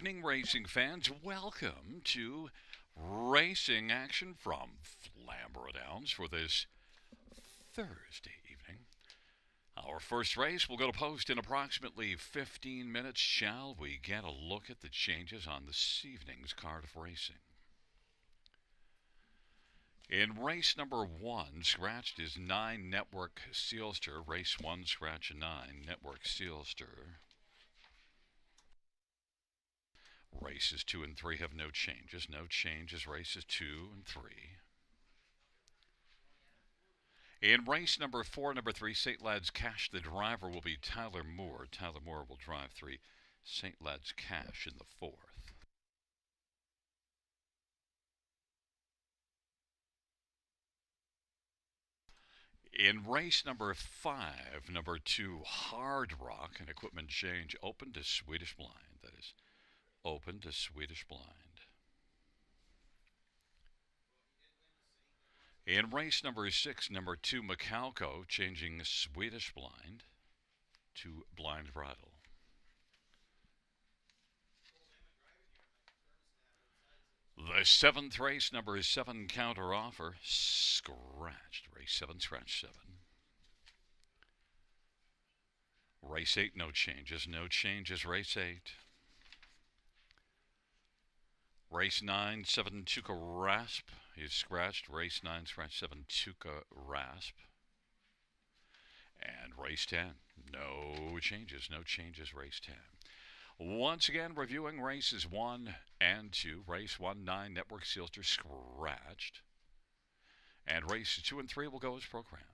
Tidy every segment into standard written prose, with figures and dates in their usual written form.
evening, racing fans. Welcome to Racing Action from Flamboro Downs for this Thursday evening. Our first race will go to post in approximately 15 minutes. Shall we get a look at the changes on this evening's card of racing? In race number 1, scratched is 9 Network Sealster. Race 1, scratch 9 Network Sealster. Races 2 and 3 have no changes. No changes, races 2 and 3. In race number 4, number 3, St. Lad's Cash, the driver will be Tyler Moore. Tyler Moore will drive 3, St. Lad's Cash in the 4th. In race number 5, number 2, Hard Rock, an equipment change open to Swedish Blind. That is open to Swedish Blind. In race number 6, number 2, Macalco, changing Swedish Blind to Blind Bridle. The 7th race, number 7, Counter Offer, scratched. Race 7, scratch 7. Race 8, no changes. No changes, race 8. Race 9, 7, Tuca Rasp is scratched. Race 9, scratch 7, Tuca Rasp. And race 10, no changes. No changes, race 10. Once again, reviewing races 1 and 2. Race 1, 9 Network Sealster, scratched. And races 2 and 3 will go as programmed.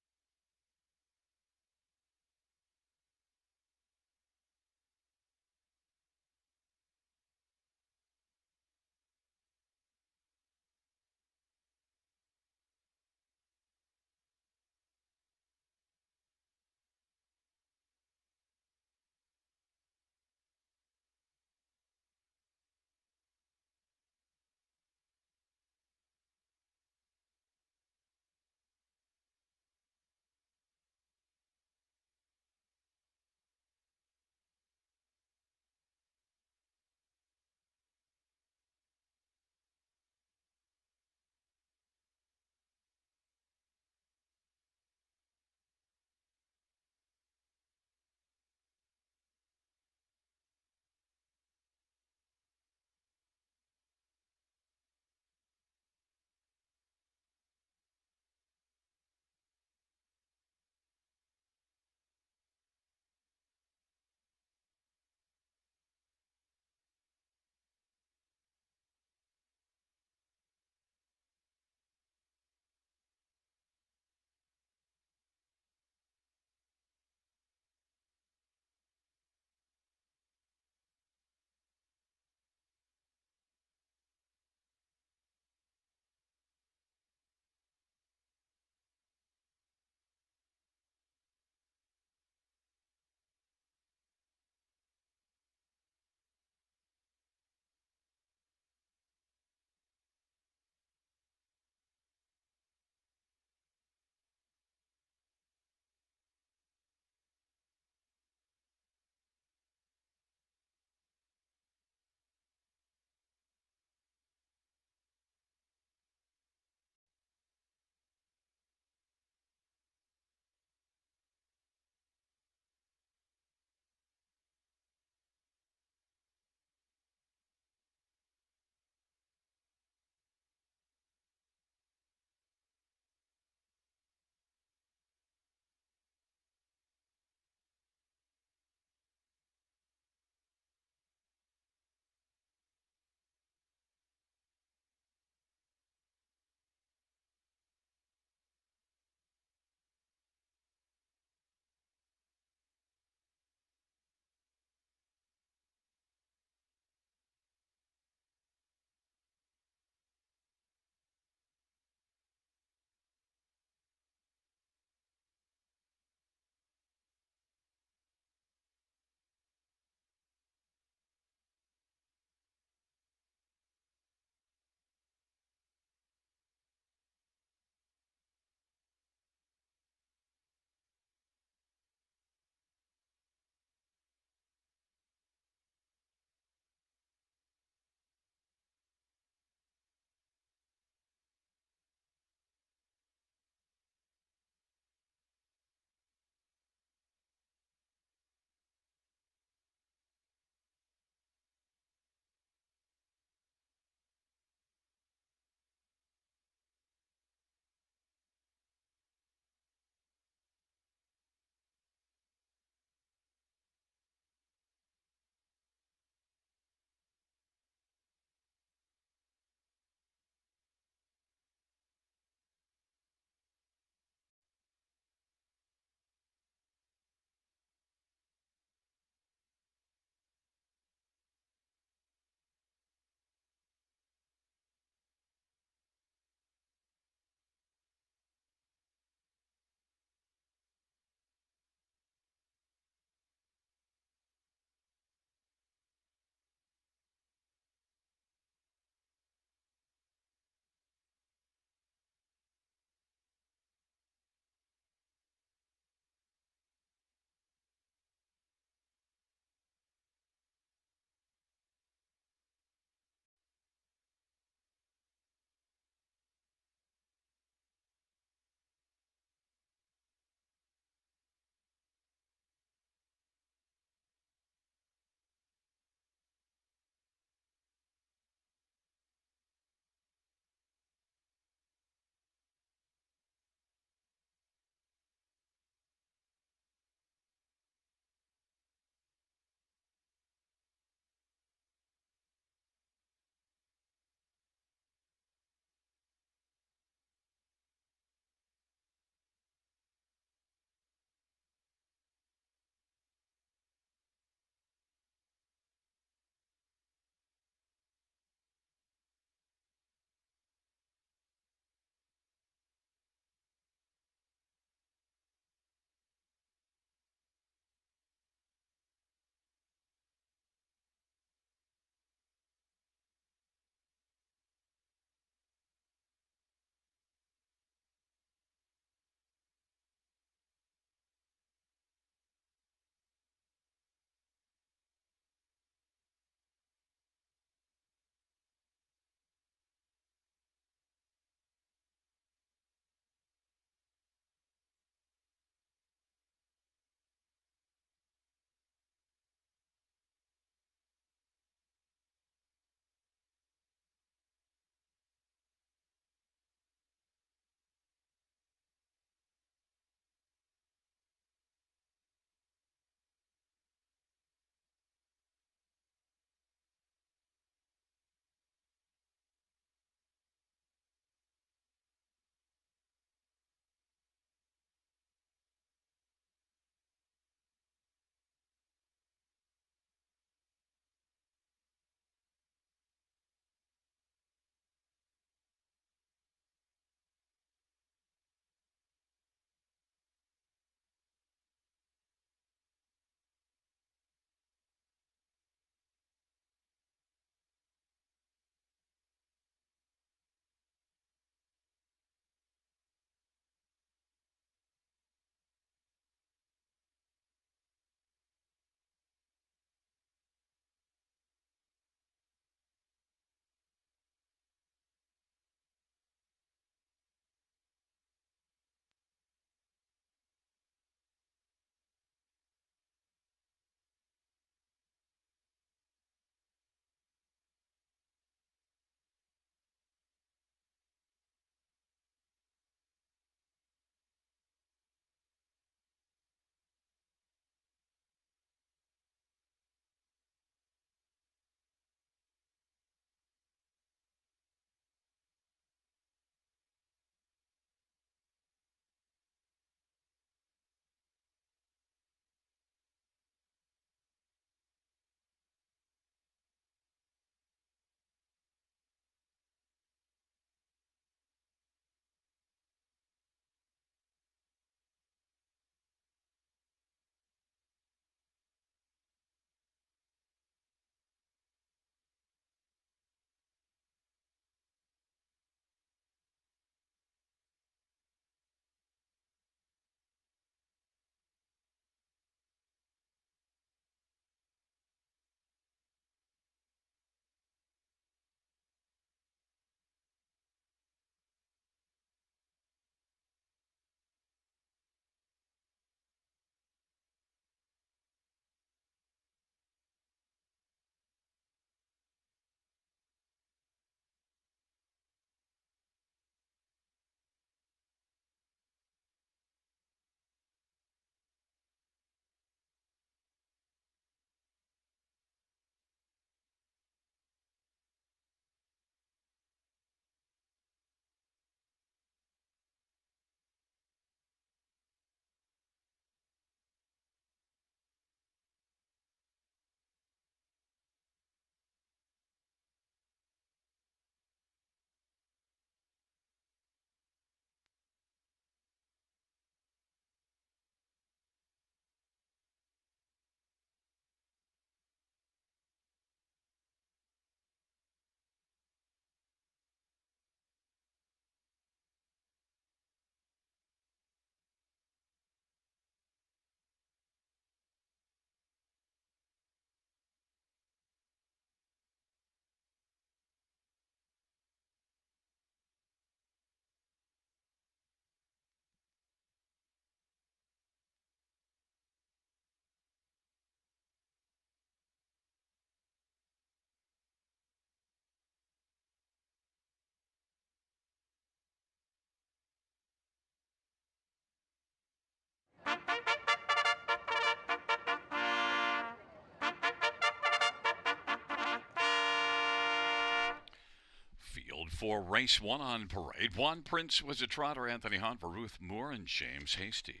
for race 1 on parade. 1 Prince was a trotter, Anthony Hunt for Ruth Moore and James Hasty.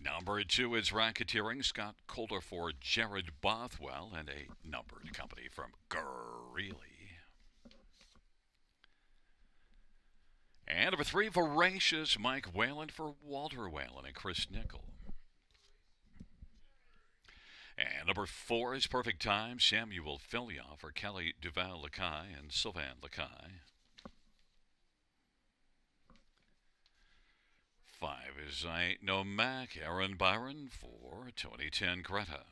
Number 2 is Racketeering, Scott Calder for Jared Bothwell, and a numbered company from Greeley. And number 3, Voracious, Mike Whalen for Walter Whalen and Chris Nickel. And number 4 is Perfect Time, Samuel Filioff for Kelly Duval-Lacaille and Sylvain Lacaille. 5 is I Ain't No Mac, Aaron Byron for 2010 Greta.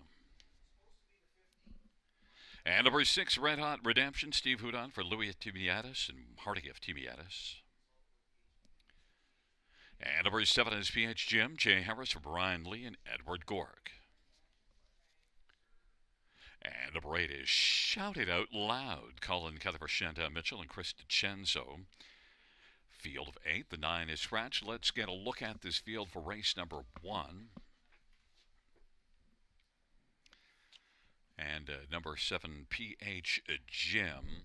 And number 6, Red Hot Redemption, Steve Houdon for Louis Timiatis and Hardy of Timiatis. And number 7 is PH Jim, Jay Harris for Brian Lee and Edward Gork. And number 8 is Shout It Out Loud, Colin Kether for Shanda Mitchell and Chris DiCenzo. Field of 8, the 9 is Scratch. Let's get a look at this field for race number 1. And number 7, PH Jim,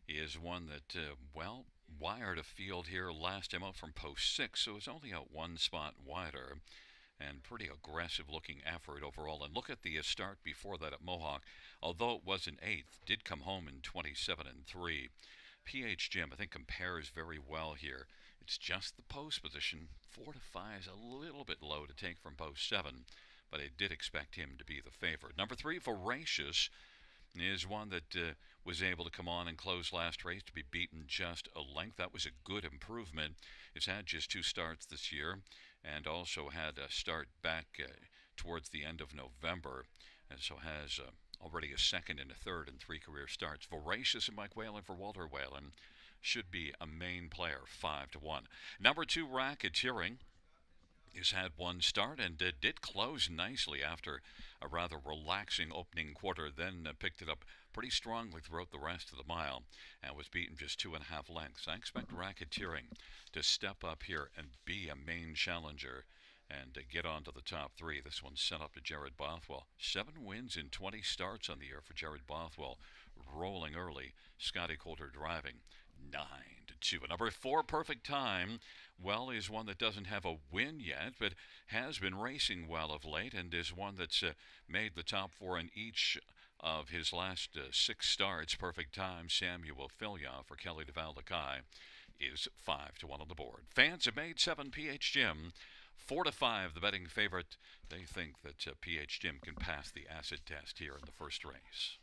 is one that, wired a field here last time out from post 6, so it's only out 1 spot wider. And pretty aggressive looking effort overall. And look at the start before that at Mohawk. Although it was an 8th, did come home in 27-3. PH Jim, I think, compares very well here. It's just the post position. 4 to 5 is a little bit low to take from post 7, but I did expect him to be the favorite. Number 3, Voracious, is one that was able to come on and close last race to be beaten just a length. That was a good improvement. It's had just 2 starts this year and also had a start back towards the end of November, and so has already a 2nd and a 3rd and 3 career starts. Voracious and Mike Whalen for Walter Whalen should be a main player, 5 to 1. Number 2, Racketeering, has had 1 start and did close nicely after a rather relaxing opening quarter, then picked it up pretty strongly throughout the rest of the mile and was beaten just 2.5 lengths. I expect Racketeering to step up here and be a main challenger and get on to the top 3. This one's sent up to Jared Bothwell. 7 wins in 20 starts on the year for Jared Bothwell, rolling early. Scotty Calder driving 9 to 2. Number 4, Perfect Time, is one that doesn't have a win yet, but has been racing well of late and is one that's made the top 4 in each of his last 6 starts. Perfect Time, Samuel Filioff for Kelly Duval-Lacaille, is 5 to 1 on the board. Fans have made 7, PH Jim, 4 to 5, the betting favorite. They think that PH Jim can pass the acid test here in the first race.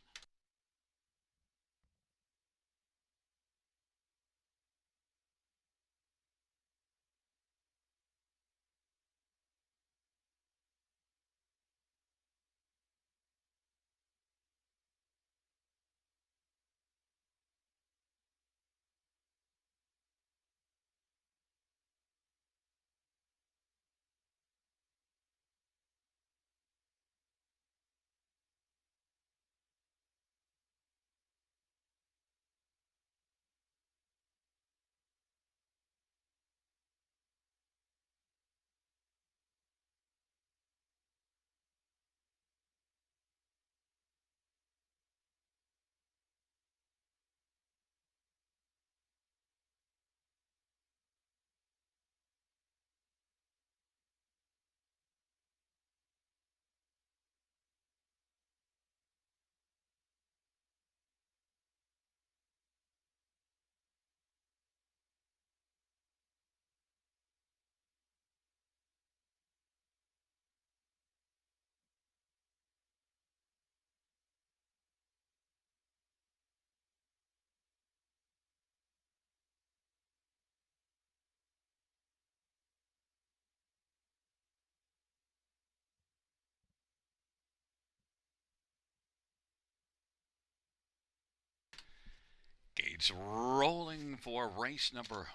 Gates rolling for race number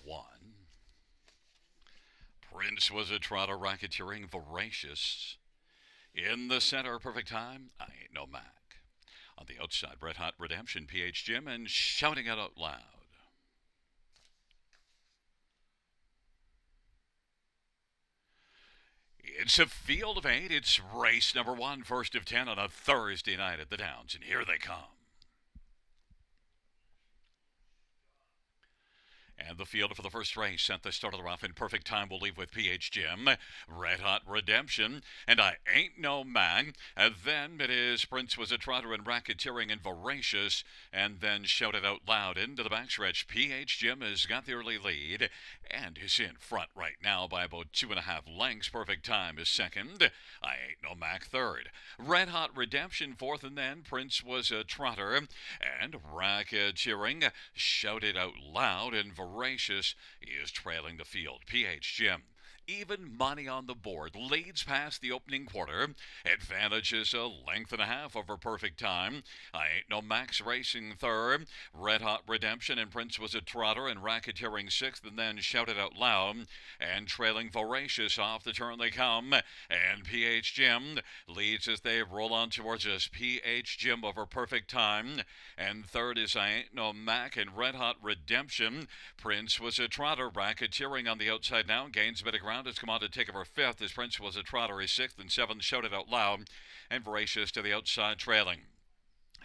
1. Prince was a trotter, Racketeering, Voracious. In the center, Perfect Time, I Ain't No Mac. On the outside, Red Hot Redemption, PH Jim, and Shouting It Out Loud. It's a field of 8. It's race number 1, first of 10 on a Thursday night at the Downs, and here they come. And the field for the first race sent the start of the rough in perfect time. We'll leave with PH Jim, Red Hot Redemption, and I Ain't No Man. And then it is Prince Was a Trotter and Racketeering and Voracious, and then Shouted Out Loud into the backstretch. PH Jim has got the early lead and is in front right now by about 2.5 lengths. Perfect time is second. I Ain't No Mac third. Red Hot Redemption fourth, and then Prince Was a Trotter and Racketeering, Shouted Out Loud, and Voracious is trailing the field. PH Jim, even money on the board, leads past the opening quarter. Advantages a length and a half over perfect time. I Ain't No Max racing third. Red Hot Redemption and Prince Was a Trotter and Racketeering sixth, and then Shouted Out Loud and trailing Voracious. Off the turn they come, and PH Jim leads as they roll on towards us. PH Jim over perfect time, and third is I Ain't No Mac and Red Hot Redemption. Prince Was a Trotter, Racketeering on the outside now, gains a bit of ground. Has come on to take over fifth as Prince Was a Trotter is sixth, and seventh Shouted Out Loud and Voracious to the outside trailing.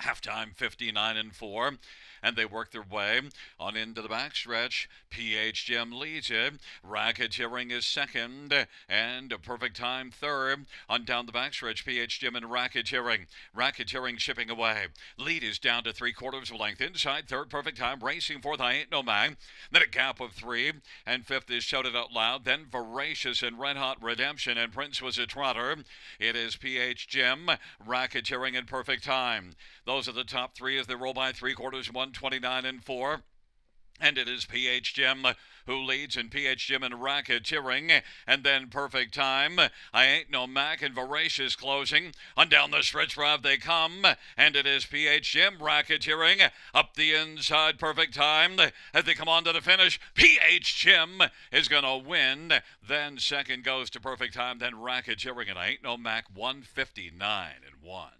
Halftime 59-4, and they work their way on into the backstretch. PH Jim leads it. Racketeering is second, and a perfect time third. On down the backstretch, PH Jim and Racketeering. Racketeering shipping away. Lead is down to 3/4 of a length. Inside third, perfect time. Racing fourth, I Ain't No Man. Then a gap of 3, and fifth is Shouted Out Loud. Then Voracious and Red Hot Redemption, and Prince Was a Trotter. It is PH Jim, Racketeering, and perfect time. Those are the top three as they roll by 3/4, 129-4. And it is PH Jim who leads, and PH Jim and Racketeering, and then perfect time. I Ain't No Mac and Voracious closing. On down the stretch drive they come, and it is PH Jim, Racketeering, up the inside, perfect time. As they come on to the finish, PH Jim is going to win. Then second goes to perfect time, then Racketeering, and I Ain't No Mac, 159-1.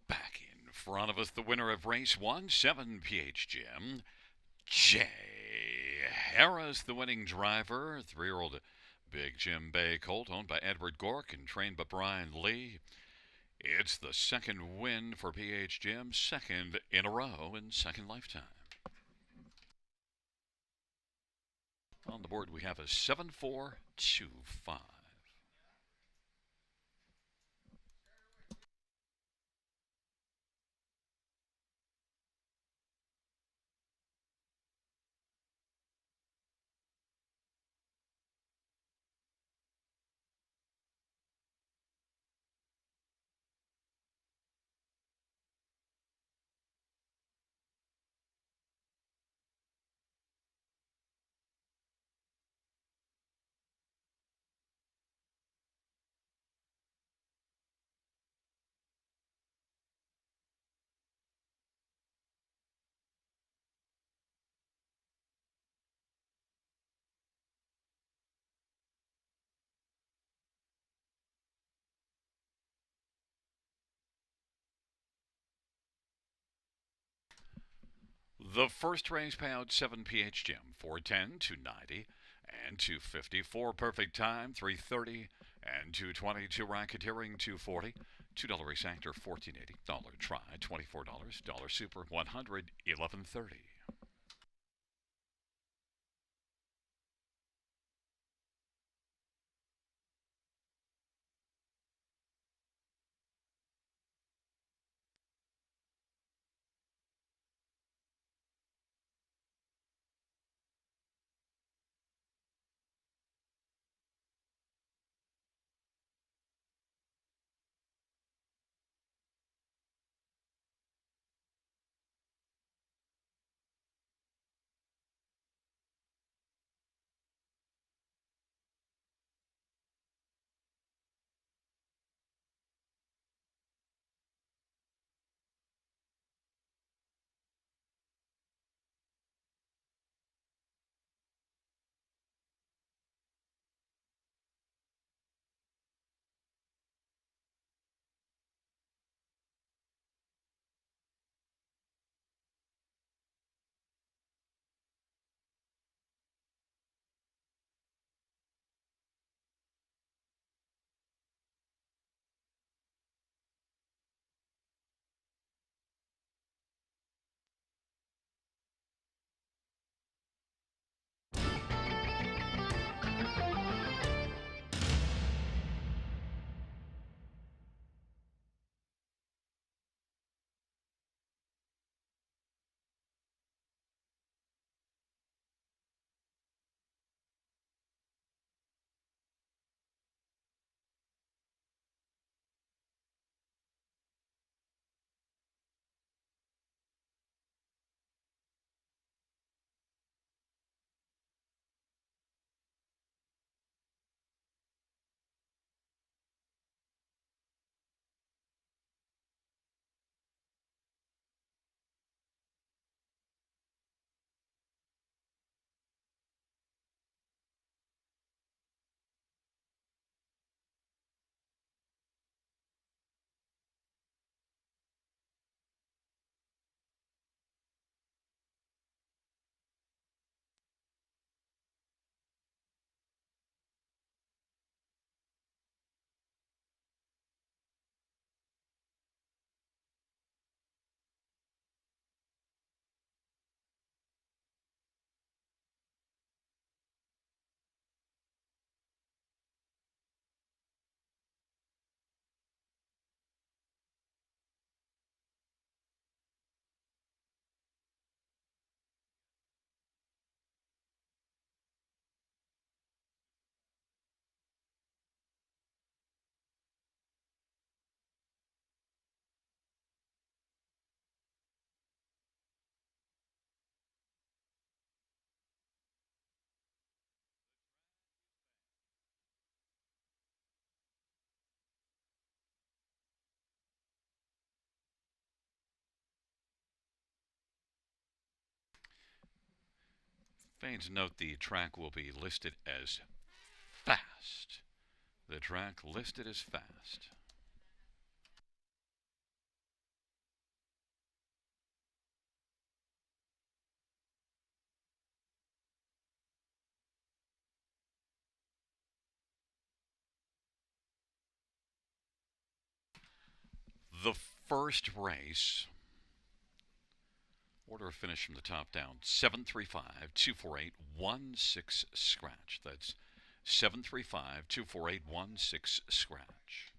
Back in front of us, the winner of race 1, 7 PH Jim. Jay Harris, the winning driver. 3-year-old Big Jim Bay colt owned by Edward Gork and trained by Brian Lee. It's the second win for PH Jim, second in a row in second lifetime. On the board we have a 7-4-2-5. The first race payout 7 PH Jim, 410, 290, and 254. Perfect time, 330 and 222. Racketeering, 240. $2 race actor, $14.80. Dollar try, $24. Dollar super, $100, $11.30. Fanes, note the track will be listed as fast. The track listed as fast. The first race, order of finish from the top down, 735 248 16 scratch. That's 735 248 16 scratch.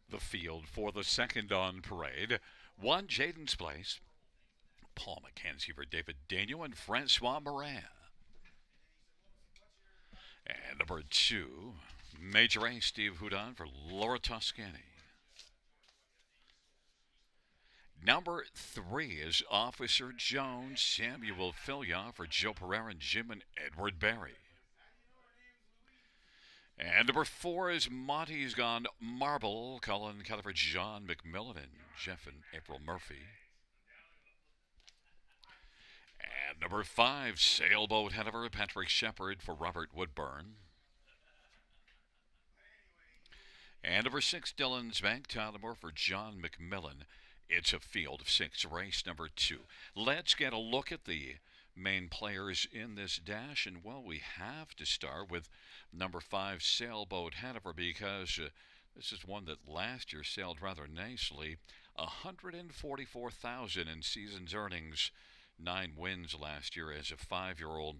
The field for the second on parade. One, Jaden's Place. Paul McKenzie for David Daniel and Francois Morin. And number 2, Major A, Steve Houdon for Laura Toscani. Number 3 is Officer Jones, Samuel Filya for Joe Pereira and Jim and Edward Barry. And number 4 is Monty's Gone Marble, Colin Keller for John McMillan and Jeff and April Murphy. And number 5, Sailboat Hanover, Patrick Shepard for Robert Woodburn. And number 6, Dylan's Bank, Tyler Moore for John McMillan. It's a field of 6, race number 2. Let's get a look at the main players in this dash, and well, we have to start with number 5, Sailboat Hanover, because this is one that last year sailed rather nicely. $144,000 in season's earnings, 9 wins last year as a 5-year-old.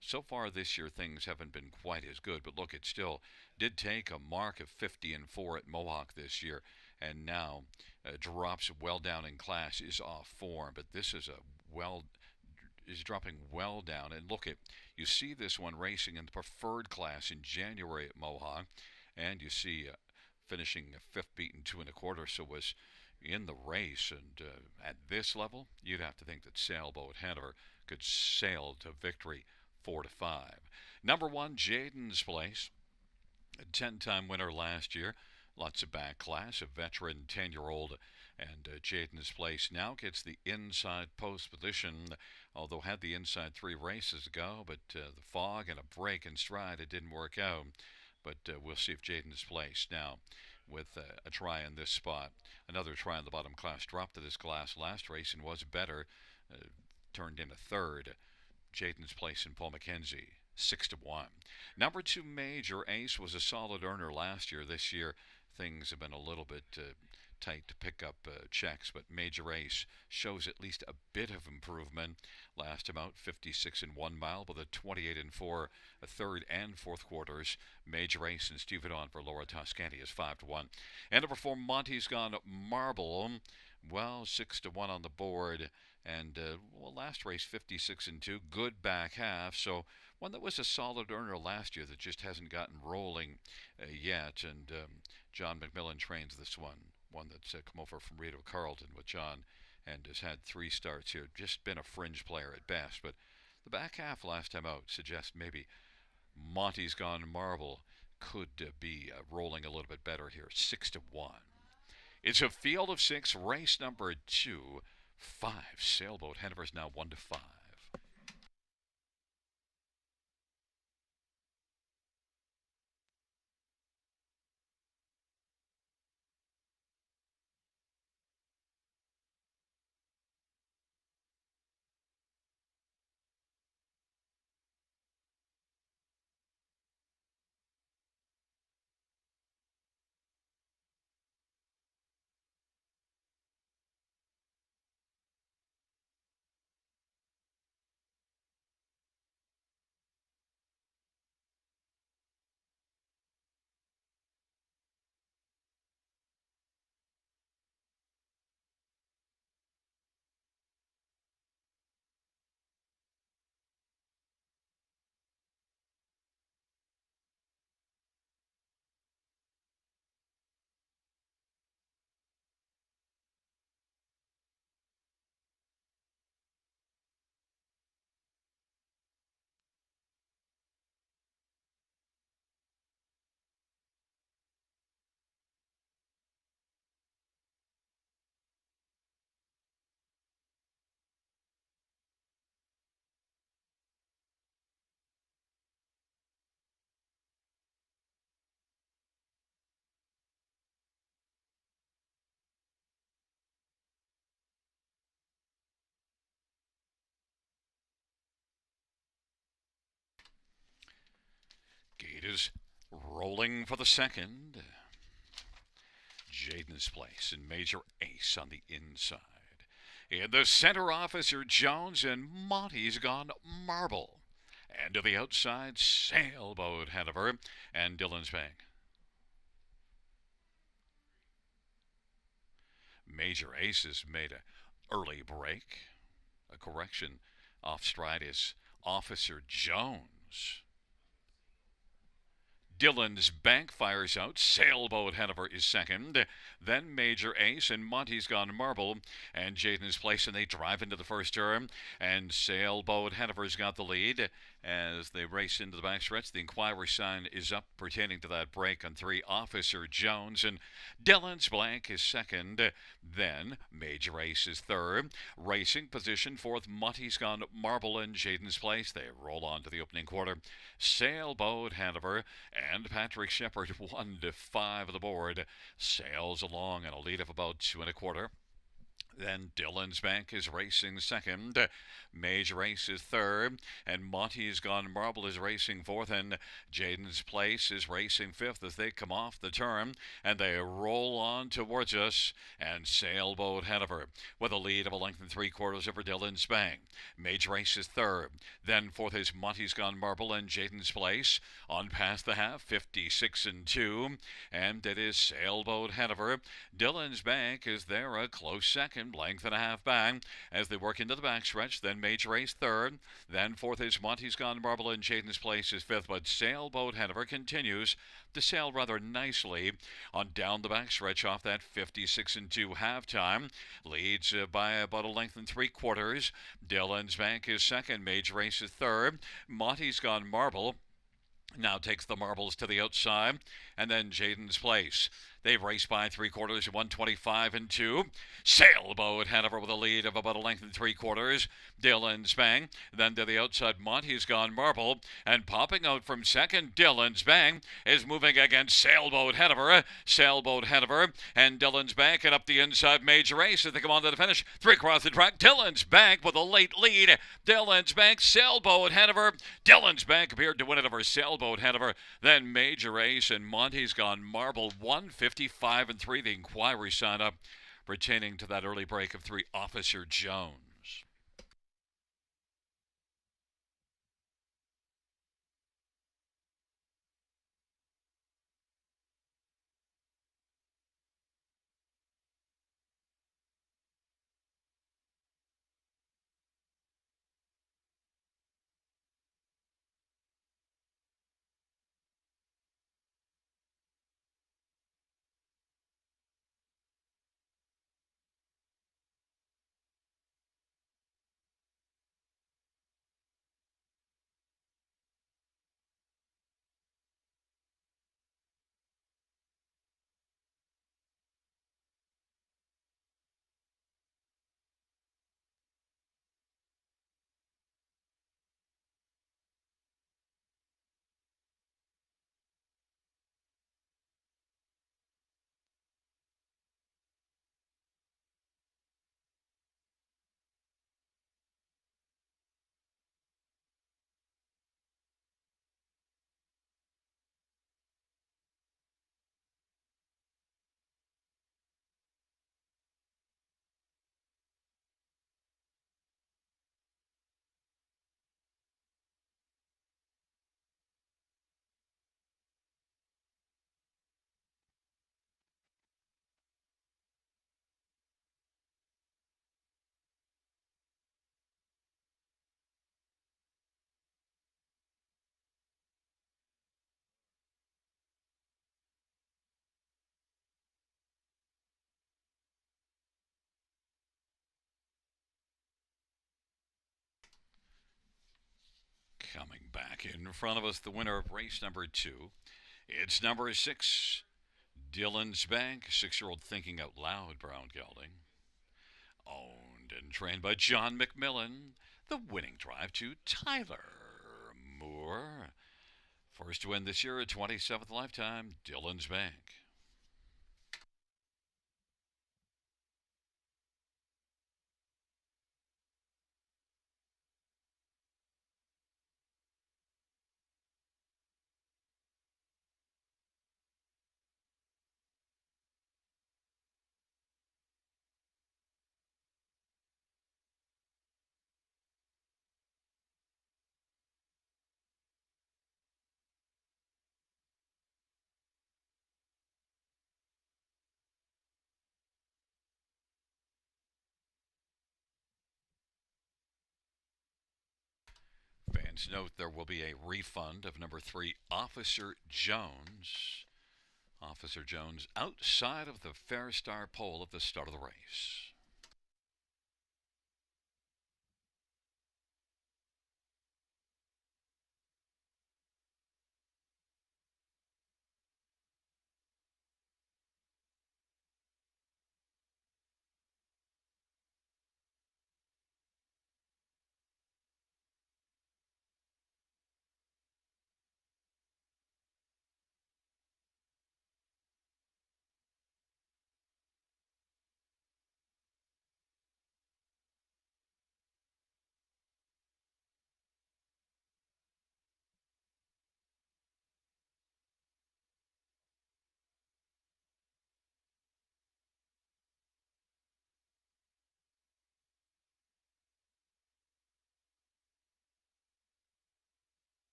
So far this year, things haven't been quite as good, but look, it still did take a mark of 50-4 at Mohawk this year, and now drops well down in class, is off form. But this is dropping well down. And look, you see this one racing in the preferred class in January at Mohawk, and you see finishing 5th beaten 2 1/4, so was in the race. And at this level, you'd have to think that Sailboat Hanover could sail to victory 4-5. Number 1, Jaden's Place, a 10-time winner last year. Lots of back class, a veteran 10-year-old, and Jaden's Place now gets the inside post position, although had the inside 3 races to go, but the fog and a break in stride, it didn't work out. But we'll see if Jaden's Place now, with a try in this spot, another try in the bottom class, dropped to this class last race and was better, turned in a 3rd. Jaden's Place and Paul McKenzie, 6-1. Number 2, Major Ace, was a solid earner last year. This year, things have been a little bit tight to pick up checks, but Major Ace shows at least a bit of improvement. Last time out, 56 and 1 mile with a 28 and 4, a 3rd and 4th quarters. Major Ace and Steve Vidon for Laura Toscani is 5-1. And number 4, Monty's Gone Marble, well, 6-1 on the board. And last race 56 and 2, good back half. So one that was a solid earner last year that just hasn't gotten rolling yet. And John McMillan trains this one that's come over from Rito Carlton with John, and has had 3 starts here. Just been a fringe player at best, but the back half last time out suggests maybe Monty's Gone Marble could be rolling a little bit better here. 6-1. It's a field of 6, race number 2. 5, Sailboat Hanover's now 1-5. Gate is rolling for the second. Jaden's Place and Major Ace on the inside. In the center, Officer Jones, and Monty's gone marble. And to the outside, Sailboat Hanover and Dillon's Bank. Major Aces made an early break. A correction. Off stride is Officer Jones. Dillon's Bank fires out. Sailboat Hanover is second. Then Major Ace and Monty's Gone Marble and Jaden's Place, and they drive into the first turn. And Sailboat Hanover's got the lead as they race into the backstretch. The inquiry sign is up pertaining to that break on 3. Officer Jones, and Dillon's Blank is second. Then Major Ace is third. Racing position fourth. Monty's Gone Marble and Jaden's Place. They roll on to the opening quarter. Sailboat Hanover and Patrick Shepard 1-5 of the board. Sails along in a lead of about 2 1/4. Then Dillon's Bank is racing second. Major Ace is third. And Monty's Gone Marble is racing fourth. And Jaden's Place is racing fifth as they come off the turn. And they roll on towards us. And Sailboat Hanover with a lead of a length and 3/4 over Dillon's Bank. Major Ace is third. Then fourth is Monty's Gone Marble and Jaden's Place. On past the half, 56-2. And it is Sailboat Hanover. Dillon's Bank is there a close second. Length and a half back as they work into the backstretch. Then Major Ace third. Then fourth is Monty's Gone Marble and Jaden's Place is fifth. But Sailboat Hanover continues to sail rather nicely on down the backstretch off that 56-2 halftime. Leads by about a length and 3/4. Dillon's Bank is second. Major Ace is third. Monty's Gone Marble now takes the marbles to the outside, and then Jaden's Place. They race by 3/4, 125-2. Sailboat Hanover with a lead of about a length and 3/4. Dillon's Bank. Then to the outside, Monty's Gone Marble. And popping out from second, Dillon's Bank is moving against Sailboat Hanover. Sailboat Hanover and Dillon's Bank, and up the inside, Major Ace as they come on to the finish. 3 across the track. Dillon's Bank with a late lead. Dillon's Bank, Sailboat Hanover. Dillon's Bank appeared to win it over Sailboat Hanover. Then Major Ace and Monty's Gone Marble. 155-3. The inquiry sign up pertaining to that early break of 3. Officer Jones. Coming back in front of us, the winner of race number 2. It's number 6, Dillon's Bank, 6-year-old Thinking Out Loud, brown gelding. Owned and trained by John McMillan. The winning drive to Tyler Moore. First to win this year, a 27th lifetime, Dillon's Bank. seconds. Note there will be a refund of number 3, Officer Jones. Officer Jones outside of the Fair Star pole at the start of the race.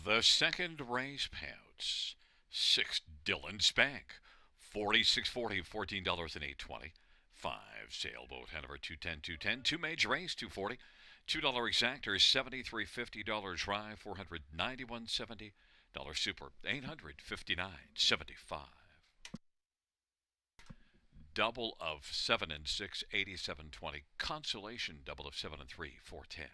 The second race payouts: 6, Dylan Spank, 46.40, $14 and 8.20. 5, Sailboat Hanover, 210, 2 Major Race, 240. $2 exactors, $73.50. Try, $491.70. Super, $859.75. Double of 7 and 6, $87.20. Consolation double of 7 and 3, $410.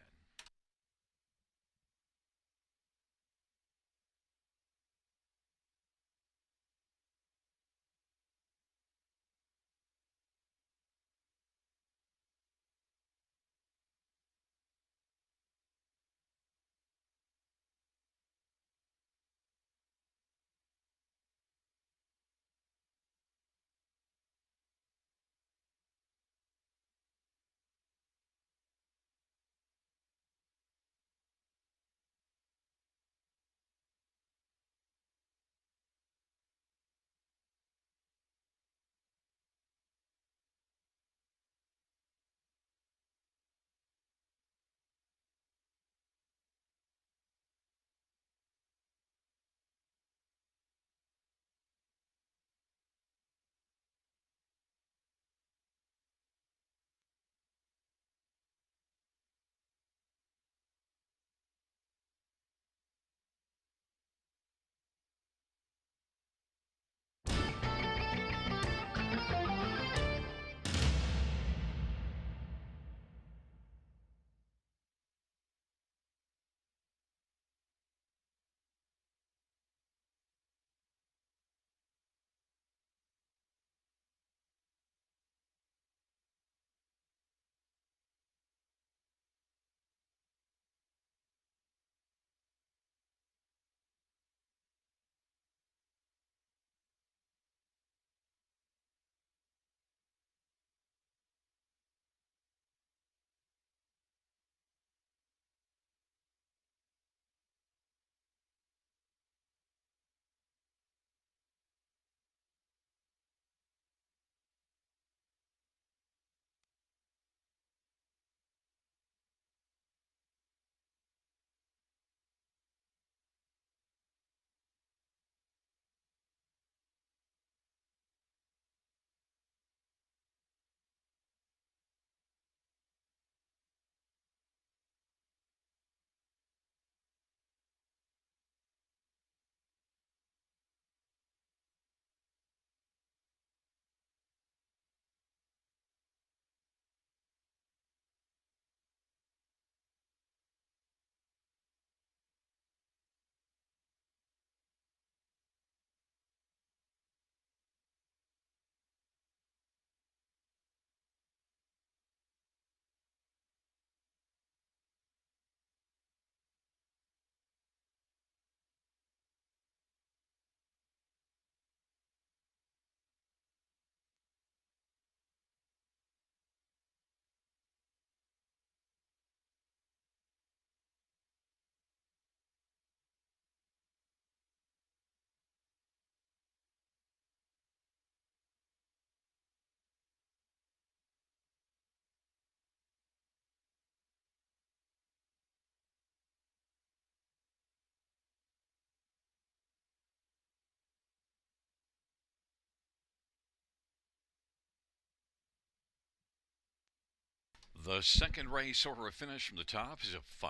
The second race order of finish from the top is a 5-3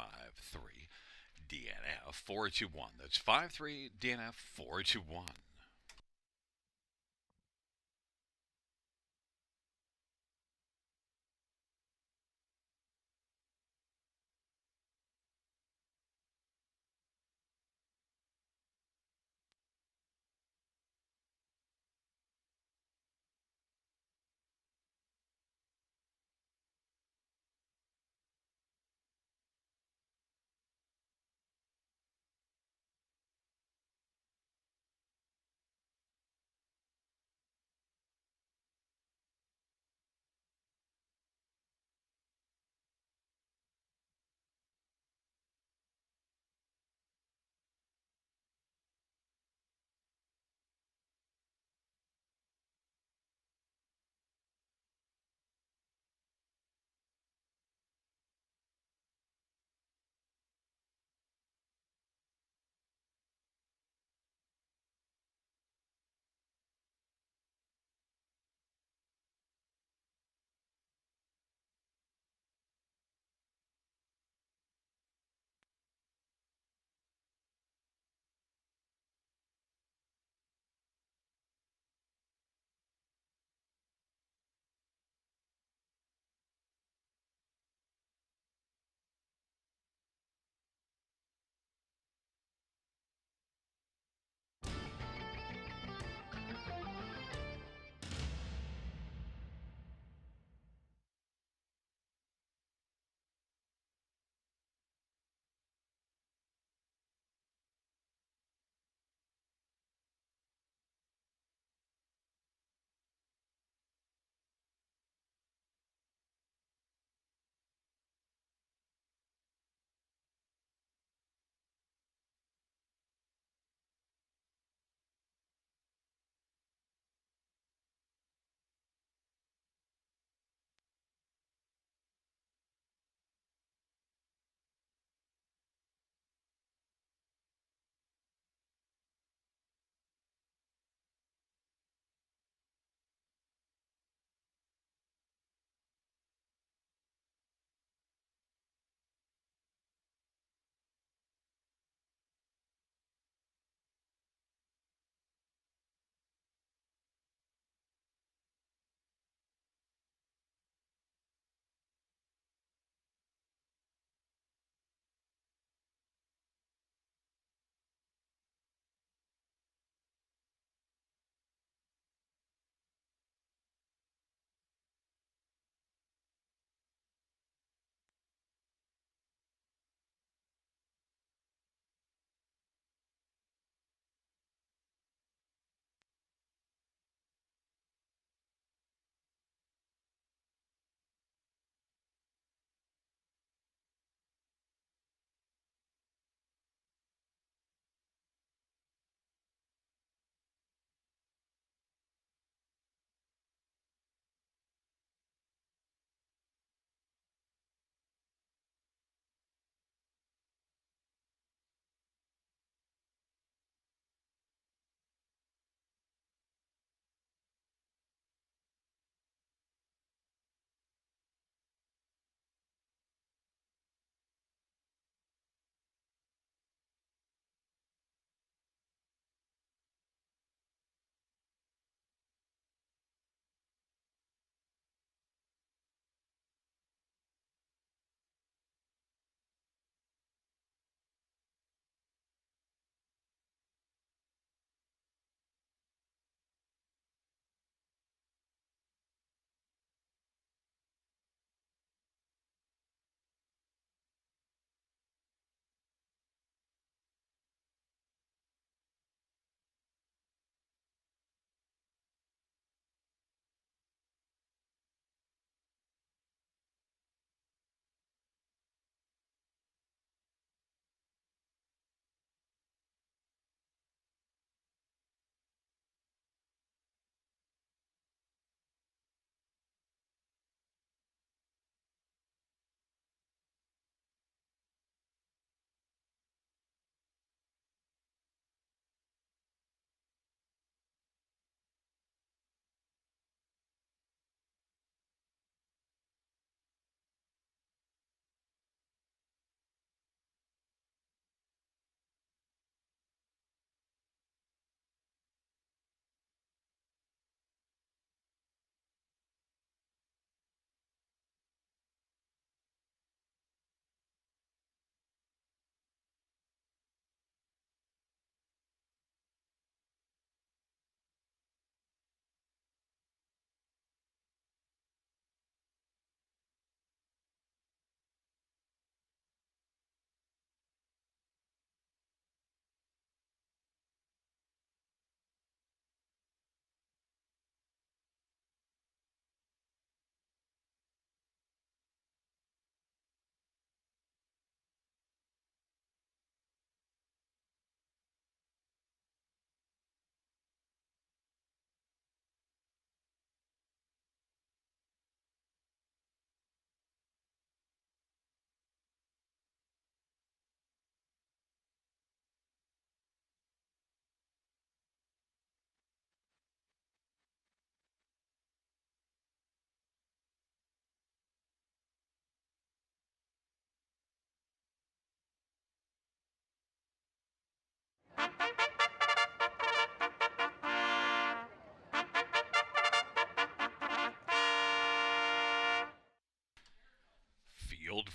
DNF 421. That's 5-3 DNF 421.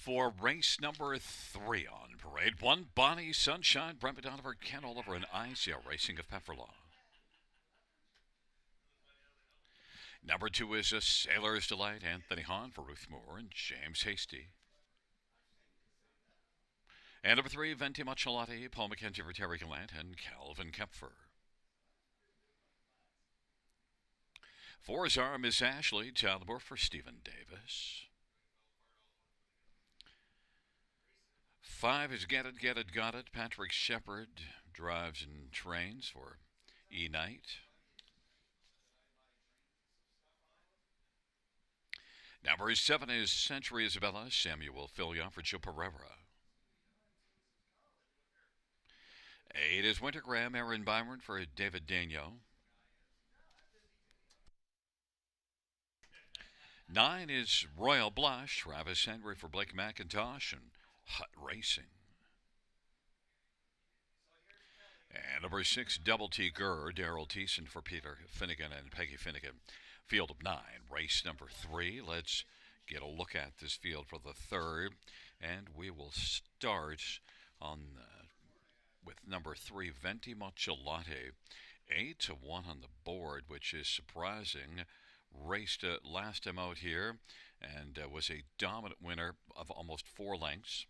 for race number 3 on parade. 1, Bonnie Sunshine, Brent Donover, Ken Oliver, and ICL Racing of Pepperlaw. Number 2 is a Sailor's Delight, Anthony Hahn for Ruth Moore and James Hasty. And number 3, Venti Machelati, Paul McKenzie for Terry Gallant and Calvin Kepfer. 4 is our Miss Ashley, Talbot for Stephen Davis. 5 is Get It, Got It. Patrick Shepard drives and trains for E Knight. Number 7 is Century Isabella, Samuel Filia for Joe Pereira. 8 is Wintergram, Aaron Byron for David Daigneault. 9 is Royal Blush, Travis Henry for Blake McIntosh and Hut Racing. And number 6, Double T Gurr, Daryl Thiessen for Peter Finnegan and Peggy Finnegan. Field of 9, race number 3. Let's get a look at this field for the 3rd. And we will start on with number 3, Venti Machelati. 8-1 on the board, which is surprising. Raced last time out here and was a dominant winner of almost 4 lengths.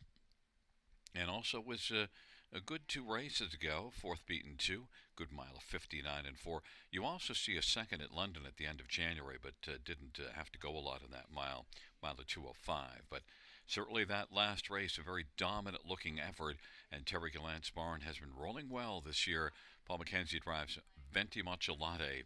And also was a good 2 races ago, 4th beaten 2, good mile of 59 and 4. You also see a second at London at the end of January, but didn't have to go a lot in that mile of 205. But certainly that last race, a very dominant looking effort, and Terry Gallant's barn has been rolling well this year. Paul McKenzie drives Venti Machelati.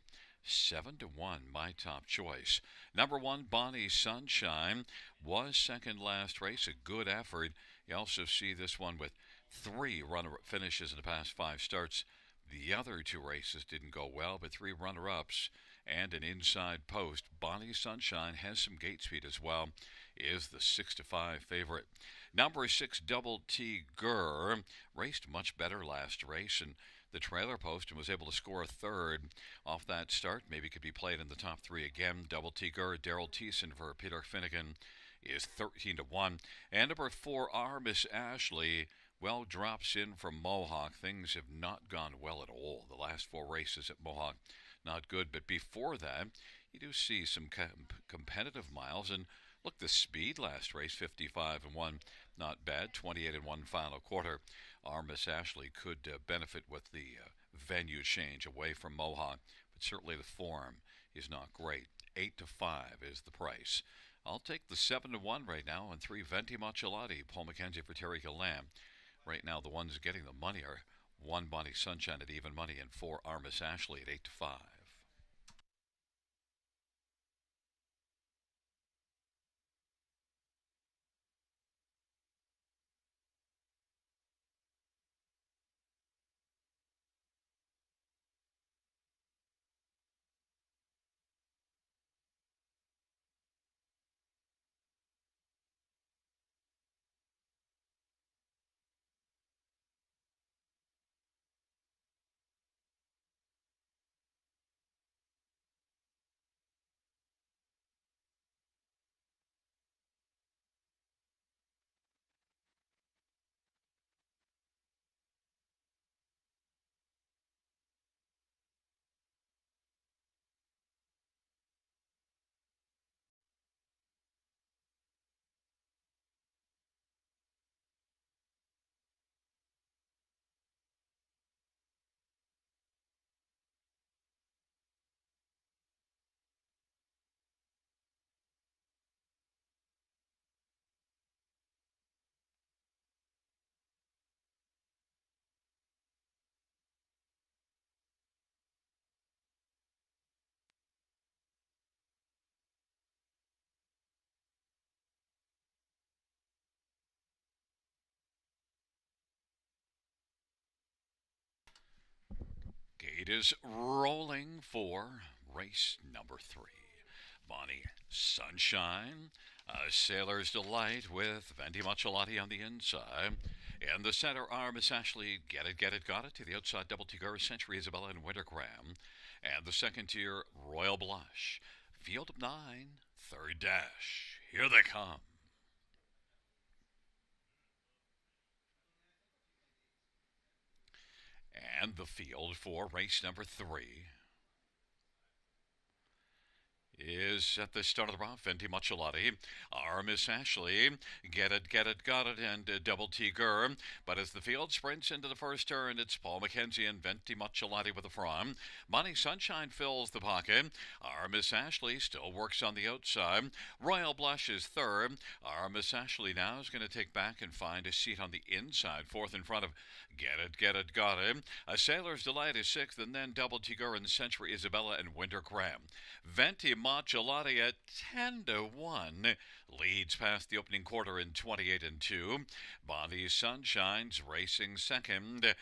7-1, my top choice. Number 1, Bonnie Sunshine, was second last race, a good effort. You also see this one with 3 runner-up finishes in the past 5 starts. The other 2 races didn't go well, but 3 runner-ups and an inside post. Bonnie Sunshine has some gate speed as well, is the 6-5 favorite. Number 6, Double T Gurr, raced much better last race and the trailer post and was able to score a 3rd off that start. Maybe could be played in the top 3 again. Double T Gurr, Daryl Thiessen for Peter Finnegan is 13-1. And number 4, our Miss Ashley, well, drops in from Mohawk. Things have not gone well at all. The last 4 races at Mohawk, not good. But before that, you do see some competitive miles. And look, the speed last race, 55-1, not bad. 28-1 final quarter. Our Miss Ashley could benefit with the venue change away from Mohawk, but certainly the form is not great. 8-5 is the price. I'll take the 7-1 right now on 3, Venti Machelati, Paul McKenzie for Terry Gallant. Right now, the ones getting the money are 1, Bonnie Sunshine at even money, and 4, our Miss Ashley at 8-5. Gate is rolling for race number 3. Bonnie Sunshine, Sailor's Delight with Venti Machelati on the inside. In the center are Miss Ashley, Get It, Got It. To the outside, Double T Gurr, Century Isabella, and Wintergram. And the second tier, Royal Blush. Field of 9, 3rd dash. Here they come. And the field for race number 3 is at the start of the round. Venti Mucciolati, R. Miss Ashley, Get It, Get It, Got It, and Double T Gur. But as the field sprints into the first turn, it's Paul McKenzie and Venti Mucciolati with the front. Bonnie Sunshine fills the pocket. R. Miss Ashley still works on the outside. Royal Blush is third. R. Miss Ashley now is going to take back and find a seat on the inside, fourth in front of Get It, Got It. A Sailor's Delight is sixth, and then Double T Gur and Century Isabella and Winter Graham. Venti Mucciolati at 10-1 leads past the opening quarter in 28-2. Bonnie Sunshine's racing second.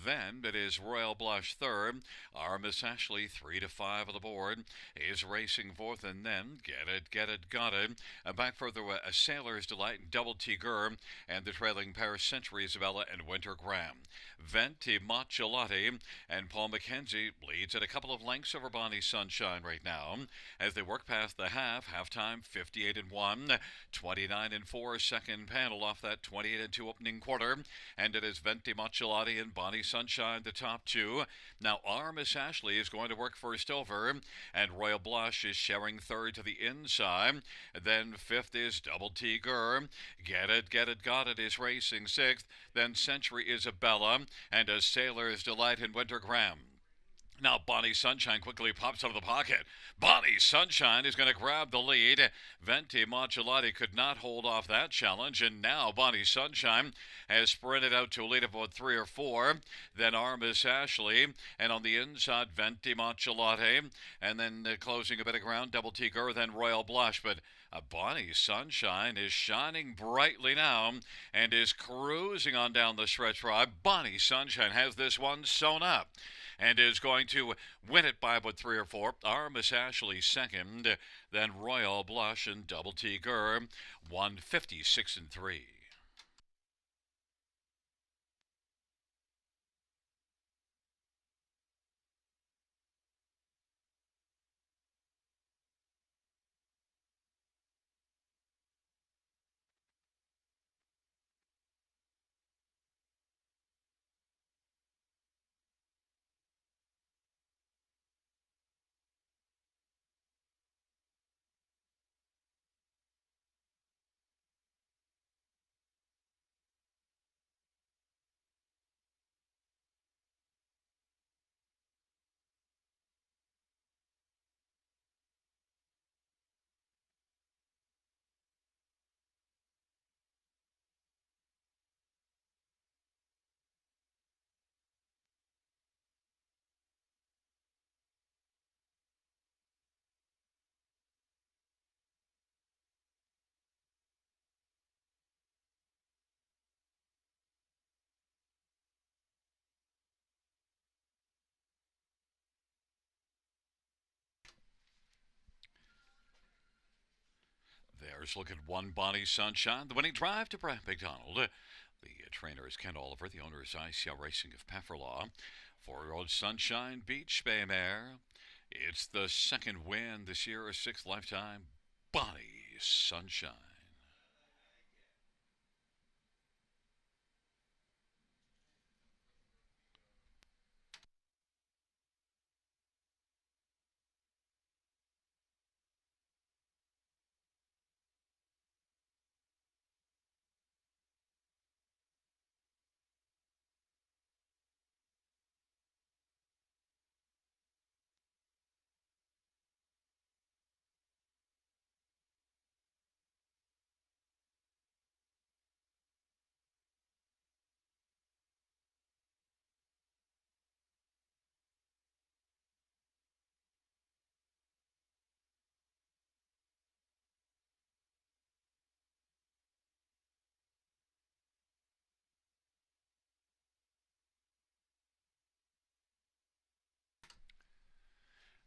Then it is Royal Blush third. Our Miss Ashley 3-5 on the board is racing fourth, and then Get It, Got It. Back further, a Sailor's Delight and Double T Gur, and the trailing pair Century Isabella and Winter Graham. Venti Mucciolati and Paul McKenzie leads at a couple of lengths over Bonnie Sunshine right now as they work past the halftime 58-1, 29-4 second panel off that 28-2 opening quarter, and it is Venti Mucciolati and Bonnie Sunshine the top two. Now R. Miss Ashley is going to work first over, and Royal Blush is sharing third to the inside. Then fifth is Double T Gur. Get It, Got It is racing sixth. Then Century Isabella and a Sailor's Delight in Winter Graham. Now Bonnie Sunshine quickly pops out of the pocket. Bonnie Sunshine is going to grab the lead. Venti Mucciolati could not hold off that challenge, and now Bonnie Sunshine has sprinted out to a lead of about 3 or 4. Then R. Miss Ashley, and on the inside Venti Mucciolati, and then closing a bit of ground, Double T Gur, then Royal Blush. But Bonnie Sunshine is shining brightly now and is cruising on down the stretch ride. Bonnie Sunshine has this one sewn up and is going to win it by about 3 or 4. R. Miss Ashley second, then Royal Blush and Double T Gur, 156-3. There's look at one Bonnie Sunshine, the winning drive to Brad McDonald. The trainer is Ken Oliver, the owner is ICL Racing of Pefferlaw. 4-year-old Sunshine Beach Bay Mare. It's the second win this year, a sixth lifetime. Bonnie Sunshine.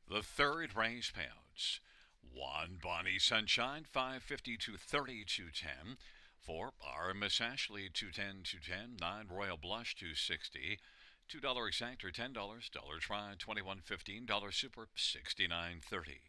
The third race payouts. 1 Bonnie Sunshine, 550 to 32.10. 4 R. Miss Ashley, 210, 210. 9 Royal Blush, 260. $2 exact or $10. Dollar try, 21.15. Dollar super, 69.30.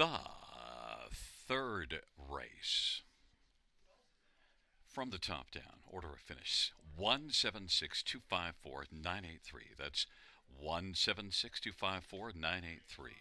The third race from the top down, order of finish 176254983. That's 176254983.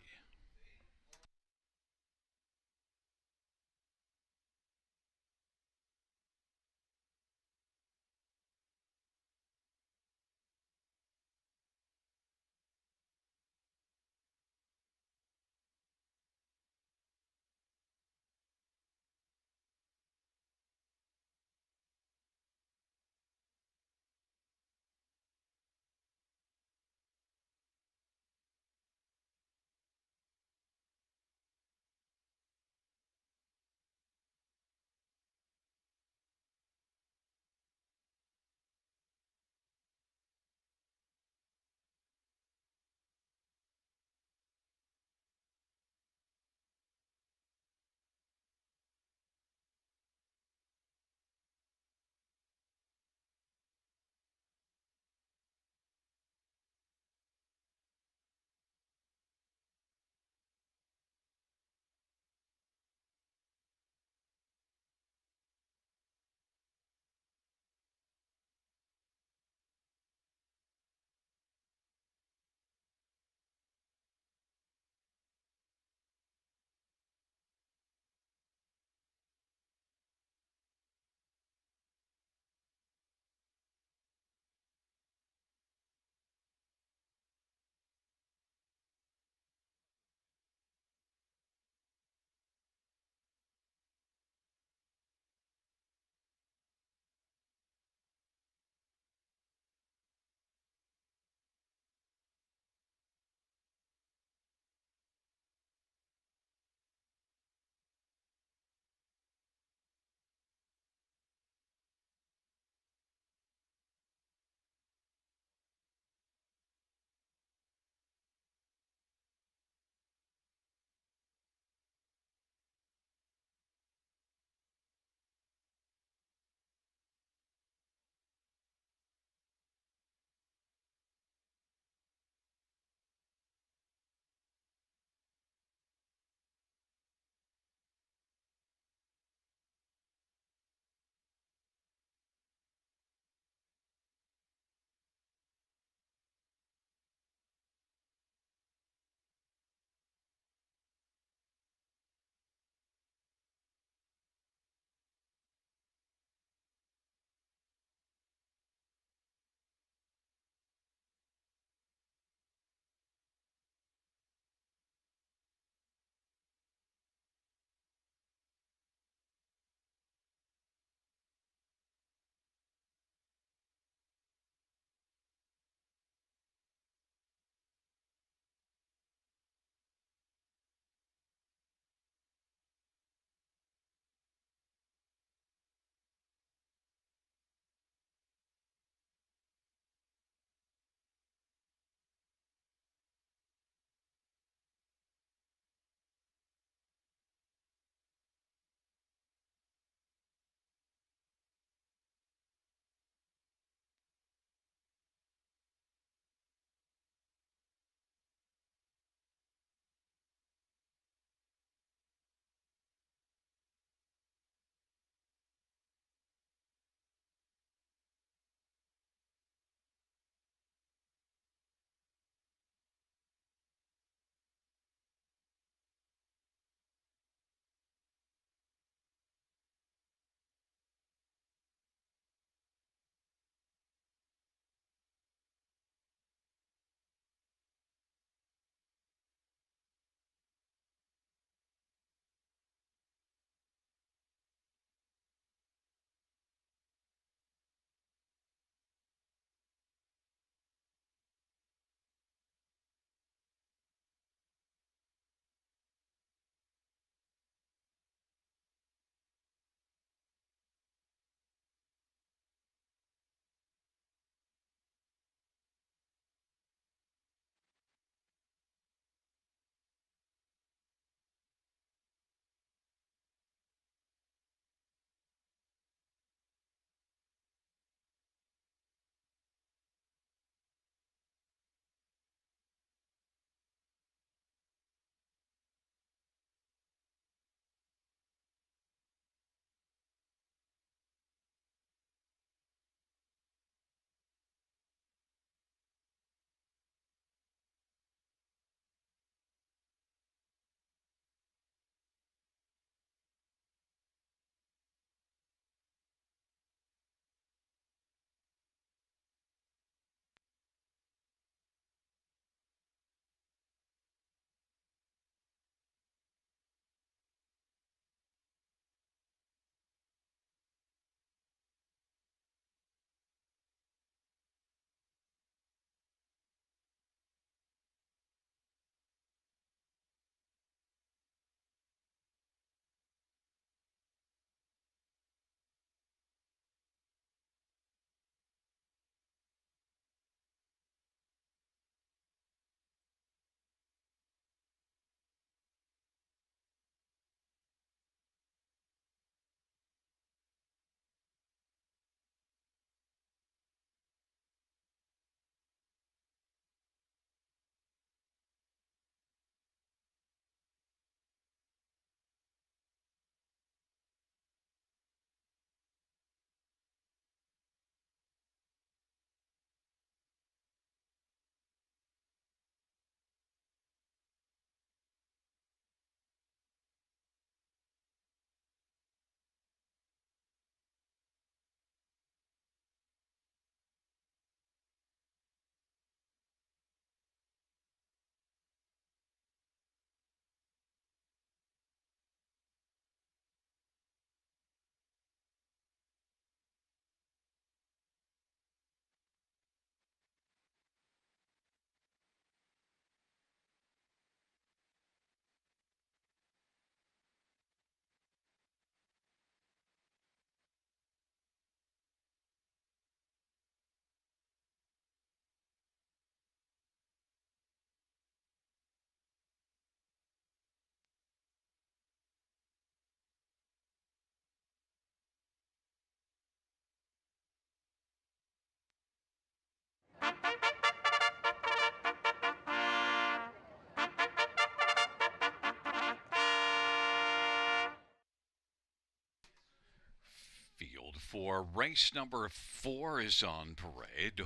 for race number 4 is on parade.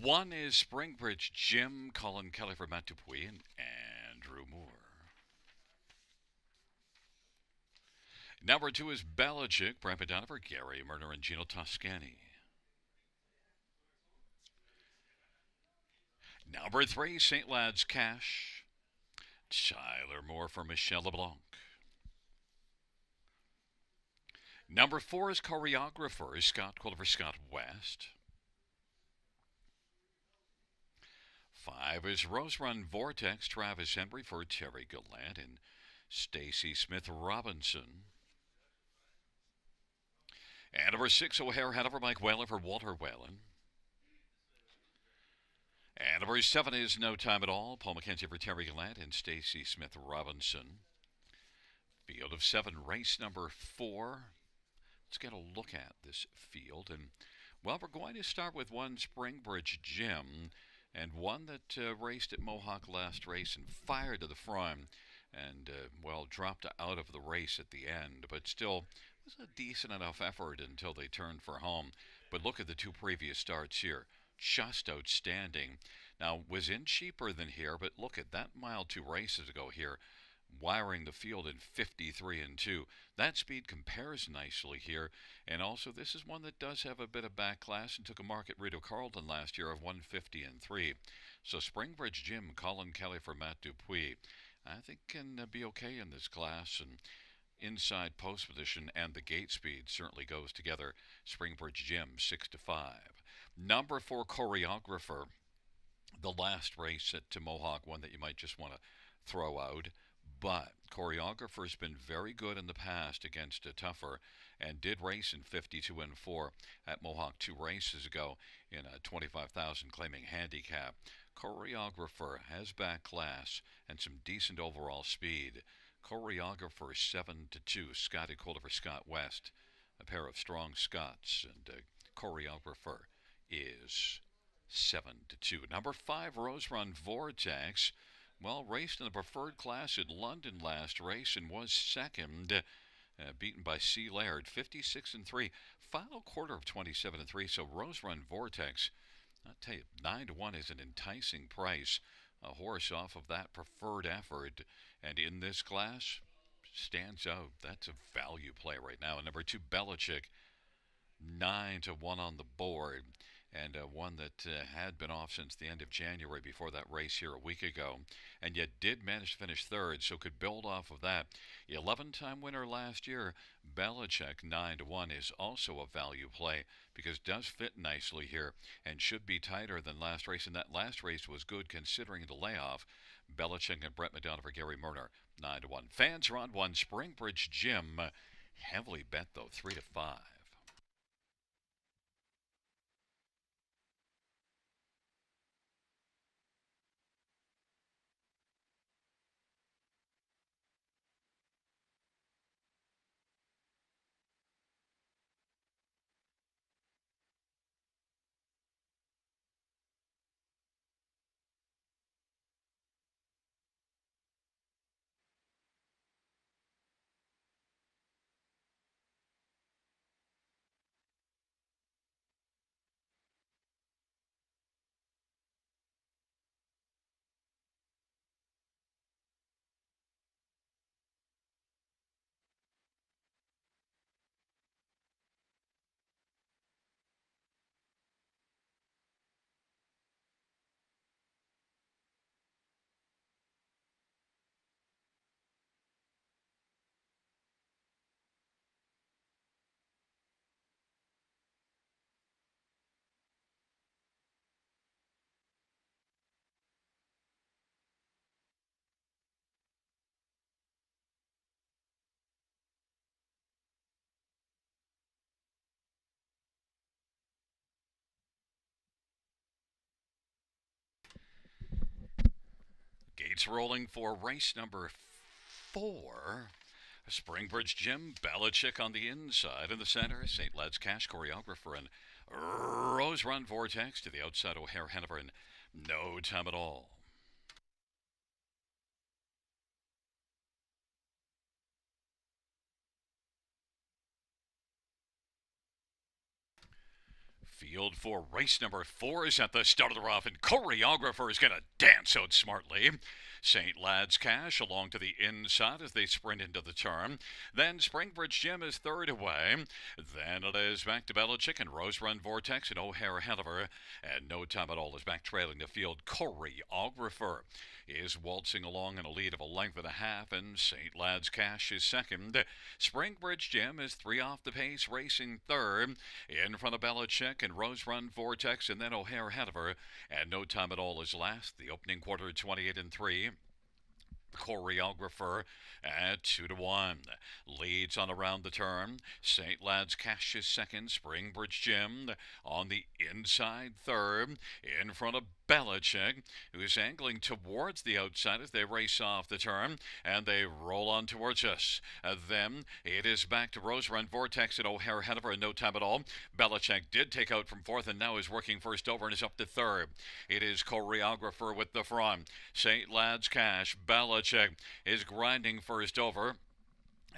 1 is Springbridge Jim, Colin Kelly for Matt Dupuis, and Andrew Moore. Number 2 is Belichick, Brent Madonna for Gary Murner and Gino Toscani. Number 3, St. Lad's Cash, Tyler Moore for Michelle LeBlanc. Number 4 is Choreographer, Scott Quiller for Scott West. 5 is Rose Run Vortex, Travis Henry for Terry Gallant and Stacy Smith Robinson. And number 6, O'Hare Hanover, Mike Whalen for Walter Whalen. And number 7 is No Time at All, Paul McKenzie for Terry Gallant and Stacy Smith Robinson. Field of 7, race number 4. Let's get a look at this field. And, well, we're going to start with 1 Springbridge Jim and 1 that raced at Mohawk last race and fired to the front and, well, dropped out of the race at the end. But still, it was a decent enough effort until they turned for home. But look at the 2 previous starts here. Just outstanding. Now, was in cheaper than here, but look at that mile 2 races ago here, wiring the field in 53 and 2. That speed compares nicely here, and also this is one that does have a bit of back class and took a mark at Rito Carlton last year of 150 and 3. So Springbridge Jim, Colin Kelly for Matt Dupuis, I think can be okay in this class, and inside post position and the gate speed certainly goes together. Springbridge Jim 6-5. Number 4 Choreographer, the last race at Mohawk, one that you might just want to throw out. But Choreographer's been very good in the past against a tougher and did race in 52 and 4 at Mohawk 2 races ago in a 25,000 claiming handicap. Choreographer has back class and some decent overall speed. Choreographer 7-2. Scotty Calder for Scott West, a pair of strong Scots, and Choreographer is 7-2. Number 5 Rose Run Vortex. Well, raced in the preferred class in London last race and was second, beaten by C. Laird, 56 and 3. Final quarter of 27 and 3. So Rose Run Vortex, I'll tell you, 9-1 is an enticing price. A horse off of that preferred effort, and in this class stands out. That's a value play right now. And number 2 Belichick, 9-1 on the board. And one that had been off since the end of January before that race here a week ago, and yet did manage to finish third, so could build off of that. 11-time winner last year, Belichick, 9-1, is also a value play because does fit nicely here and should be tighter than last race, and that last race was good considering the layoff. Belichick and Brent Madonna for Gary Murner, 9-1. Fans are on 1 Springbridge Jim, heavily bet though, 3-5. Gates rolling for race number 4. Springbridge Jim, Belichick on the inside. In the center, St. Lad's Cash, Choreographer, and Rose Run Vortex to the outside, O'Hare Hanover, and No Time at All. Field for race number 4 is at the start of the rough, and choreographer is going to dance out smartly. St. Lad's Cash along to the inside as they sprint into the turn. Then Springbridge Jim is third away. Then it is back to Belichick and Rose Run Vortex and O'Hare ahead of her. And No Time at All is back trailing the field. Choreographer is waltzing along in a lead of a length and a half, and St. Lad's Cash is second. Springbridge Jim is 3 off the pace, racing third. In front of Belichick and Rose Run Vortex, and then O'Hare ahead of her. And No Time at All is last. The opening quarter 28 and 3. Choreographer at 2-1. Leads on around the turn. St. Lad's Cash is second. Springbridge Jim on the inside third. In front of Belichick, who's angling towards the outside as they race off the turn, and they roll on towards us. Then it is back to Rose Run Vortex and O'Hare ahead of her in No Time at All. Belichick did take out from fourth and now is working first over and is up to third. It is Choreographer with the front. St. Lad's Cash. Belichick is grinding first over.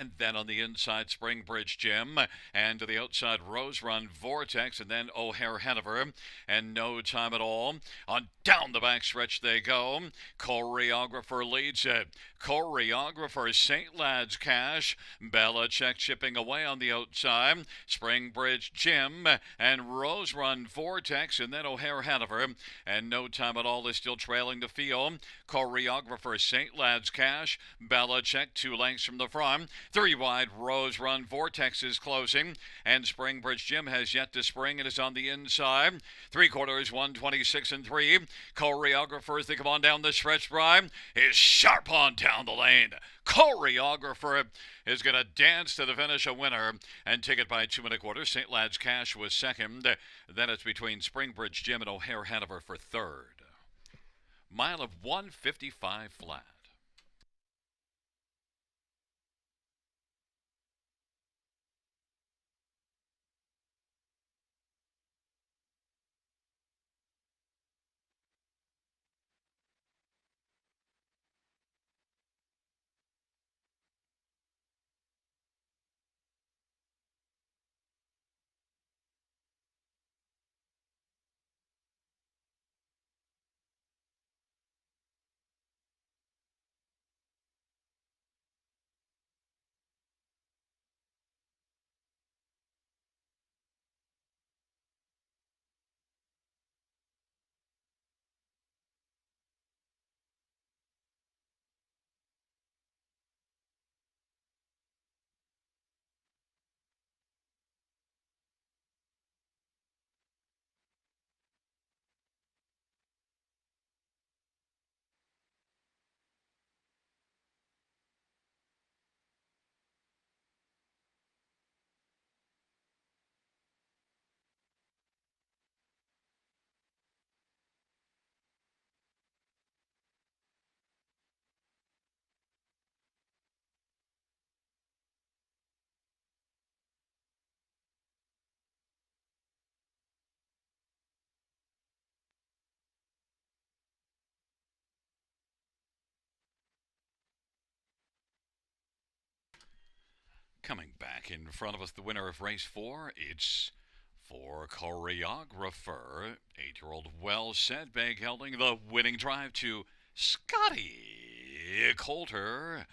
And then on the inside, Springbridge Jim. And to the outside, Rose Run Vortex. And then O'Hare Hanover. And No Time at All. On down the backstretch they go. Choreographer leads it. Choreographer, St. Lad's Cash. Belichick chipping away on the outside. Springbridge Jim. And Rose Run Vortex. And then O'Hare Hanover. And No Time at All is still trailing the field. Choreographer, St. Lad's Cash. Belichick 2 lengths from the front. 3 wide, Rose Run Vortex is closing, and Springbridge Jim has yet to spring and is on the inside. 3/4, 126 and 3. Choreographer, as they come on down the stretch drive, is sharp on down the lane. Choreographer is going to dance to the finish, a winner, and take it by 2 1/4. St. Lad's Cash was second. Then it's between Springbridge Jim and O'Hare Hanover for third. Mile of 155 flat. Coming back in front of us, the winner of race 4, it's for Choreographer. 8-year-old Well Said Bag Helding, the winning drive to Scotty Coulter.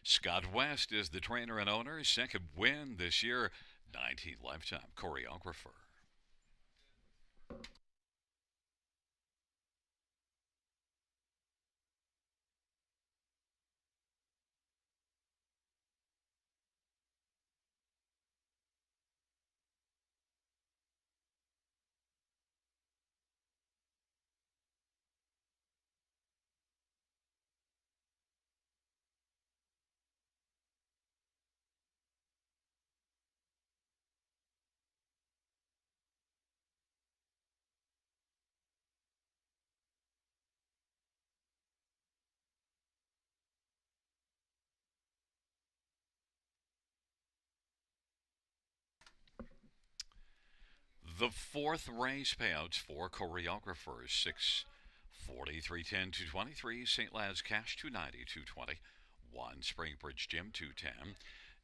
Scott West is the trainer and owner. Second win this year, 19th lifetime. Choreographer. The fourth race payouts for Choreographers: 640, 310, 223, St. Lad's Cash 290, 220, 1 Springbridge Jim 210,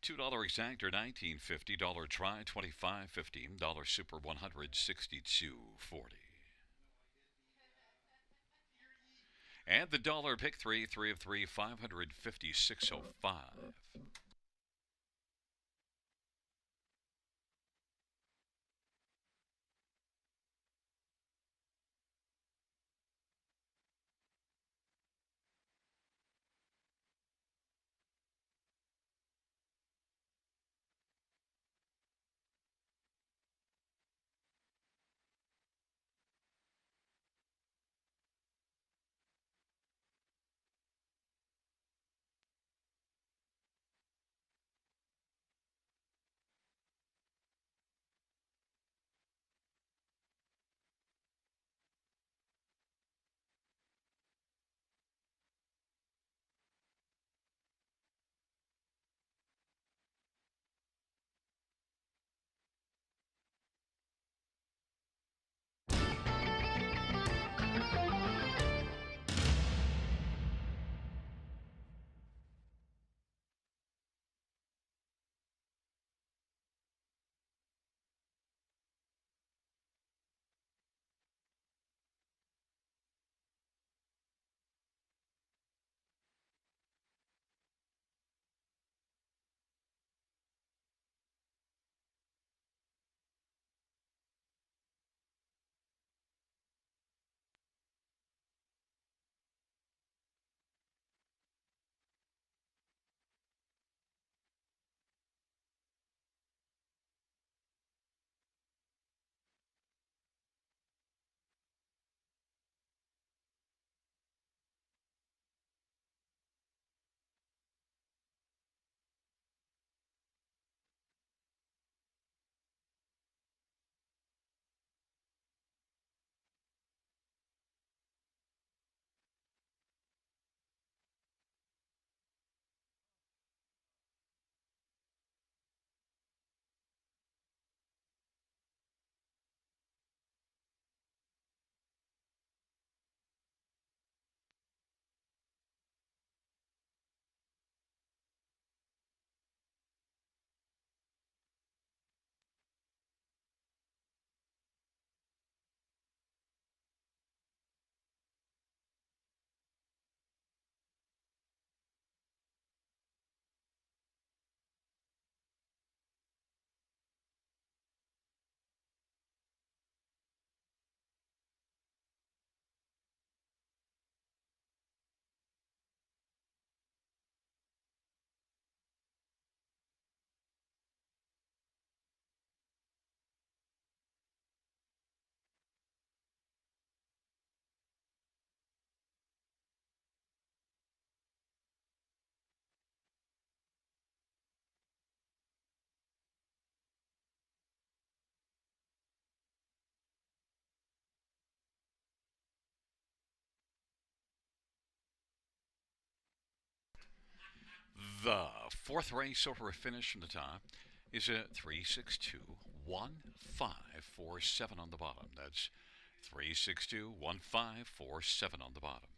$2 exactor 19.50, dollar try 25.50, dollar super 162.40. And the dollar pick three, 3 of 3, 556.05. The fourth race over a finish from the top is a 3621547 on the bottom. That's 3621547 on the bottom.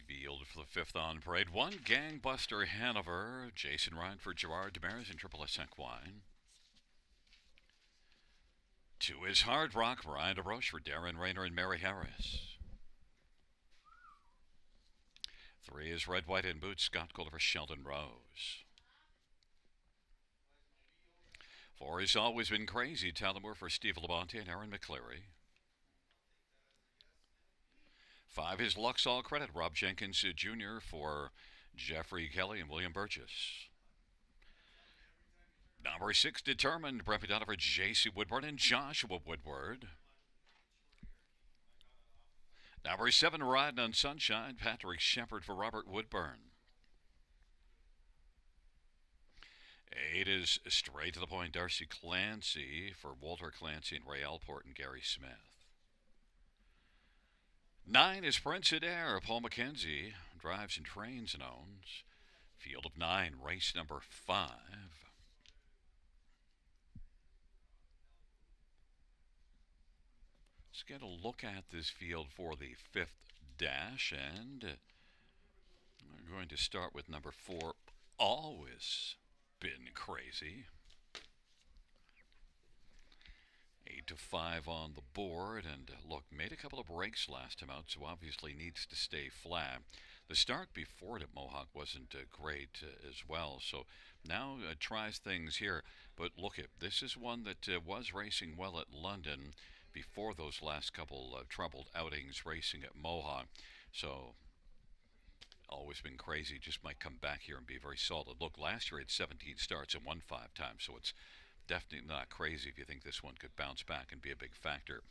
Field for the fifth on parade. One, Gangbuster Hanover. Jason Ryan for Gerard Demers and Triple S Equine. Two is Hard Rock. Brian DeRoche for Darren Rayner and Mary Harris. Three is Red, White, and Boots. Scott Kohler for Sheldon Rose. Four is Always Been Crazy. Tallamore for Steve Labonte and Aaron McCleary. Five is Lux All Credit. Rob Jenkins Jr. for Jeffrey Kelly and William Burgess. Number six, Determined. Brett McDonough for J.C. Woodward and Joshua Woodward. Number seven, Riding on Sunshine. Patrick Shepard for Robert Woodburn. Eight is Straight to the Point. Darcy Clancy for Walter Clancy and Ray Alport and Gary Smith. Nine is Prince Adair. Paul McKenzie drives and trains and owns. Field of nine, race number 5. Let's get a look at this field for the fifth dash, and we're going to start with number 4, Always Been Crazy. 8 to 5 on the board, and look, made a couple of breaks last time out, so obviously needs to stay flat. The start before it at Mohawk wasn't great as well, so now tries things here. But look, this is one that was racing well at London before those last couple troubled outings racing at Mohawk. So Always Been Crazy just might come back here and be very solid. Look, last year it had 17 starts and won 5 times, so it's definitely not crazy if you think this one could bounce back and be a big factor.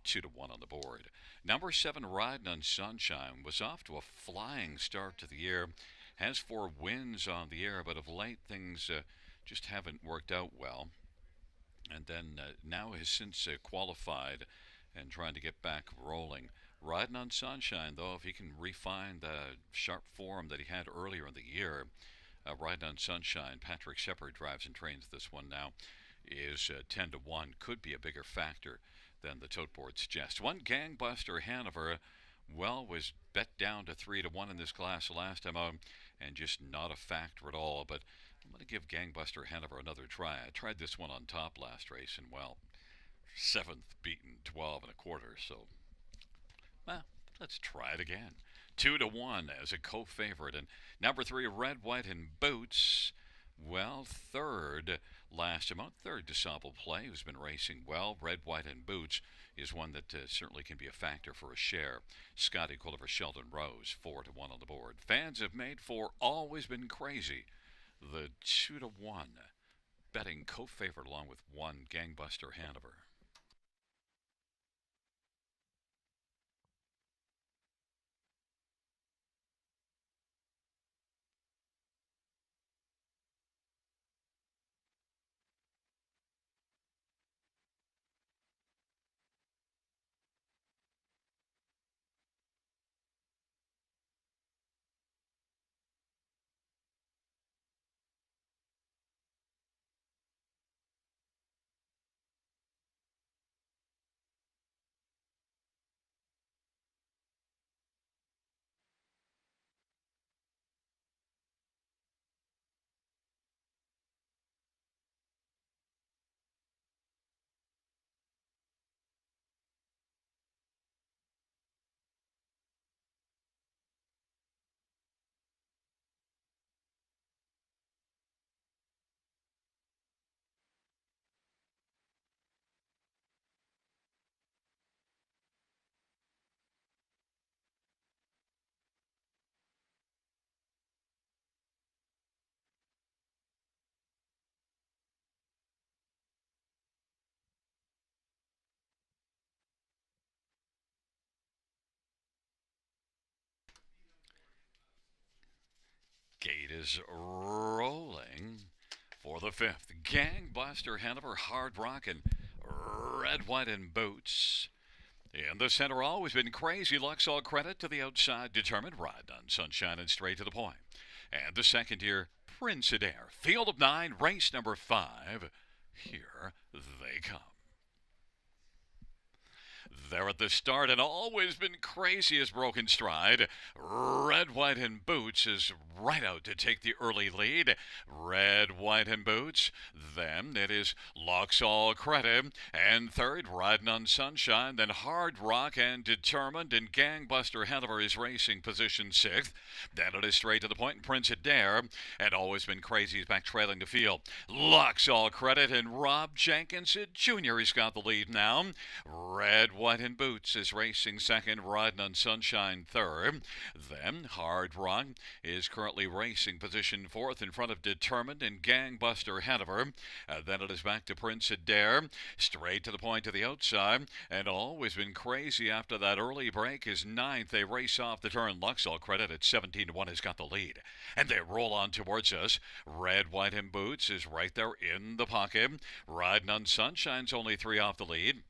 2 to 1 on the board. Number 7, Riding on Sunshine, was off to a flying start to the year. Has 4 wins on the year, but of late things just haven't worked out well. And then now has since qualified and trying to get back rolling. Riding on Sunshine, though, if he can refine the sharp form that he had earlier in the year, Riding on Sunshine, Patrick Shepard drives and trains this one now, is 10 to 1. Could be a bigger factor than the tote board suggests. One, Gangbuster Hanover, well, was bet down to 3 to 1 in this class last time out, and just not a factor at all. But I'm going to give Gangbuster Hanover another try. I tried this one on top last race, and well, 7th beaten 12 and a quarter. So, well, let's try it again. 2 to 1 as a co-favorite. And number 3, Red, White, and Boots. Well, third last amount, third DeSable play, who's been racing well. Red, White, and Boots is one that certainly can be a factor for a share. Scotty Culliver, Sheldon Rose, 4 to 1 on the board. Fans have made for Always Been Crazy, the 2 to 1 betting co-favorite, along with 1, Gangbuster Hanover. Gate is rolling for the 5th. Gangbuster Hanover, Hard Rock, and Red, White, and Boots. In the center, Always Been Crazy. Lux All Credit to the outside. Determined, Riding on Sunshine and Straight to the Point. And the second here, Prince Adair. Field of 9, race number 5. Here they come. There at the start and always been crazy as Broken Stride. Red, White, and Boots is right out to take the early lead. Red, White, and Boots. Then it is Lux All Credit. And third, Riding on Sunshine. Then Hard Rock and Determined. And Gangbuster Hanover is racing position 6th. Then it is straight to the point. Prince Adair. And Always Been Crazy is back trailing the field. Lux All Credit and Rob Jenkins Jr. has got the lead now. Red, White, and Boots is racing second, Riding on Sunshine third. Then Hard Rock is currently racing position 4th in front of Determined and Gangbuster Hanover. Then it is back to Prince Adair, straight to the point to the outside, and Always Been Crazy after that early break is 9th. They race off the turn. Lux All Credit at 17-1 has got the lead, and they roll on towards us. Red, White, and Boots is right there in the pocket. Riding on Sunshine's only 3 off the lead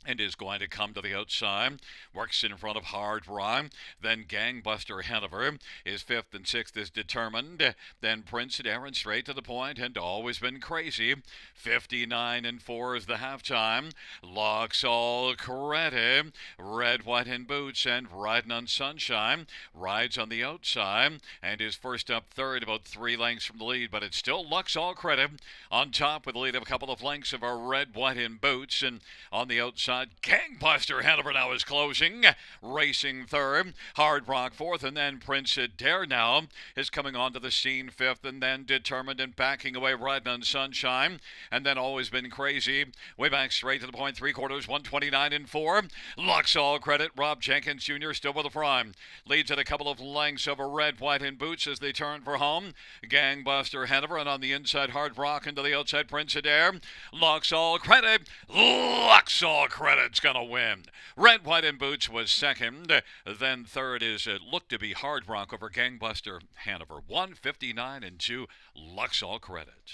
and is going to come to the outside. Works in front of Hard Rock. Then Gangbuster Hanover is 5th, and 6th is Determined. Then Prince Adair straight to the point and Always Been Crazy. 59-4 is the halftime. Lux All Credit. Red, White, and Boots and Riding on Sunshine rides on the outside and is first up third, about 3 lengths from the lead, but it's still Lux All Credit on top with a lead of a couple of lengths of our Red, White, and Boots. And on the outside, Gangbuster Hanover now is closing, racing third. Hard Rock 4th, and then Prince Adair now is coming onto the scene 5th, and then Determined and backing away Riding on Sunshine, and then Always Been Crazy. Way back straight to the point, 3/4, 129-4. Lux All Credit. Rob Jenkins Jr. still with the prime. Leads at a couple of lengths over Red, White, and Boots as they turn for home. Gangbuster Hanover, and on the inside, Hard Rock, and to the outside, Prince Adair. Lux All Credit. Lux All Credit's gonna win. Red, White, and Boots was second. Then third is looked to be Hard Rock over Gangbuster Hanover. 159-2. Lux All Credit.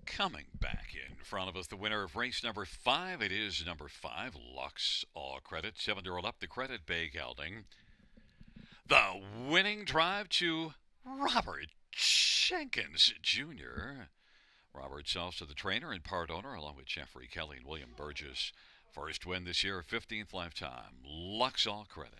Coming back in front of us, the winner of race number 5. It is number 5, Lux All Credit. 7-year-old up the credit bay gelding. The winning drive to Robert Jenkins Jr. Robert sells to the trainer and part owner along with Jeffrey Kelly and William Burgess. First win this year, 15th lifetime. Lux All Credit.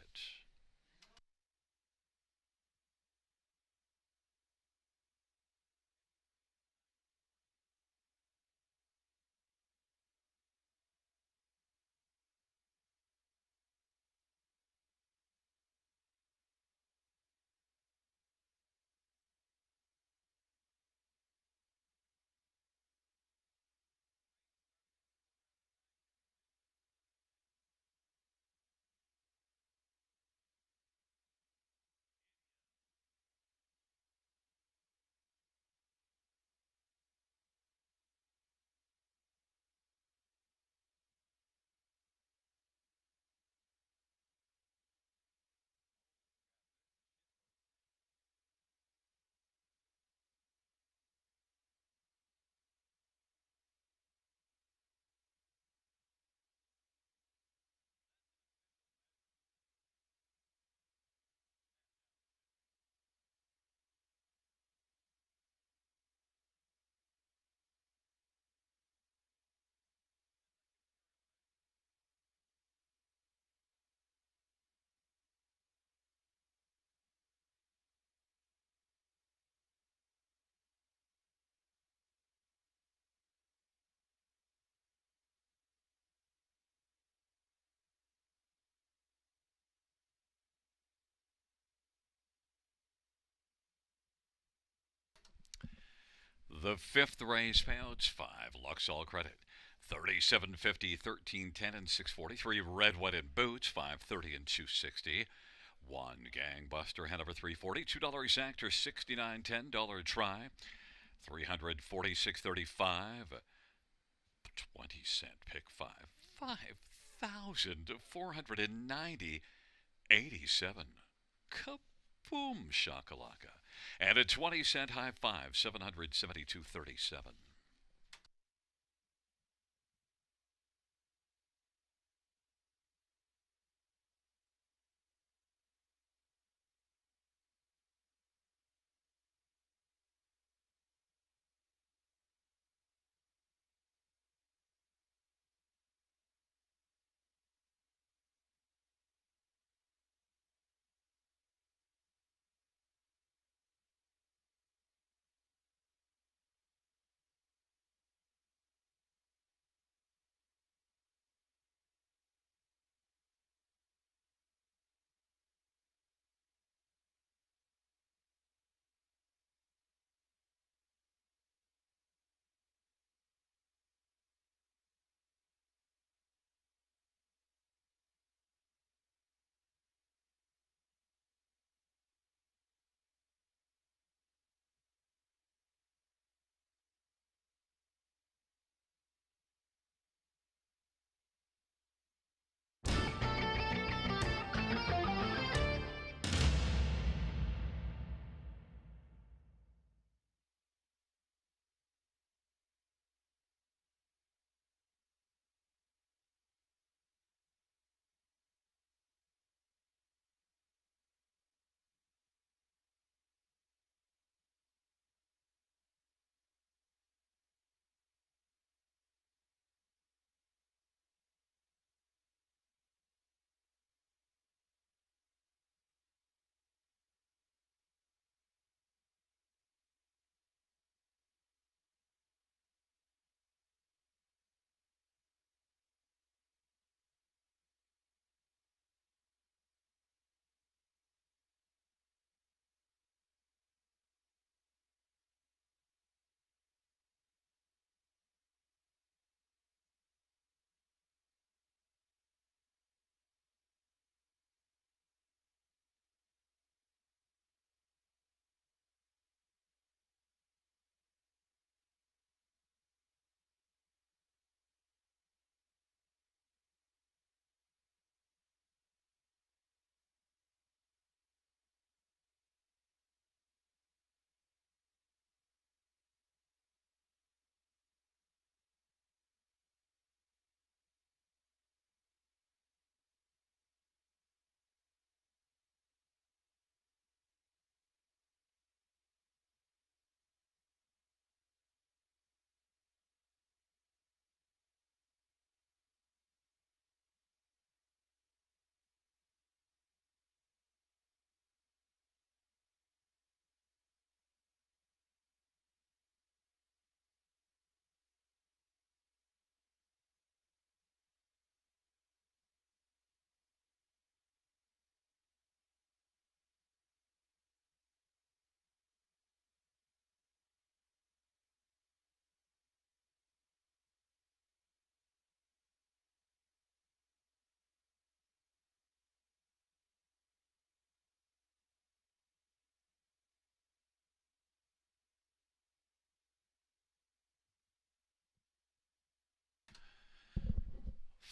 The fifth race payouts 5 Luxall credit. 37.50, 13.10, and 6.43. Red, white, and boots 5.30 and 2.60. One gangbuster Hanover 340. $2 actor 69.10. $1 try 346.35. 20-cent pick 5. 5,490. 87. Kaboom shakalaka. And a 20-cent high 5. 772.37.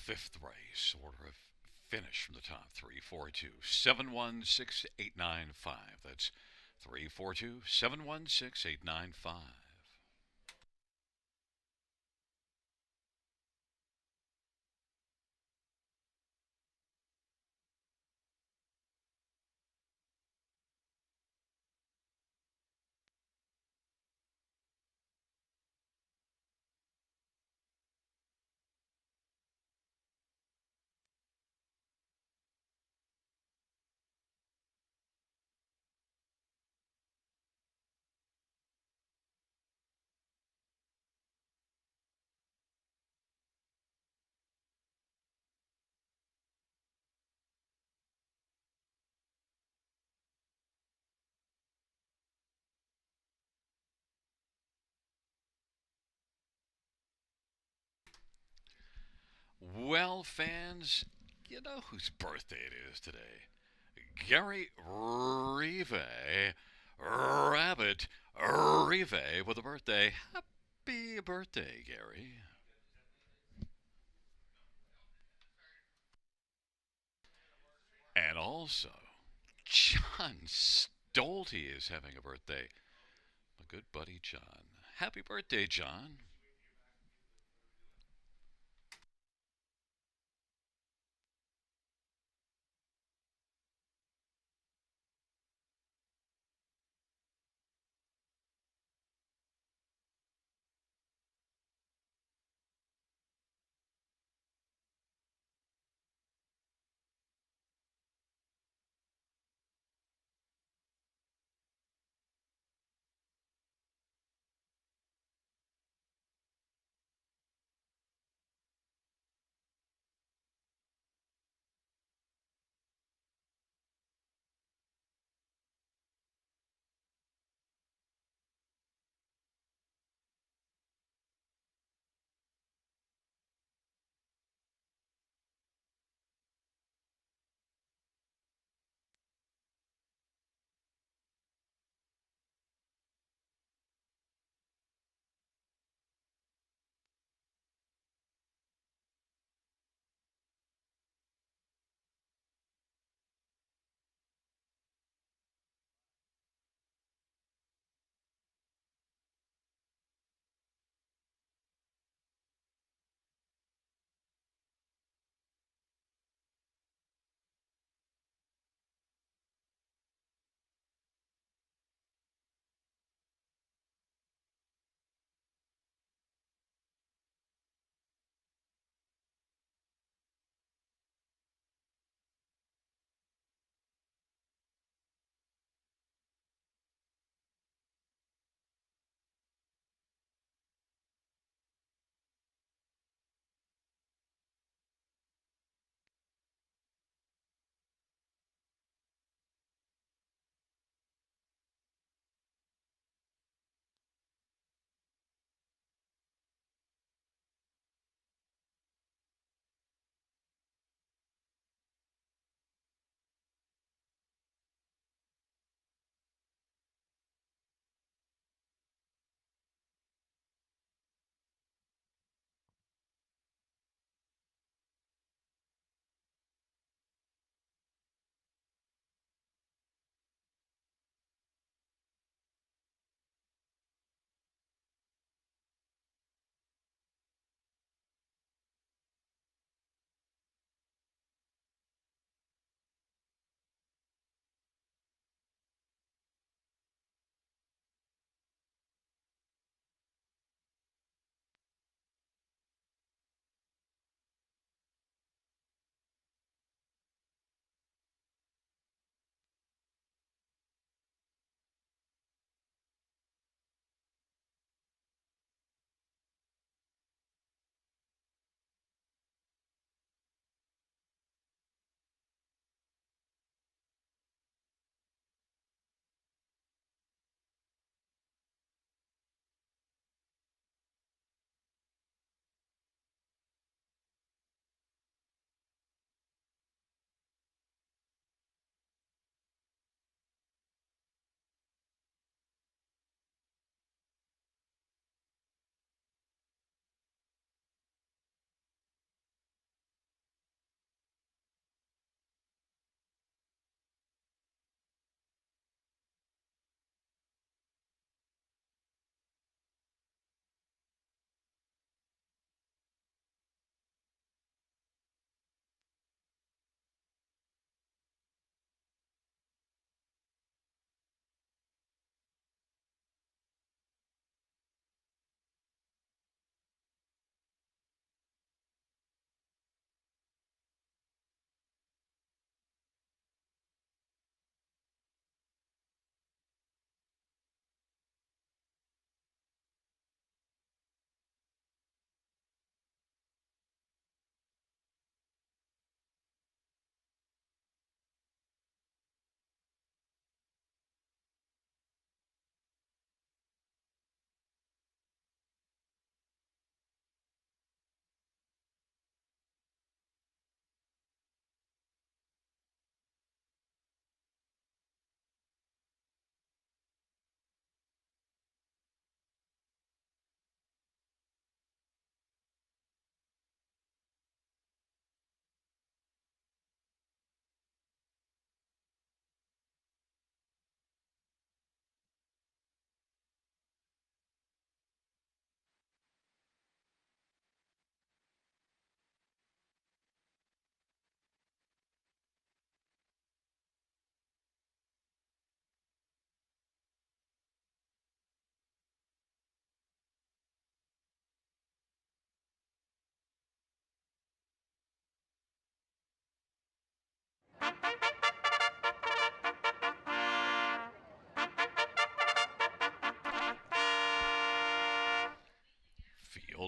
Fifth race, order of finish from the top. 342 716 895. That's 342 716 895. Well, fans, you know whose birthday it is today. Gary Rive, Rabbit Rive with a birthday. Happy birthday, Gary. And also, John Stolte is having a birthday. My good buddy John. Happy birthday, John.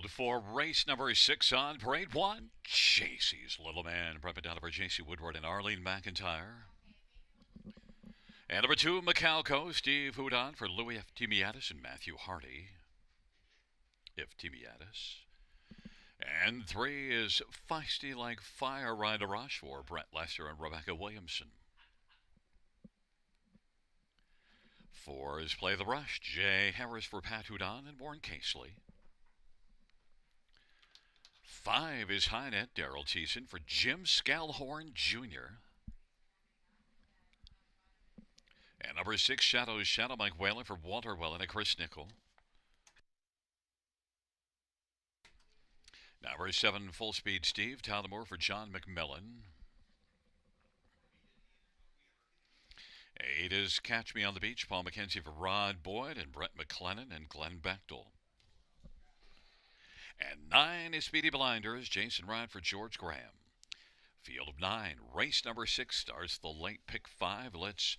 field for race number 6 on parade 1. JC's Little Man, brought down by JC Woodward and Arlene McIntyre. And number 2, Macalco, Steve Houdon for Louis F. Timiatis and Matthew Hardy. F. Timiatis. And 3 is Feisty Like Fire, Ride a Rush for Brett Lester and Rebecca Williamson. 4 is Play the Rush, Jay Harris for Pat Houdon and Warren Casely. 5 is High Net, Daryl Thiessen for Jim Scalhorn Jr. And number 6, Shadows Shadow, Mike Whalen for Walter Whalen and Chris Nickel. Number 7, Full Speed Steve, Tyler Moore for John McMillan. 8 is Catch Me on the Beach, Paul McKenzie for Rod Boyd and Brett McLennan and Glenn Bechtel. And 9 is Speedy Blinders, Jason Ryan for George Graham. Field of 9, race number 6 starts the late pick 5. Let's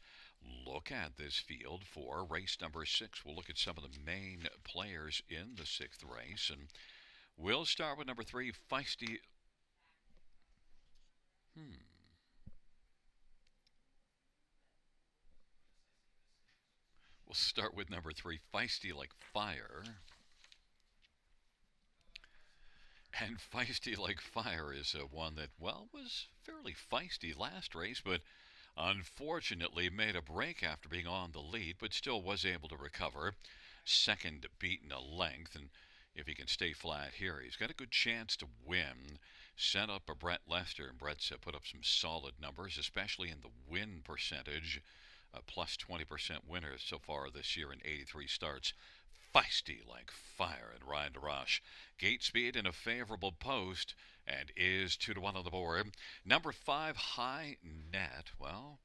look at this field for race number 6. We'll look at some of the main players in the 6th race, and we'll start with number 3, Feisty. We'll start with number 3, Feisty Like Fire. And Feisty Like Fire is one that, well, was fairly feisty last race, but unfortunately made a break after being on the lead, but still was able to recover. Second, beaten a length, and if he can stay flat here, he's got a good chance to win. Set up a Brett Lester, and Brett's put up some solid numbers, especially in the win percentage. Plus 20% winners so far this year in 83 starts. Feisty Like Fire and Ride to Rush. Gate speed in a favorable post and is 2-1 on the board. Number 5, High Net, well,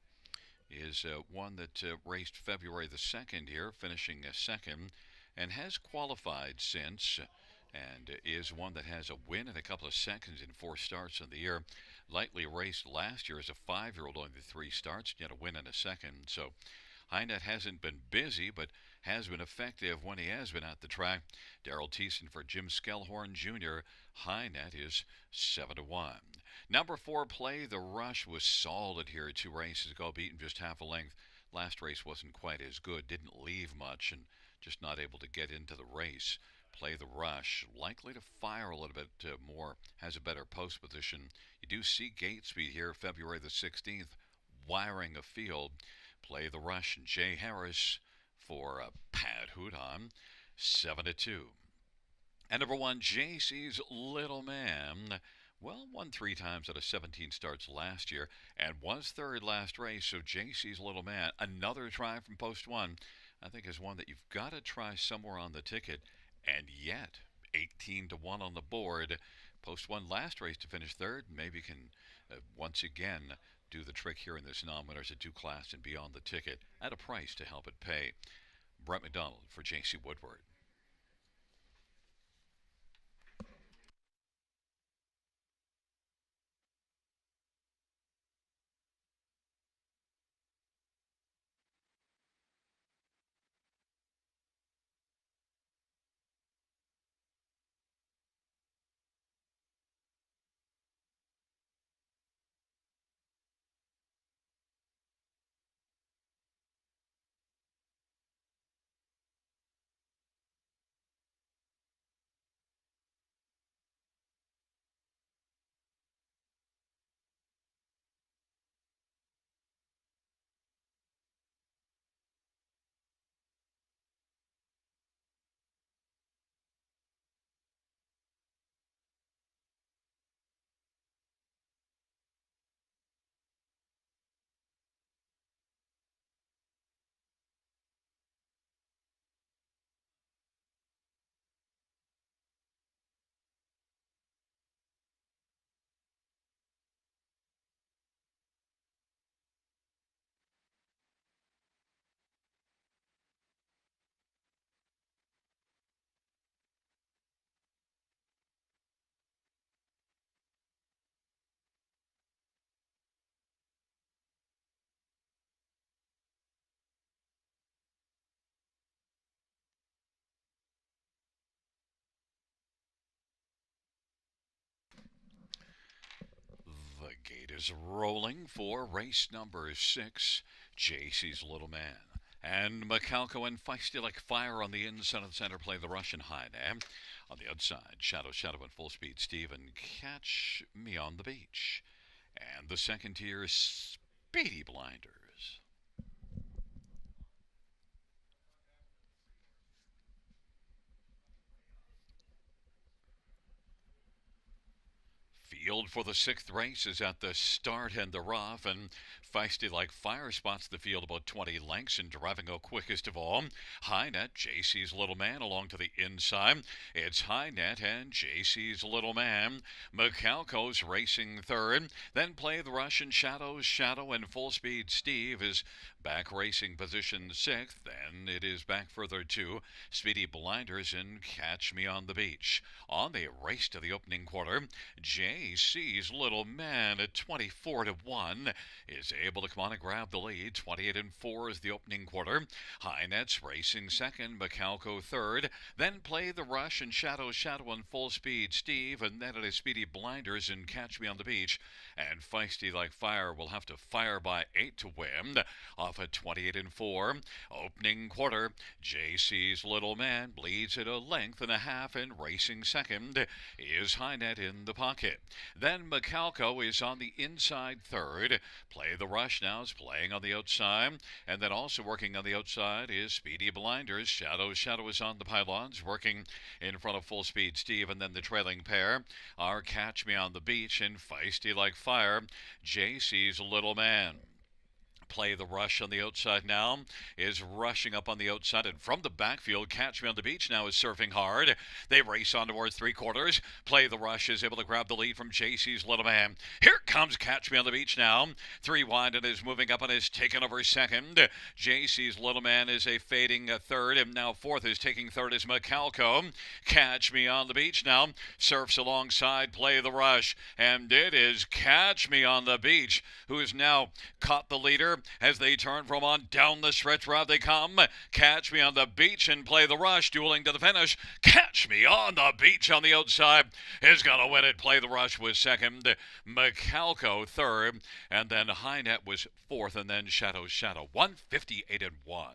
is one that raced February the 2nd here, finishing second, and has qualified since, and is one that has a win in a couple of seconds in 4 starts in the year. Lightly raced last year as a 5-year-old, only 3 starts, yet a win in a second. So High Net hasn't been busy, but has been effective when he has been at the track. Daryl Thiessen for Jim Scalhorn Jr. High Net is 7-1. Number 4, Play the Rush, was solid here 2 races ago, beaten just half a length. Last race wasn't quite as good, didn't leave much, and just not able to get into the race. Play the Rush, likely to fire a little bit more, has a better post position. You do see gate speed here, February the 16th, wiring a field. Play the Rush, and Jay Harris for Pat Houdon, 7-2. And number 1, JC's Little Man, well, won 3 times out of 17 starts last year and was 3rd last race. So JC's Little Man, another try from post 1, I think is one that you've got to try somewhere on the ticket. And yet, 18-1 on the board. Post 1 last race to finish 3rd. Maybe can once again do the trick here in this non-winners at 2 class and be on the ticket at a price to help it pay. Brett McDonald for JC Woodward. lead is rolling for race number 6, JC's Little Man. And Macalco and Feisty Like Fire on the inside of the center play the Russian high now. On the outside, Shadow and Full Speed Steve and Catch Me on the Beach. And the second tier, Speedy Blinders. Field for the sixth race is at the start and the rough, and Feisty Like Fire spots the field about 20 lengths and driving out quickest of all. High Net, JC's Little Man along to the inside. It's High Net and JC's Little Man. Macalco's racing third. Then play the Russian Shadow and Full Speed Steve is back racing position sixth. Then it is back further to Speedy Blinders and Catch Me on the Beach. On the race to the opening quarter, JC's Little Man at 24-1 is able to come on and grab the lead. 28-4 is the opening quarter. High Net's racing second, Macalco third. Then play the Rush and Shadow and Full Speed Steve, and then it is Speedy Blinders and Catch Me on the Beach. And Feisty Like Fire will have to fire by 8 to win. Off at 28-4. Opening quarter, JC's Little Man bleeds at a length and a half, and racing second is High Net in the pocket. Then Macalco is on the inside third. Play the Rush now is playing on the outside. And then also working on the outside is Speedy Blinders. Shadow is on the pylons, working in front of Full Speed Steve. And then the trailing pair are Catch Me on the Beach and Feisty Like Fire, JC's Little Man. Play the Rush on the outside now is rushing up on the outside, and from the backfield, Catch Me on the Beach now is surfing hard. They race on towards three quarters. Play the Rush is able to grab the lead from JC's Little Man. Here comes Catch Me on the Beach now. Three wide and is moving up and is taken over second. JC's Little Man is a fading third, and now fourth is taking third is Macalco. Catch Me on the Beach now surfs alongside Play the Rush, and it is Catch Me on the Beach who has now caught the leader as they turn from on down the stretch route they come. Catch Me on the Beach and Play the Rush dueling to the finish. Catch Me on the Beach on the outside is going to win it. Play the Rush was second, Macalco third, and then High Net was fourth, and then Shadow 158-1.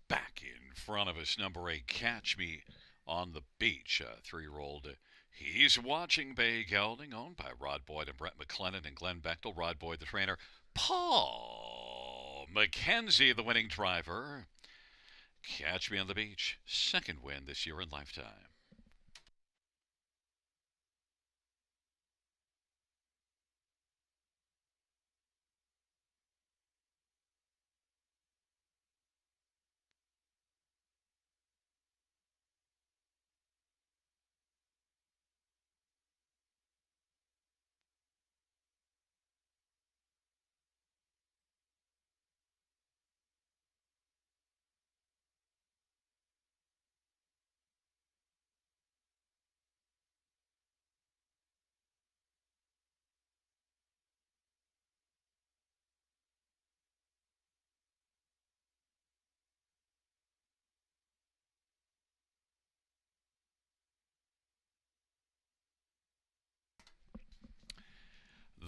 Back in front of us, number 8, Catch Me on the Beach, 3-year-old. He's watching Bay Gelding, owned by Rod Boyd and Brett McLennan and Glenn Bechtel. Rod Boyd, the trainer. Paul McKenzie, the winning driver. Catch Me on the Beach, second win this year in Lifetime.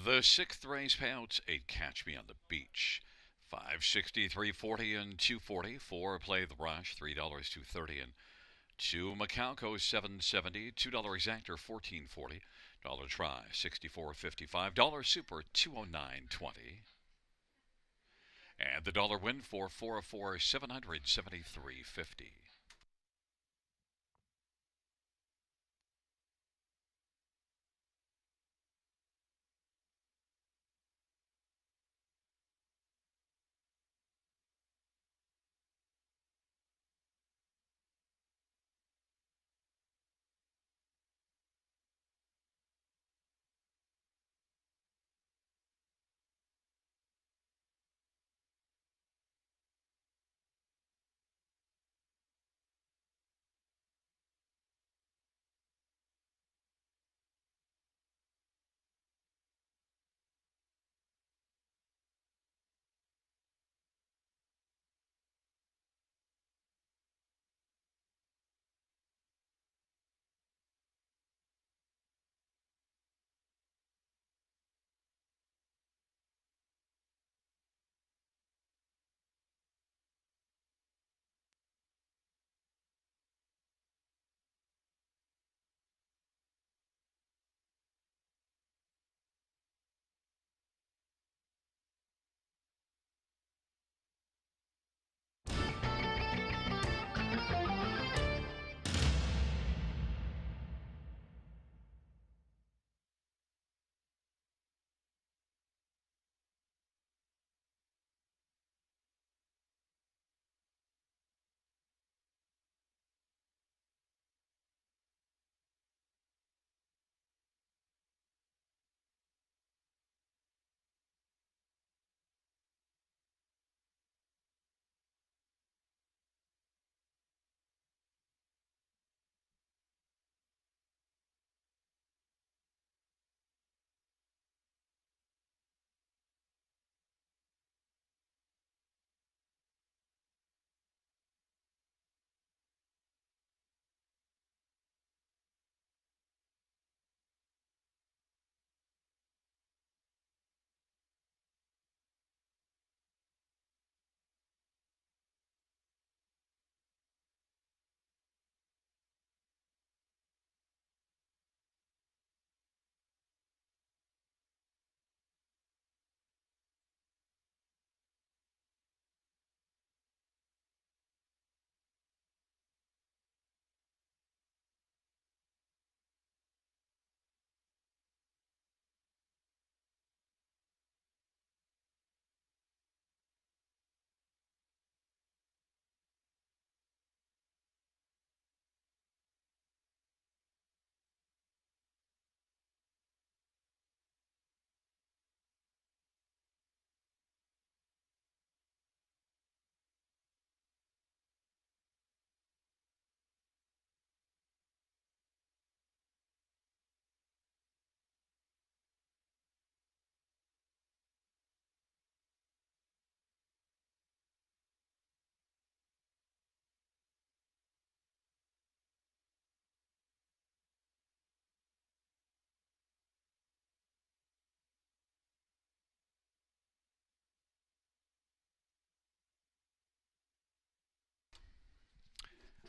The sixth race payouts 8 Catch Me on the Beach. 560, 340, and 240. 4 Play the Rush, $3, 230, and 2 Macalco 770, $2 Exactor 1440, dollar Try 64.55, dollar Super 209.20, and the dollar win for 404 773.50.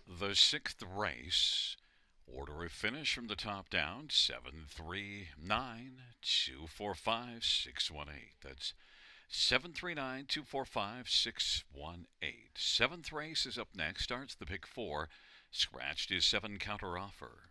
The sixth race, order of finish from the top down, 739-245-618. That's 739-245-618. Seventh race is up next, starts the pick 4. Scratched is 7 Counter Offer.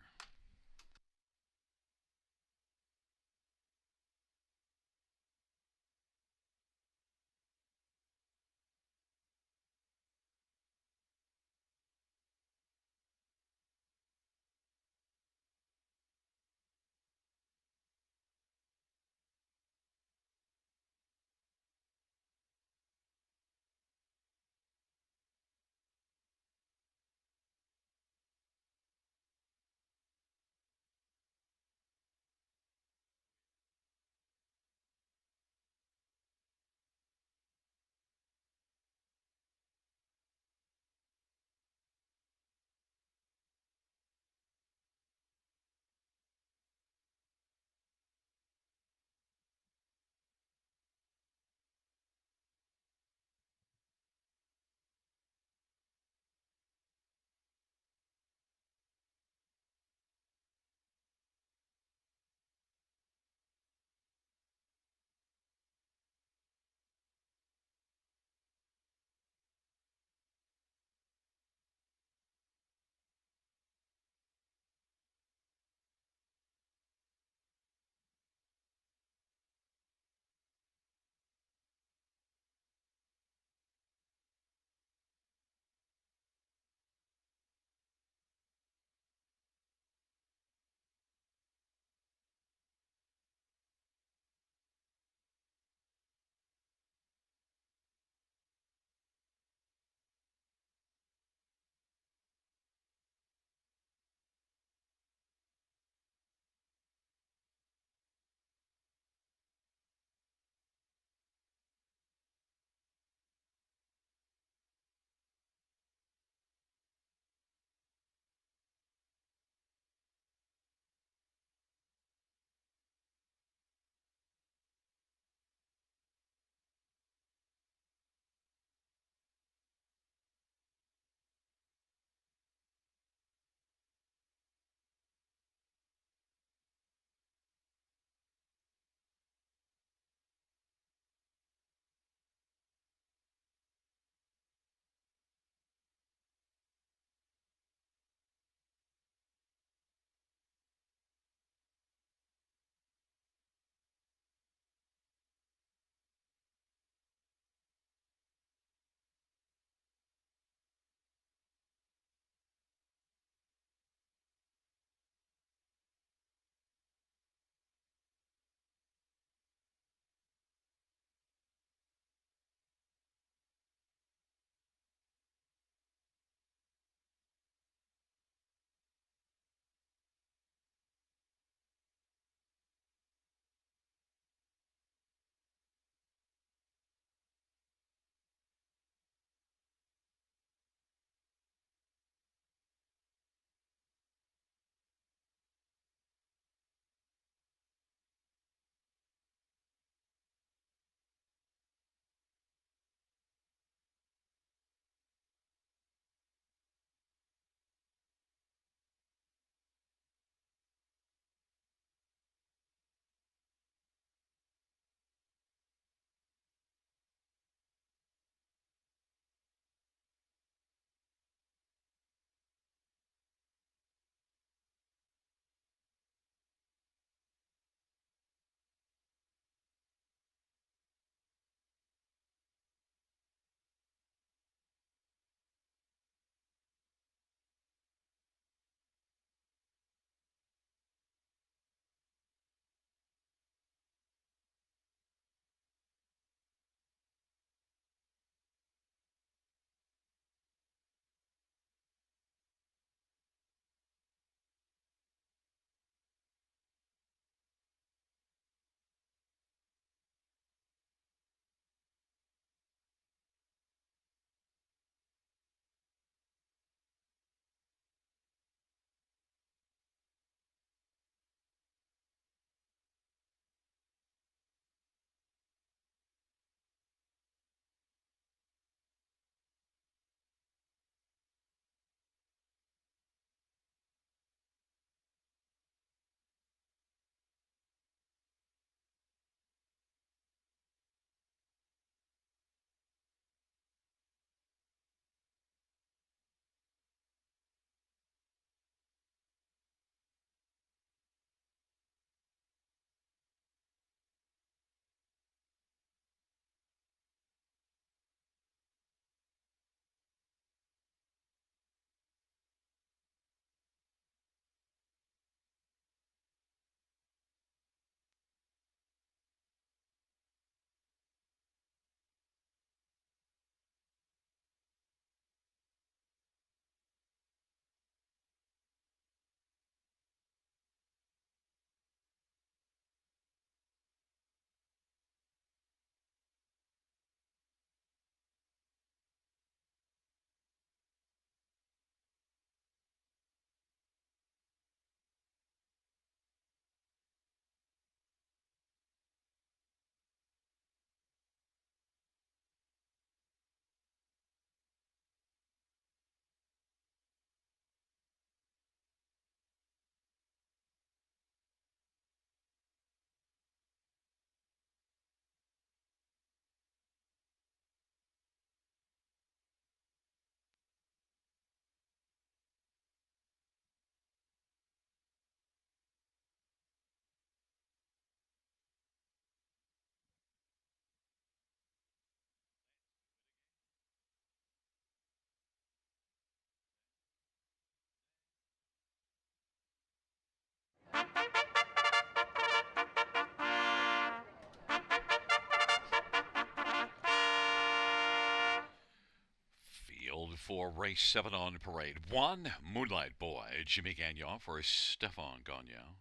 for race 7 on parade. 1, Moonlight Boy, Jimmy Gagnon for Stefan Gagnon.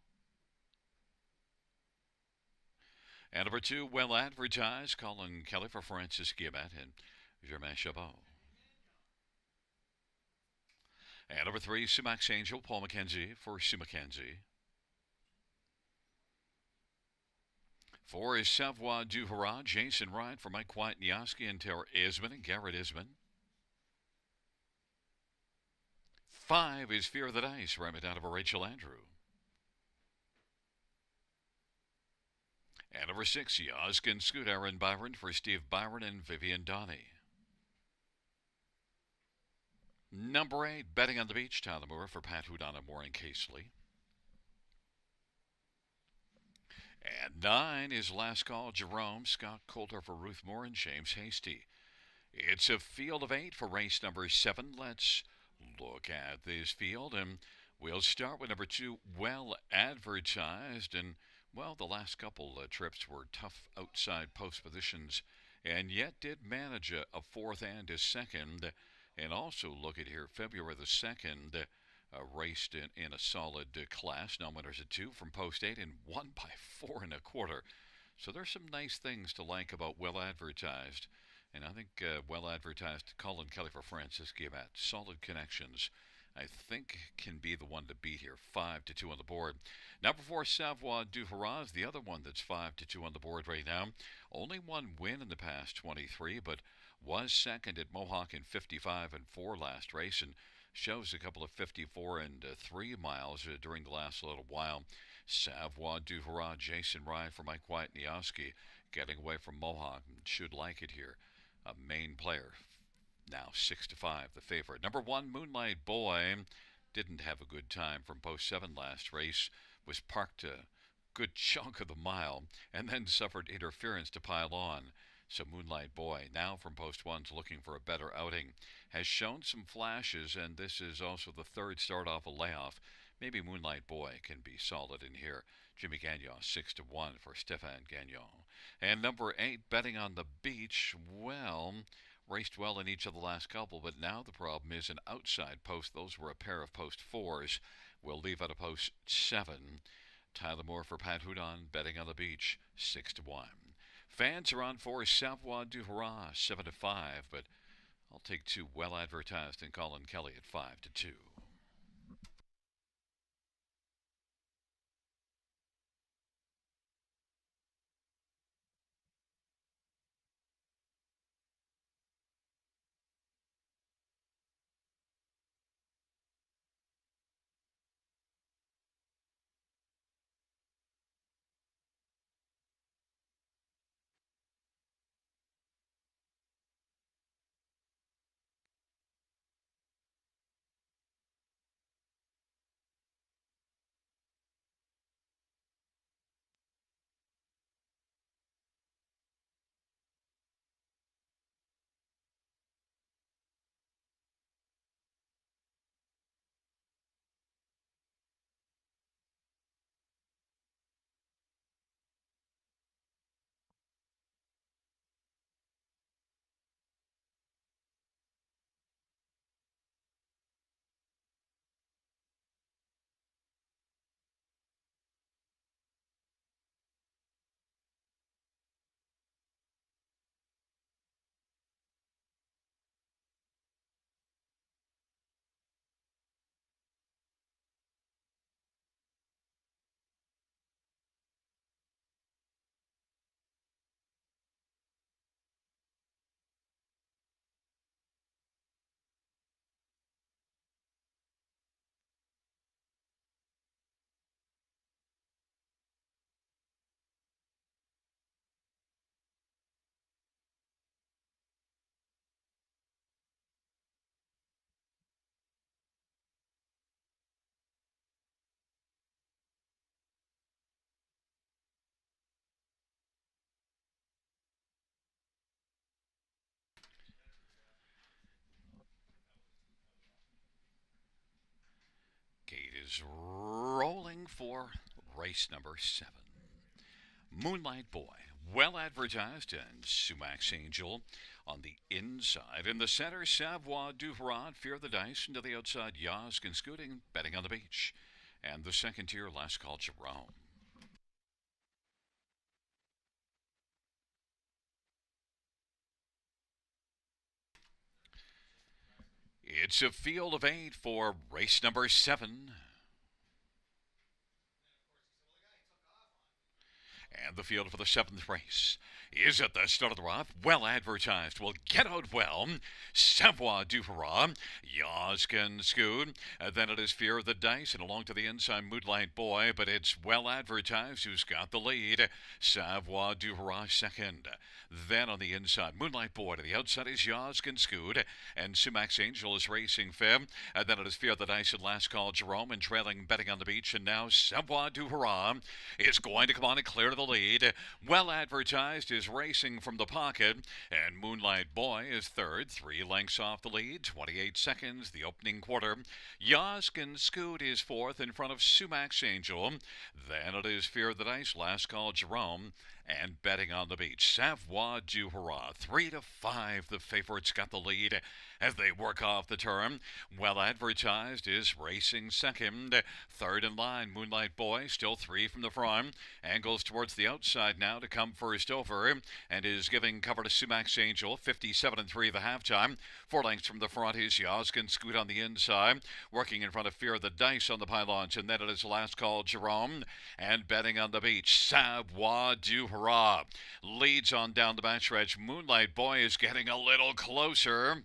And number 2, Well Advertised, Colin Kelly for Francis Guillemette and Germain Chabot. And number 3, Sumac Angel, Paul McKenzie for Sue McKenzie. 4 is Savoie du Hurrah, Jason Ryan for Mike Kwatniowski and Tara Isman and Garrett Isman. 5 is Fear of the Dice, Rabbit out of Rachel Andrew. And number 6, Yoskin Scoot, Aaron Byron for Steve Byron and Vivian Donnie. Number 8, Betting on the Beach, Tyler Moore for Pat Houdon and Warren Casely. And 9 is Last Call, Jerome, Scott Coulter for Ruth Moore and James Hasty. It's a field of 8 for race number 7. Let's look at this field, and we'll start with number 2, Well Advertised. And, well, the last couple trips were tough outside post positions, and yet did manage a 4th and a 2nd. And also look at here, February the 2nd, raced in a solid class. No winners at 2 from post 8 and won by 4 1/4. So there's some nice things to like about Well Advertised. And I think Well Advertised, Colin Kelly for Francis Guillemette. Solid connections. I think can be the one to beat here. 5-2 on the board. Number 4, Savoie du Hurrah is the other one that's 5-2 on the board right now. Only one win in the past 23, but was second at Mohawk in 55 and 4 last race, and shows a couple of 54 and 3 miles during the last little while. Savoie du Hurrah, Jason Ryan for Mike Kwatniowski, getting away from Mohawk. Should like it here. A main player. Now 6-5, the favorite. Number 1, Moonlight Boy, didn't have a good time from post 7 last race. Was parked a good chunk of the mile and then suffered interference to pile on. So Moonlight Boy, now from post 1's looking for a better outing, has shown some flashes, and this is also the 3rd start off a layoff. Maybe Moonlight Boy can be solid in here. Jimmy Gagnon, 6-1 for Stéphane Gagnon. And number 8, Betting on the Beach, well, raced well in each of the last couple, but now the problem is an outside post. Those were a pair of post 4s. We'll leave at a post 7. Tyler Moore for Pat Houdon, Betting on the Beach, 6-1. Fans are on for Savoie du Hurrah, 7-5, but I'll take 2, Well Advertised and Colin Kelly at 5-2. Gate is rolling for race number 7. Moonlight Boy, well advertised, and Sumac Angel on the inside. In the center, Savoir du Harat, Fear the Dice, and to the outside, Yask and Scooting, Betting on the Beach. And the second tier, Last Call Jerome. It's a field of 8 for race number 7. And the field for the 7th race is at the start of the rough, well advertised, will get out well. Savoir du Harat, Yaskin Scoot, then it is Fear of the Dice, and along to the inside, Moonlight Boy, but it's well advertised who's got the lead. Savoir du Harat second. Then on the inside, Moonlight Boy, to the outside is Yaskin Scoot, and Sumac Angel is racing fifth. Then it is Fear of the Dice and Last Call Jerome, and trailing Betting on the Beach, and now Savoir du Harat is going to come on and clear to the lead. Well advertised is racing from the pocket, and Moonlight Boy is third, 3 lengths off the lead, 28 seconds, the opening quarter. Yaskin Scoot is fourth in front of Sumac Angel. Then it is Fear of the Dice, Last Call Jerome, and Betting on the Beach. Savoir du Harat, 3 to 5. The favorites got the lead as they work off the turn. Well advertised is racing second. Third in line, Moonlight Boy, still 3 from the front. Angles towards the outside now to come first over, and is giving cover to Sumac Angel, 57-3 the halftime. 4 lengths from the front is Yaskin Scoot on the inside, working in front of Fear of the Dice on the pylons, and then it is Last Call Jerome, and Betting on the Beach. Savoir du Harat leads on down the backstretch. Moonlight Boy is getting a little closer,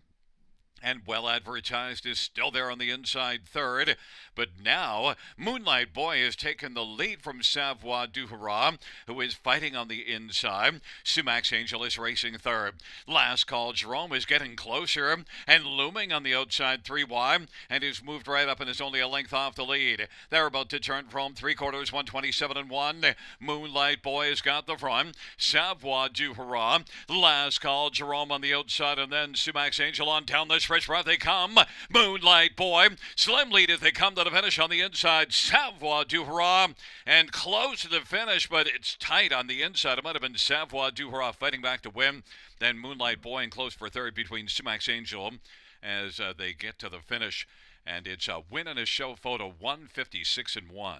and well advertised is still there on the inside third. But now Moonlight Boy has taken the lead from Savoir du Harat, who is fighting on the inside. Sumac Angel is racing third. Last Call Jerome is getting closer and looming on the outside 3 wide, and is moved right up and is only a length off the lead. They're about to turn from 3/4, 127-1. Moonlight Boy has got the front. Savoir du Harat, Last Call Jerome on the outside, and then Sumac Angel on down the stretch. Right they come. Moonlight Boy, slim lead as they come to the finish on the inside. Savoir du Harat, and close to the finish, but it's tight on the inside. It might have been Savoir du Harat fighting back to win. Then Moonlight Boy in close for third between Sumac Angel as they get to the finish. And it's a win and a show photo, 156-1.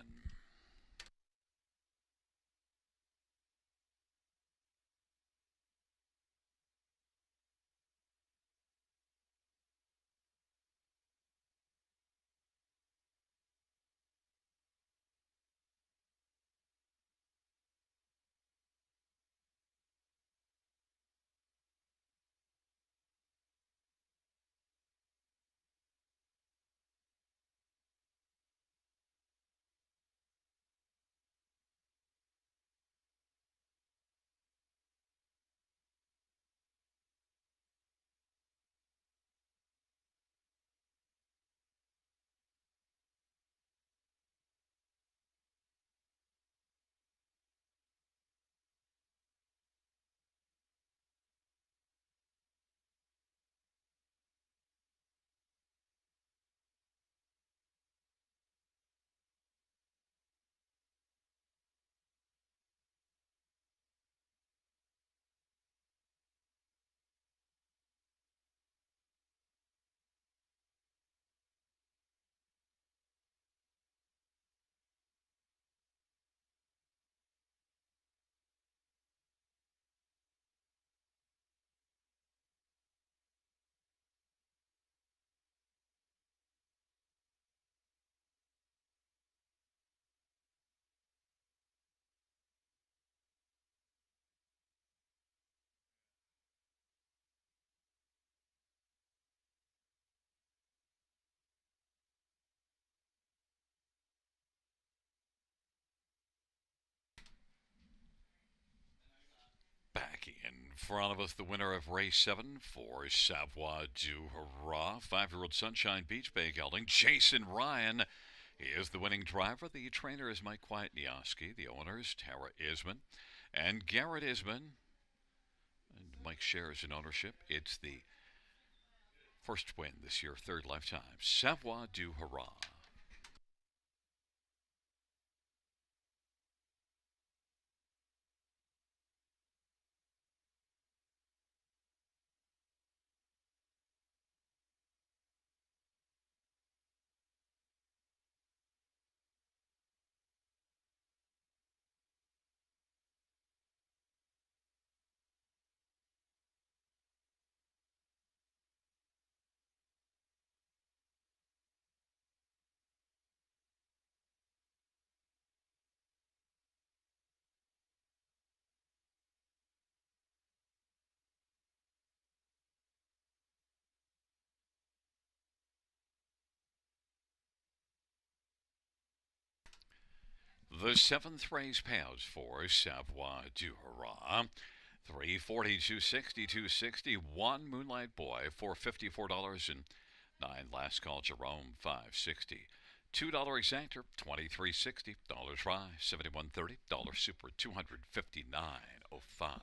Back in front of us, the winner of race 7 for Savoir du Harat, 5-year-old Sunshine Beach Bay gelding. Jason Ryan is the winning driver. The trainer is Mike Kwiatnioski. The owners, Tara Isman and Garrett Isman. And Mike shares in ownership. It's the first win this year, third lifetime. Savoir du Harat. The seventh race payouts for Savoie du Roi. 340, 260, 260, one Moonlight Boy, $454 and nine Last Call Jerome, 560. $2 exactor, 23.60. Dollars Rye, 71.30. Dollar Super, 259.05.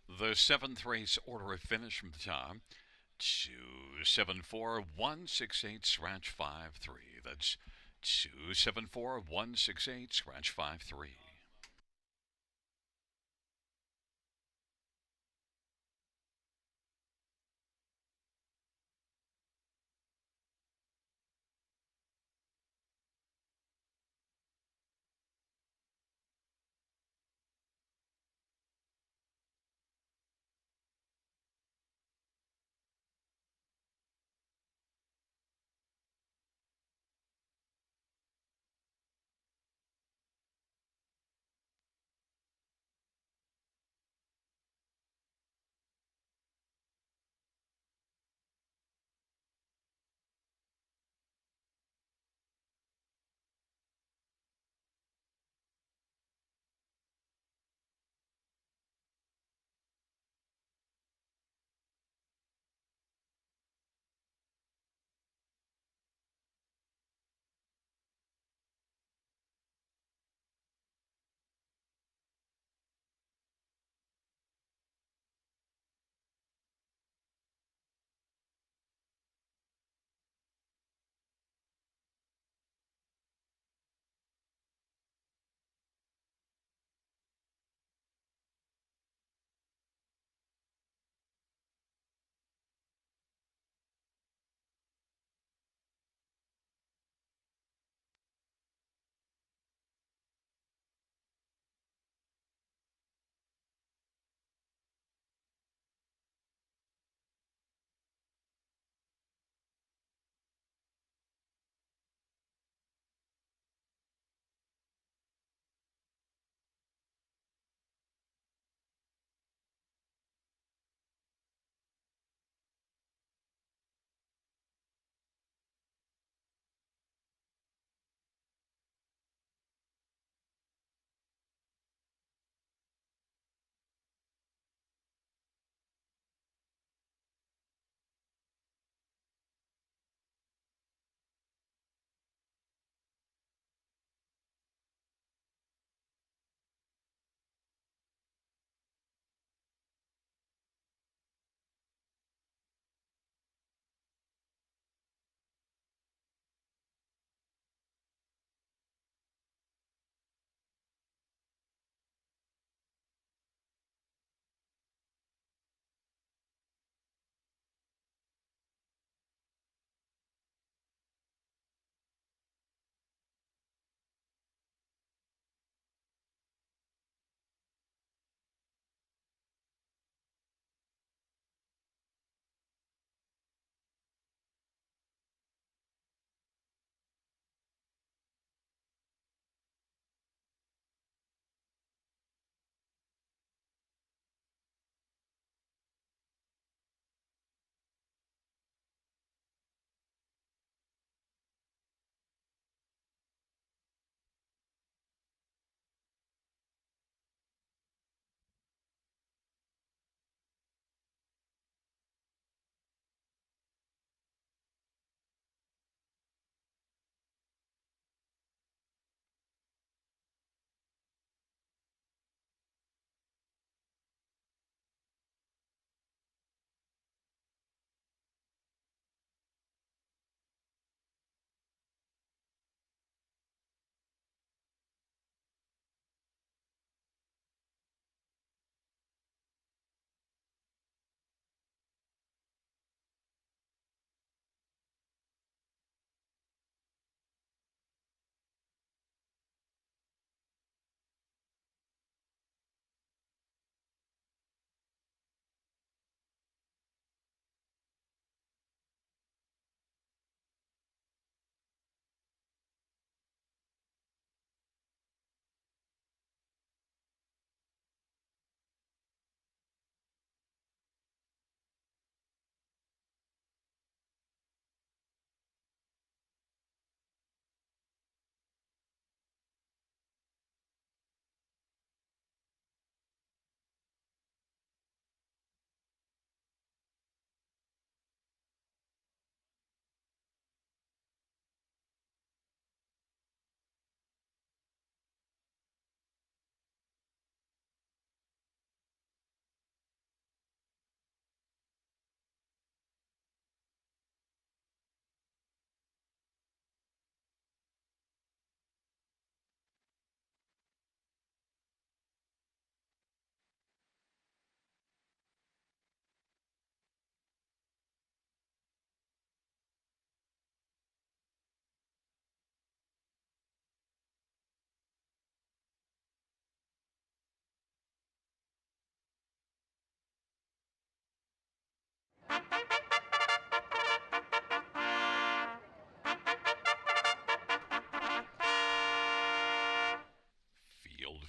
The seventh race order of finish from the top. 274168 scratch 53. That's 274168 scratch 53.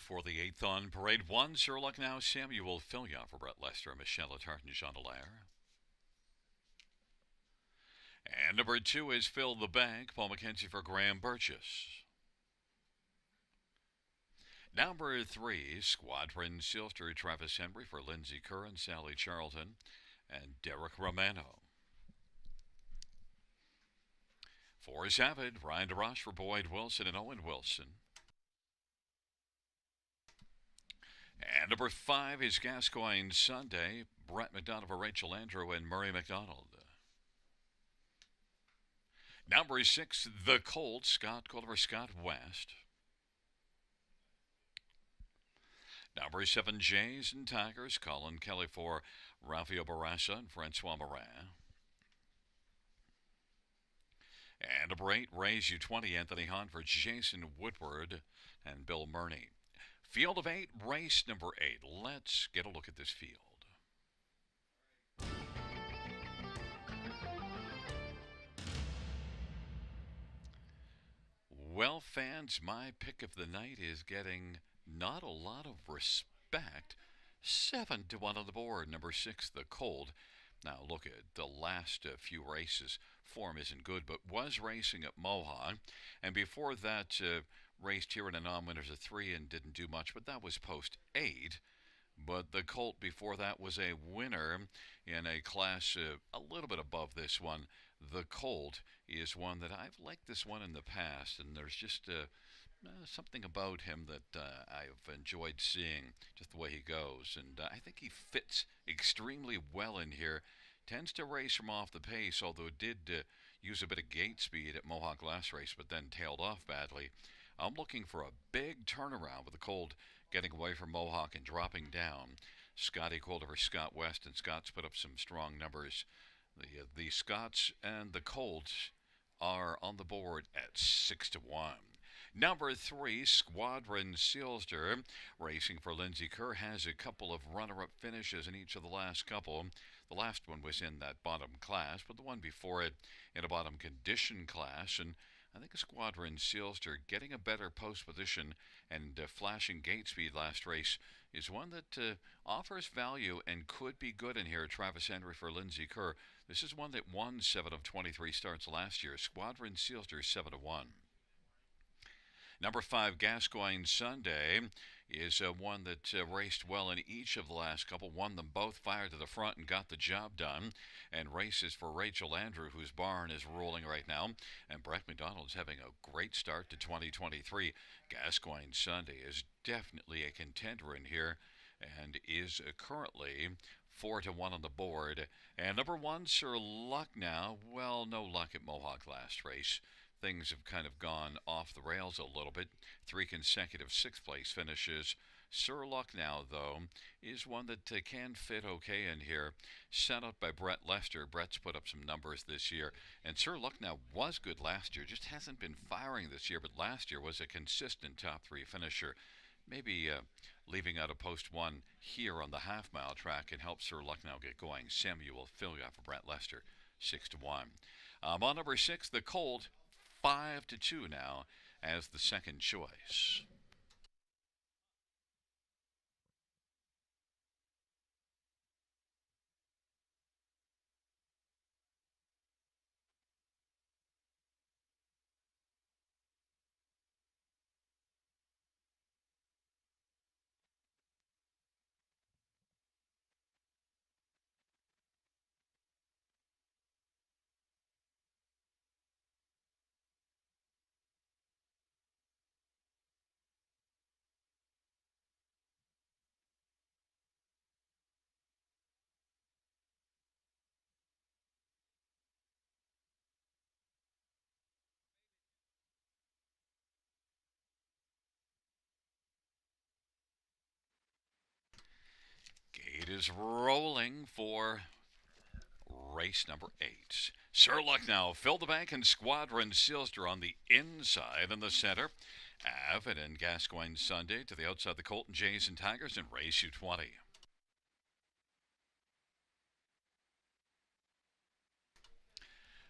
for the 8th on Parade 1. Sir Luck now, Samuel Filia for Brett Lester, Michelle Tart, and Jean Dallaire. And number 2 is Fill the Bank, Paul McKenzie for Graham Burgess. Number 3, Squadron Silster, Travis Henry for Lindsay Kerr and Sally Charlton, and Derek Romano. 4 is Avid, Ryan DeRoche for Boyd Wilson and Owen Wilson. And number 5 is Gascoigne Sunday, Brett McDonald for Rachel Andrew and Murray McDonald. Number 6, The Colt, Scott Culver, Scott West. Number 7, Jays and Tigers, Colin Kelly for Rafael Barassa and Francois Morin. And number 8, Rays U20, Anthony Hahn for Jason Woodward and Bill Murney. Field of 8, race number 8. Let's get a look at this field. Well, fans, my pick of the night is getting not a lot of respect. 7-1 on the board. Number 6, The Cold. Now look at the last few races. Form isn't good, but was racing at Mohawk. And before that, raced here in a non-winners of 3 and didn't do much, but that was post 8. But the Colt before that was a winner in a class a little bit above this one. The Colt is one that I've liked this one in the past, and there's just something about him that I've enjoyed seeing, just the way he goes. And I think he fits extremely well in here. Tends to race from off the pace, although it did use a bit of gate speed at Mohawk last race, but then tailed off badly. I'm looking for a big turnaround with the Colt getting away from Mohawk and dropping down. Scotty called over Scott West, and Scott's put up some strong numbers. The Scots and the Colts are on the board at 6-1. Number 3, Squadron Silster, racing for Lindsay Kerr, has a couple of runner-up finishes in each of the last couple. The last one was in that bottom class, but the one before it in a bottom condition class. And I think Squadron Silster getting a better post position and flashing gate speed last race is one that offers value and could be good in here. Travis Henry for Lindsay Kerr. This is one that won 7 of 23 starts last year. Squadron Silster 7-1. Number 5, Gascoigne Sunday, is one that raced well in each of the last couple, won them both, fired to the front, and got the job done. And races for Rachel Andrew, whose barn is rolling right now. And Brett McDonald's having a great start to 2023. Gascoigne Sunday is definitely a contender in here and is currently 4-1 on the board. And number 1, Sir Luck now. Well, no luck at Mohawk last race. Things have kind of gone off the rails a little bit. 3 consecutive 6th place finishes. Sir Luck now, though, is one that can fit okay in here. Set up by Brett Lester. Brett's put up some numbers this year. And Sir Luck now was good last year. Just hasn't been firing this year, but last year was a consistent top 3 finisher. Maybe leaving out a post 1 here on the half-mile track can help Sir Luck now get going. Samuel Filia for Brett Lester, 6-1. On number 6, The Colt, 5-2 now as the second choice. Gate is rolling for race number 8. Sir Luck now, Fill the Bank and Squadron Silster on the inside in the center. Avid and Gascoigne Sunday to the outside, the Colton Jays and Tigers in race U20.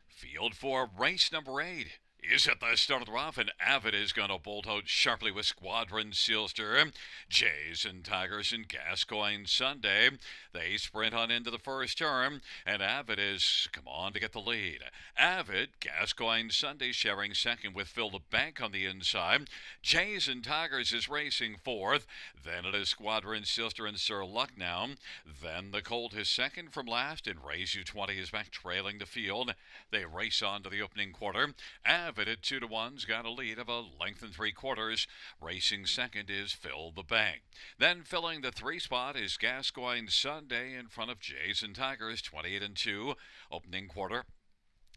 Field for race number 8 Is at the start of the rough, and Avid is going to bolt out sharply with Squadron Sealster. Jays and Tigers and Gascoigne Sunday. They sprint on into the first turn, and Avid is come on to get the lead. Avid, Gascoigne Sunday sharing second with Phil the Bank on the inside. Jays and Tigers is racing fourth. Then it is Squadron Sealster and Sir Luck now. Then the Colt is second from last, and Raise You 20 is back trailing the field. They race on to the opening quarter. Avid at 2-1's got a lead of a length and 3/4. Racing second is Phil the Bank. Then filling the 3 spot is Gascoigne Sunday in front of Jays and Tigers, 28-2. Opening quarter.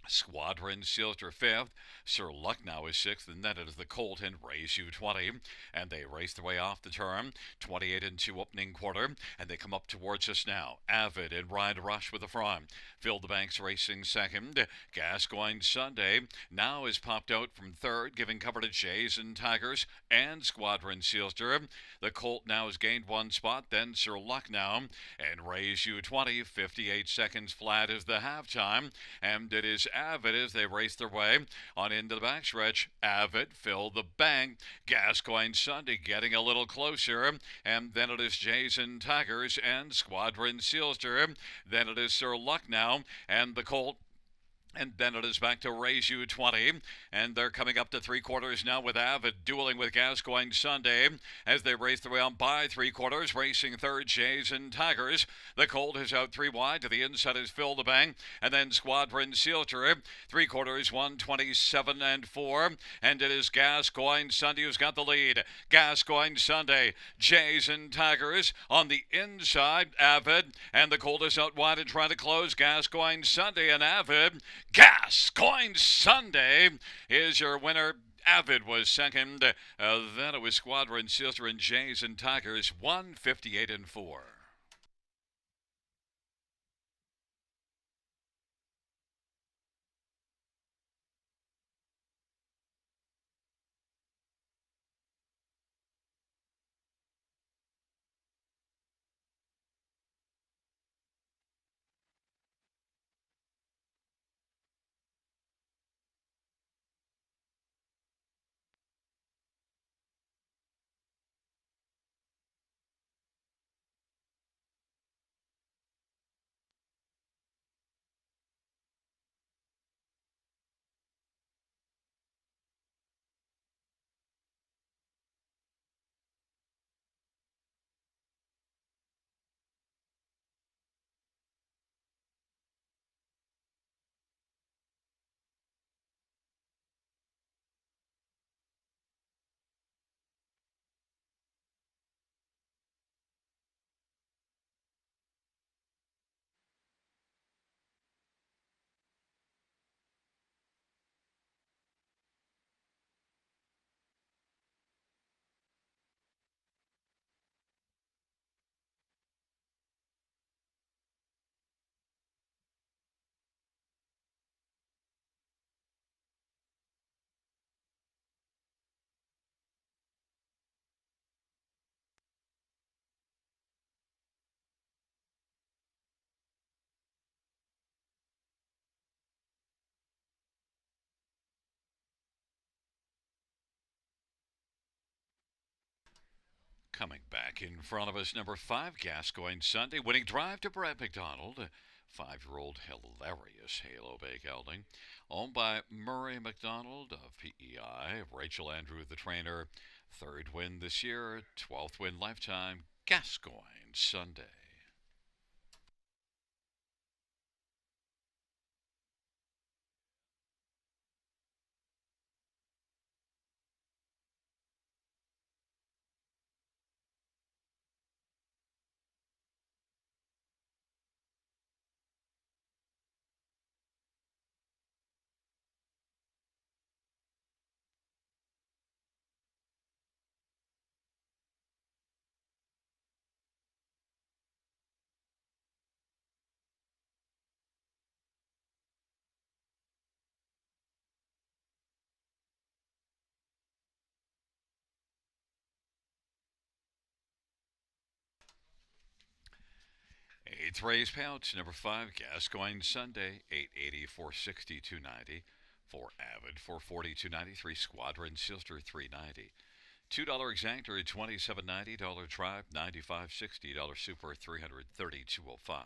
Squadron Sealster fifth, Sir Lucknow is sixth, and then it is the Colt and Raise You 20, and they race their way off the turn, 28-2 opening quarter, and they come up towards us now. Avid and Ride Rush with the front. Phil the Banks racing second. Gascoigne Sunday now is popped out from third, giving cover to Jays and Tigers and Squadron Sealster. The Colt now has gained 1 spot, then Sir Lucknow and Raise You 20, 58 seconds flat is the halftime, and it is Avid as they race their way on into the backstretch. Avid, Phil the Bank, Gascoigne Sunday getting a little closer, and then it is Jays and Tigers and Squadron Sealster. Then it is Sir Lucknow and the Colt. And then it is back to Raise You 20, and they're coming up to 3/4 now with Avid dueling with Gascoigne Sunday as they race their way on by 3/4, racing third Jays and Tigers. The Colt is out 3 wide, to the inside is Phil the Bang, and then Squadron Sealter, 3/4, 1:27-4, and it is Gascoigne Sunday who's got the lead. Gascoigne Sunday, Jays and Tigers on the inside, Avid, and the Colt is out wide and trying to close. Gascoigne Sunday and Avid. Gascoigne Sunday is your winner. Avid was second. Then it was Squadron Sealster and Jays and Tigers, 1:58-4. Coming back in front of us, number 5, Gascoigne Sunday, winning drive to Brad McDonald. 5-year-old hilarious Halo Bay gelding, owned by Murray McDonald of PEI. Rachel Andrew, the trainer. 3rd win this year, 12th win lifetime. Gascoigne Sunday. Eighth race payouts, number 5, Gascoigne Sunday, 880, 460, 290. For Avid, for $42.93. Squadron Sister, $3.90. $2 Exactor at $27.90. Dollar Tribe, $95.60. Dollar Super, $332.05.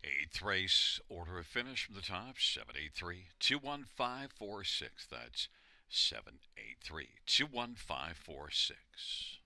Eighth race, order of finish from the top, 783 21546. That's 783 21546.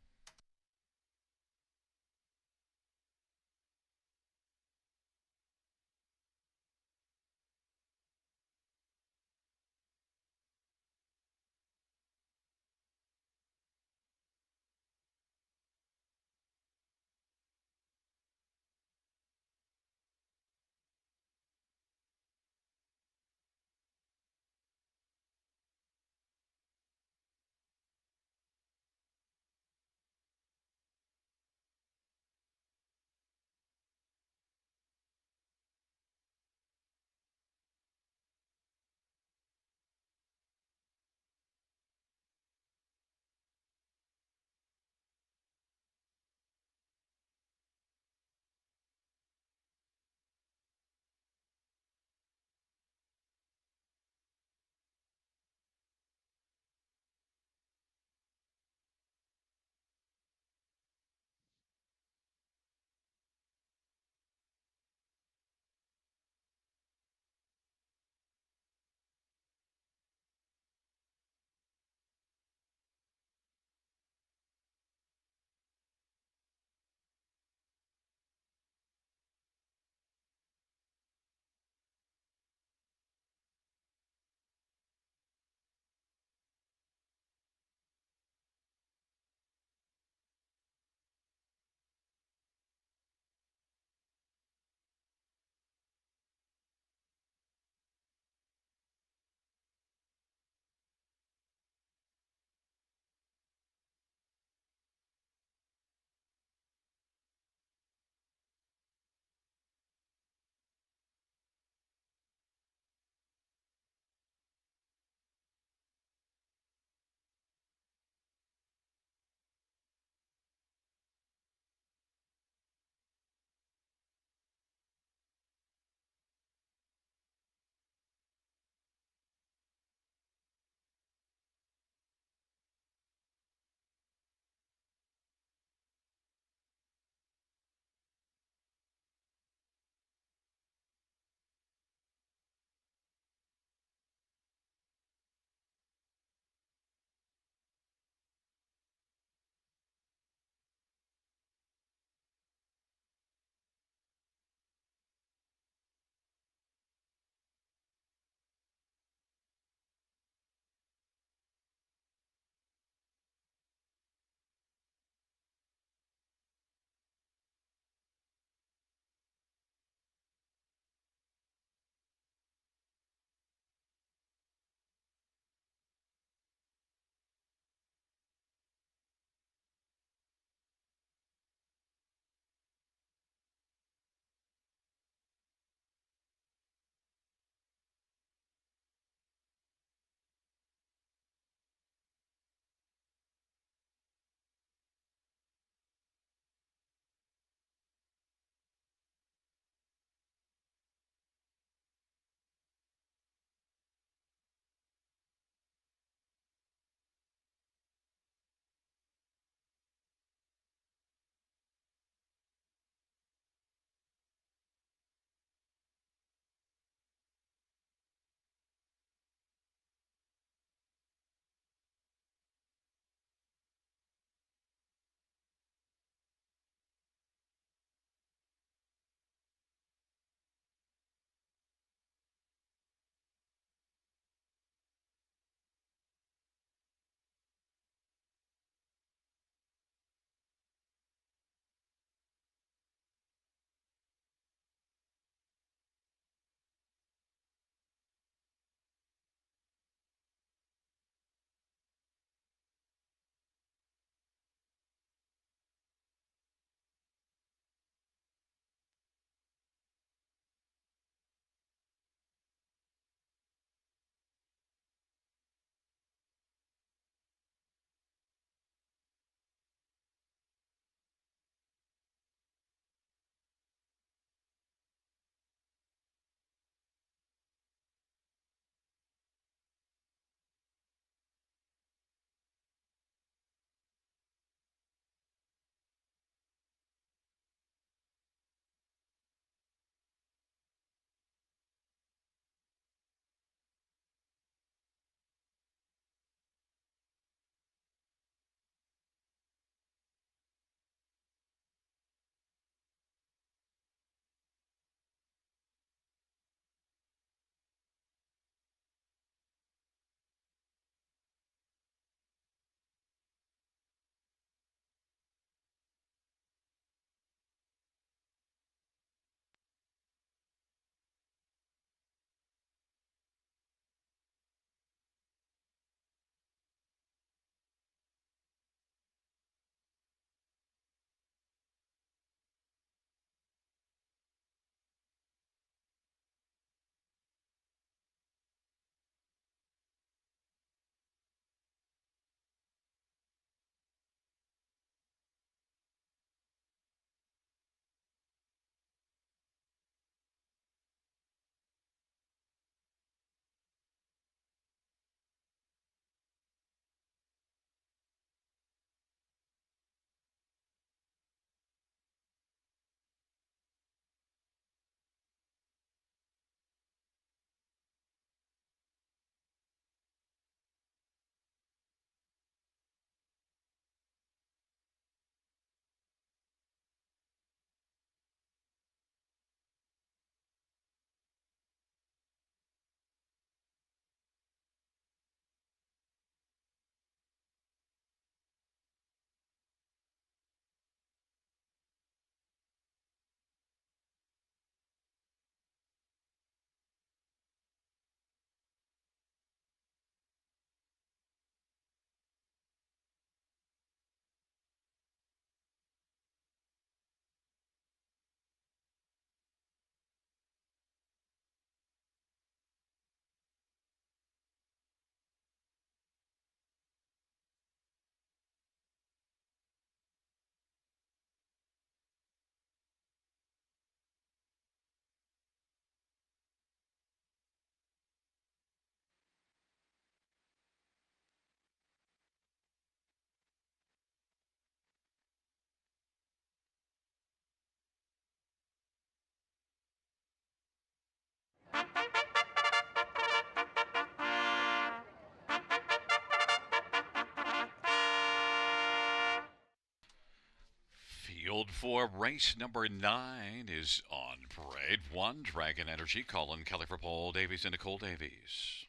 Field for race number 9 is on parade. 1, Dragon Energy, Colin Kelly for Paul Davies and Nicole Davies.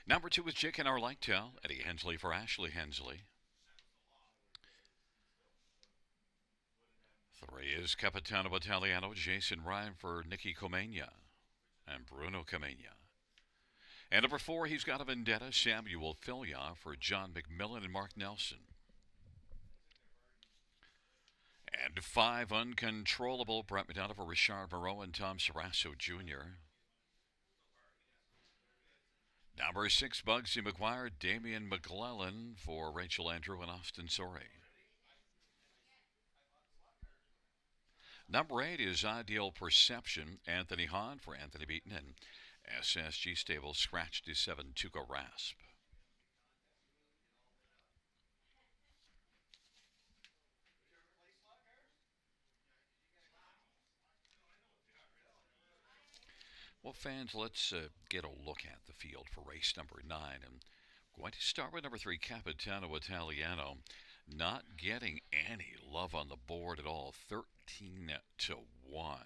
Number 2 is Jake and our Liketail, Eddie Hensley for Ashley Hensley. 3 is Capitano Italiano, Jason Ryan for Nikki Comania and Bruno Comania. And number 4, he's got a Vendetta, Samuel Filia for John McMillan and Mark Nelson. And 5, Uncontrollable, Brett Madonna for Richard Moreau and Tom Sarasso Jr. Number 6, Bugsy McGuire, Damian McClellan for Rachel Andrew and Austin Sorey. Number 8 is Ideal Perception, Anthony Hahn for Anthony Beaton and SSG Stable Scratch D7 Tuco Rasp. Well, fans, let's get a look at the field for race number 9. And I'm going to start with number 3, Capitano Italiano. Not getting any love on the board at all, 13 to 1.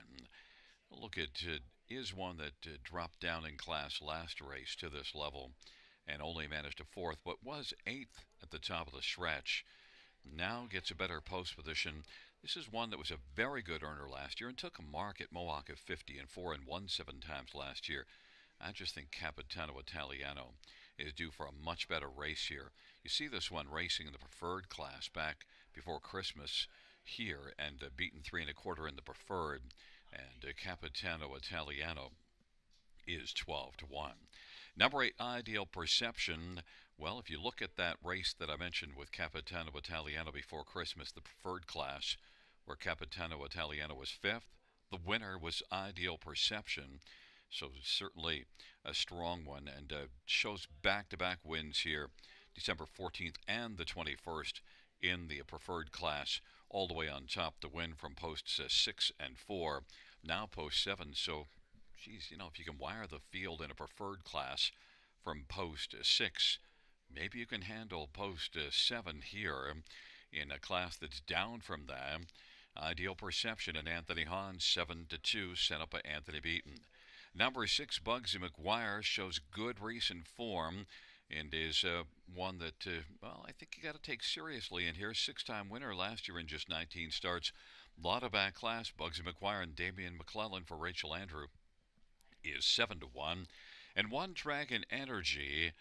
Look at is one that dropped down in class last race to this level and only managed a 4th, but was 8th at the top of the stretch. Now gets a better post position. This is one that was a very good earner last year and took a mark at Mohawk of 50 and 4 and 1 7 times last year. I just think Capitano Italiano is due for a much better race here. You see this one racing in the preferred class back before Christmas here and beaten 3 1/4 in the preferred. And Capitano Italiano is 12 to 1. Number 8, Ideal Perception. Well, if you look at that race that I mentioned with Capitano Italiano before Christmas, the preferred class, where Capitano Italiano was 5th, the winner was Ideal Perception. So certainly a strong one, and shows back-to-back wins here, December 14th and the 21st in the preferred class, all the way on top to win from posts 6 and 4, now post 7. So, geez, if you can wire the field in a preferred class from post 6, maybe you can handle post 7 here in a class that's down from that. Ideal Perception and Anthony Hahn, 7 to 2, sent up by Anthony Beaton. Number 6, Bugsy McGuire, shows good recent form and is one that, I think you got to take seriously. And here's 6-time winner last year in just 19 starts. A lot of back class. Bugsy McGuire and Damian McClellan for Rachel Andrew is 7 to 1. And 1, Dragon Energy,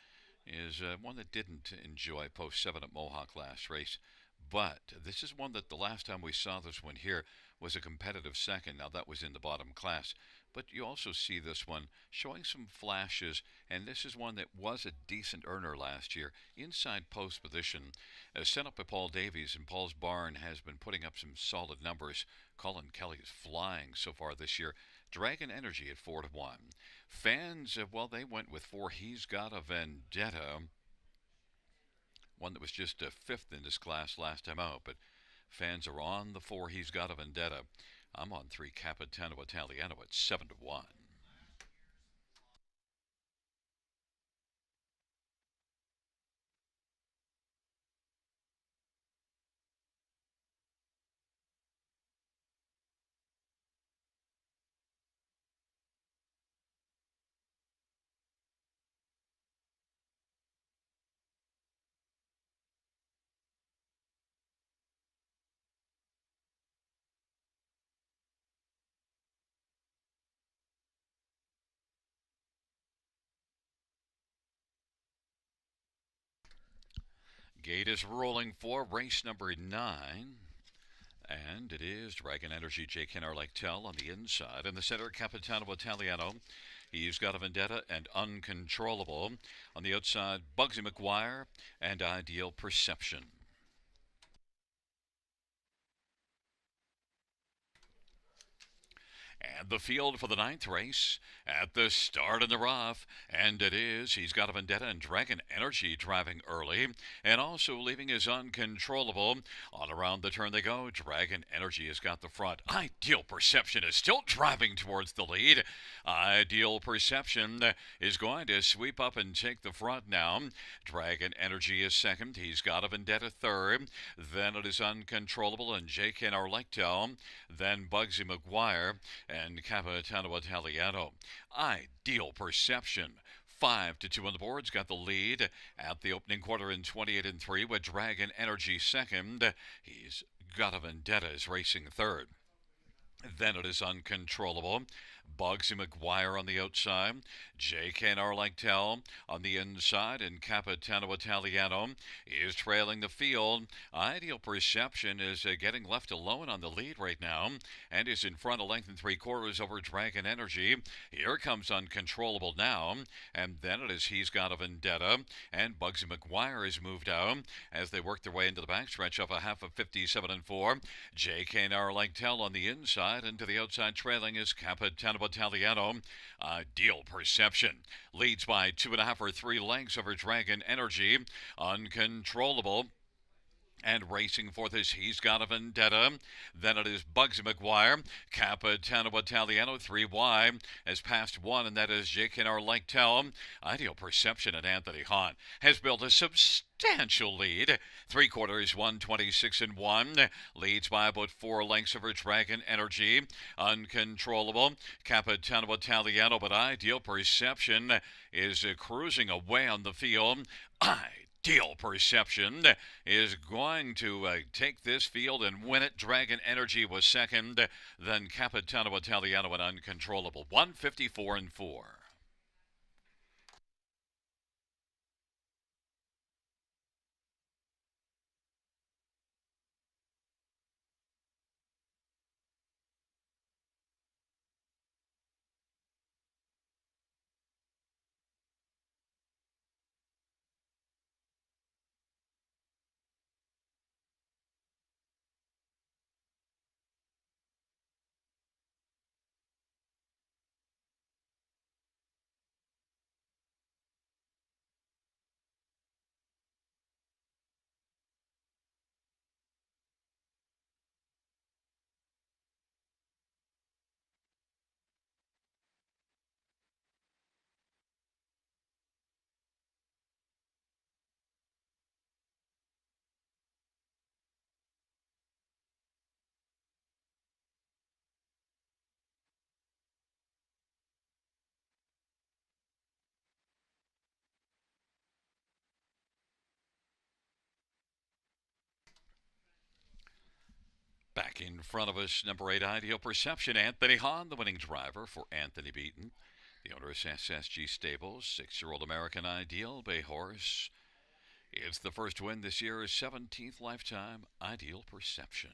is one that didn't enjoy post 7 at Mohawk last race. But this is one that the last time we saw this one here was a competitive second. Now that was in the bottom class. But you also see this one showing some flashes, and this is one that was a decent earner last year, inside post position, sent up by Paul Davies, and Paul's barn has been putting up some solid numbers. Colin Kelly is flying so far this year. Dragon Energy at 4 to 1. Fans, they went with 4, He's Got a Vendetta, one that was just 5th in this class last time out, but fans are on the 4, He's Got a Vendetta. I'm on 3, Capitano Italiano at 7 to 1. Gate is rolling for race number 9. And it is Dragon Energy, Jake Hennar Tell on the inside. In the center, Capitano Italiano. He's Got a Vendetta and Uncontrollable. On the outside, Bugsy McGuire and Ideal Perception. And the field for the ninth race at the start in the rough. And it is. He's got a Vendetta and Dragon Energy driving early. And also leaving his Uncontrollable. On around the turn they go. Dragon Energy has got the front. Ideal Perception is still driving towards the lead. Ideal Perception is going to sweep up and take the front now. Dragon Energy is second. He's got a Vendetta third. Then it is Uncontrollable and J.K. Arlecto. Then Bugsy McGuire and Capitano Italiano. Ideal Perception 5-2 on the boards, got the lead at the opening quarter in 28-3 with Dragon Energy second. He's got a Vendetta is racing third. Then it is Uncontrollable. Bugsy McGuire on the outside. J.K. Arlectel on the inside. And Capitano Italiano is trailing the field. Ideal Perception is getting left alone on the lead right now and is in front of length and three-quarters over Dragon Energy. Here comes Uncontrollable now. And then it is He's Got a Vendetta. And Bugsy McGuire is moved out as they work their way into the backstretch of a half of 57-4. J.K. Arlectel on the inside. And to the outside trailing is Capitano Italiano. Ideal Perception leads by 2.5 or 3 lengths over Dragon Energy. Uncontrollable and racing for this, He's Got a Vendetta. Then it is Bugsy McGuire. Capitano Italiano 3 wide has passed one, and that is J.K. Arlectel. Ideal Perception and Anthony Hahn has built a substantial lead. Three quarters, 126-1. Leads by about 4 lengths over Dragon Energy. Uncontrollable. Capitano Italiano, but Ideal Perception is cruising away on the field. Ideal Perception is going to take this field and win it. Dragon Energy was second, then Capitano Italiano and Uncontrollable. 154-4. Back in front of us, number 8, Ideal Perception. Anthony Hahn, the winning driver for Anthony Beaton. The owner is SSG Stables, 6-year-old American Ideal Bay Horse. It's the first win this year, his 17th lifetime. Ideal Perception.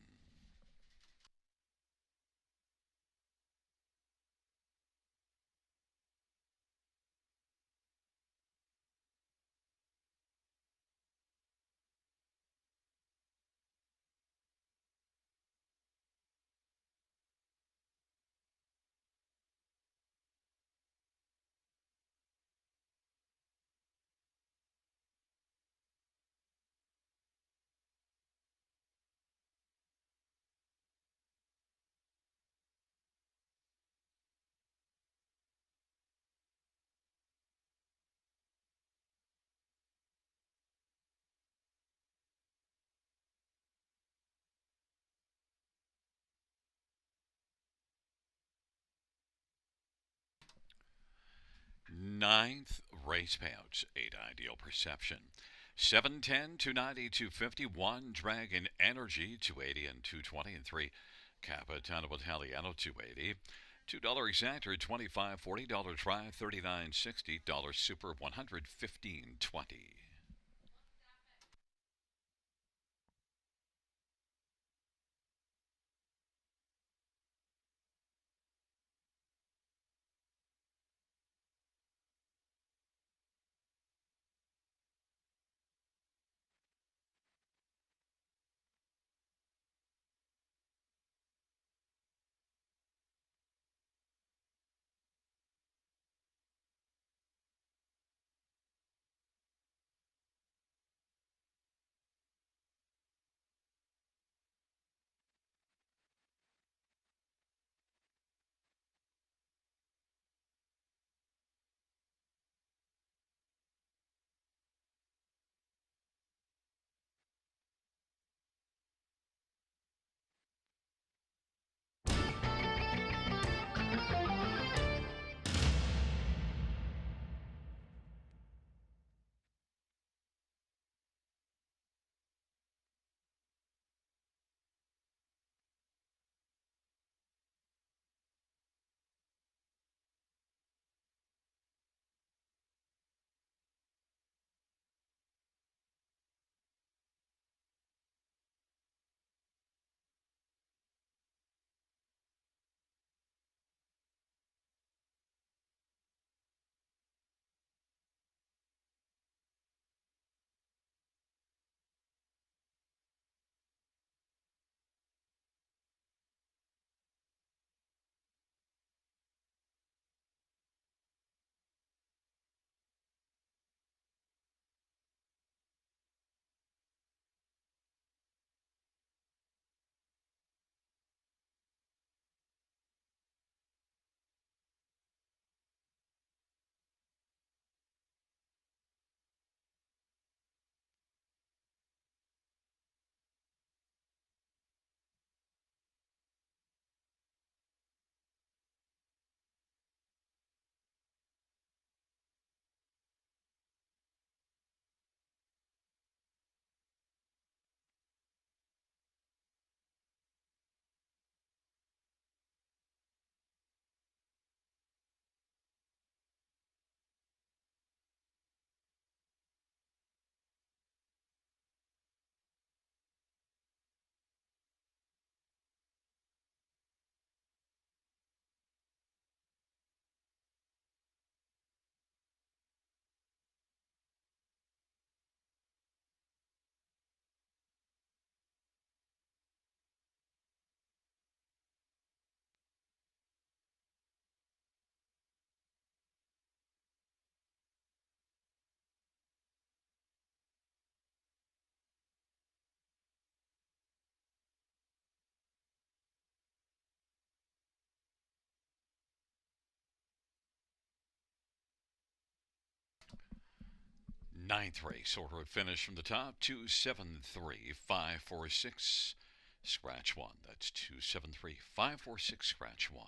Ninth race payouts, 8 Ideal Perception. 710, 290, 251, Dragon Energy, 280 and 220, and 3 Capitano Italiano, 280. $2 exactor, $25, $40 try, $39.60, super, $115.20. Ninth race, order of finish from the top, 273546, scratch 1. That's 273546, scratch 1.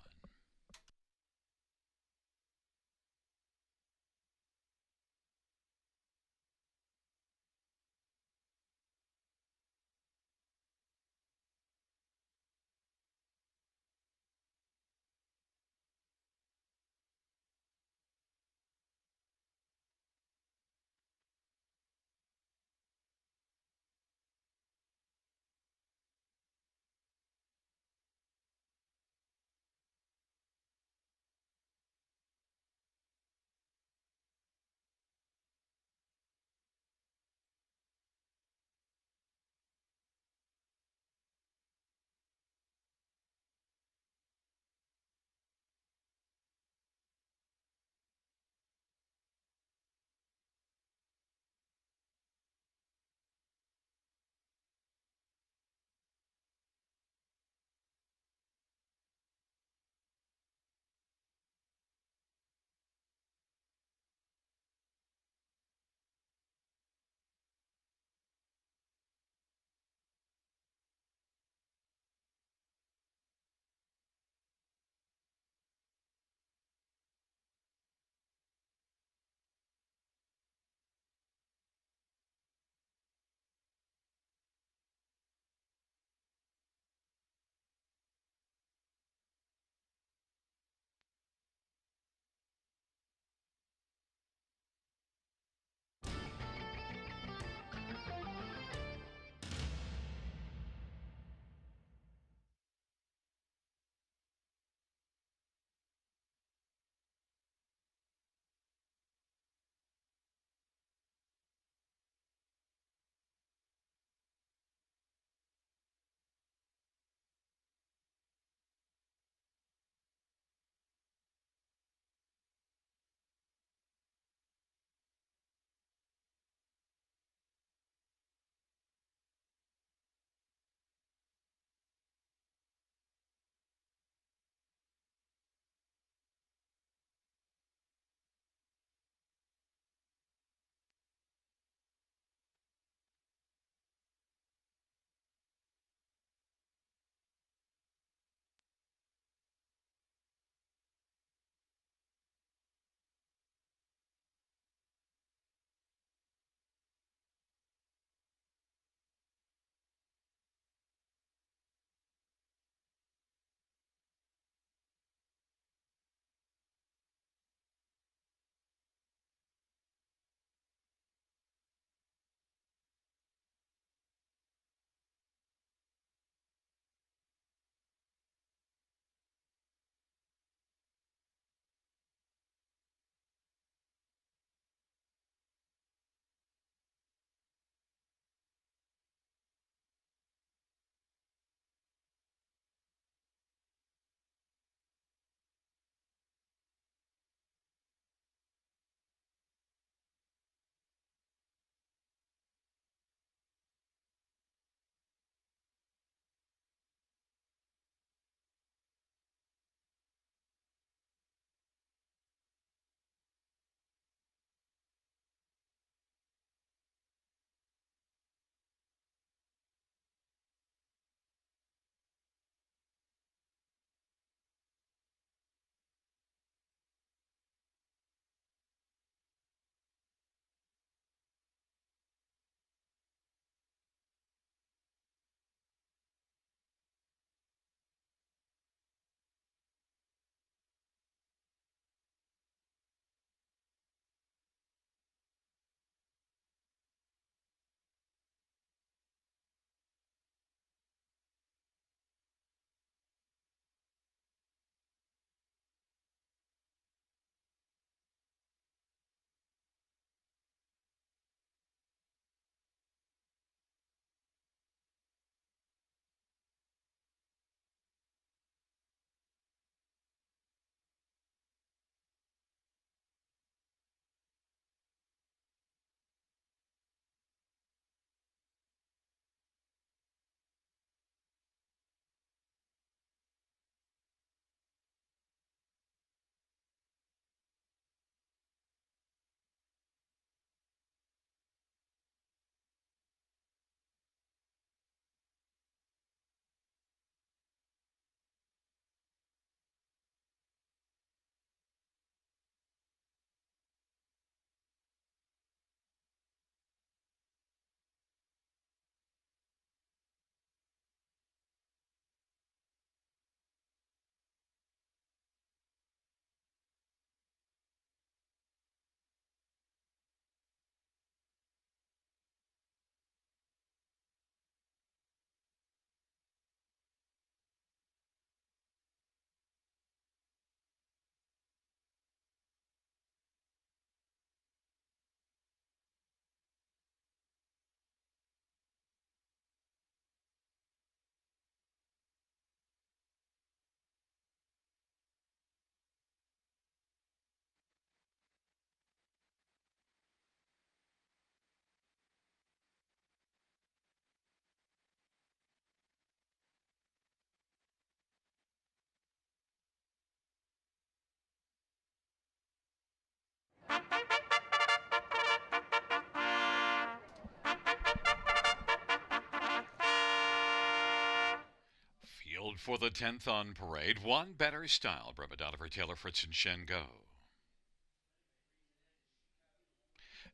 For the 10th on parade, One Better Style, Brett Madonna for Taylor Fritz and Shen Go.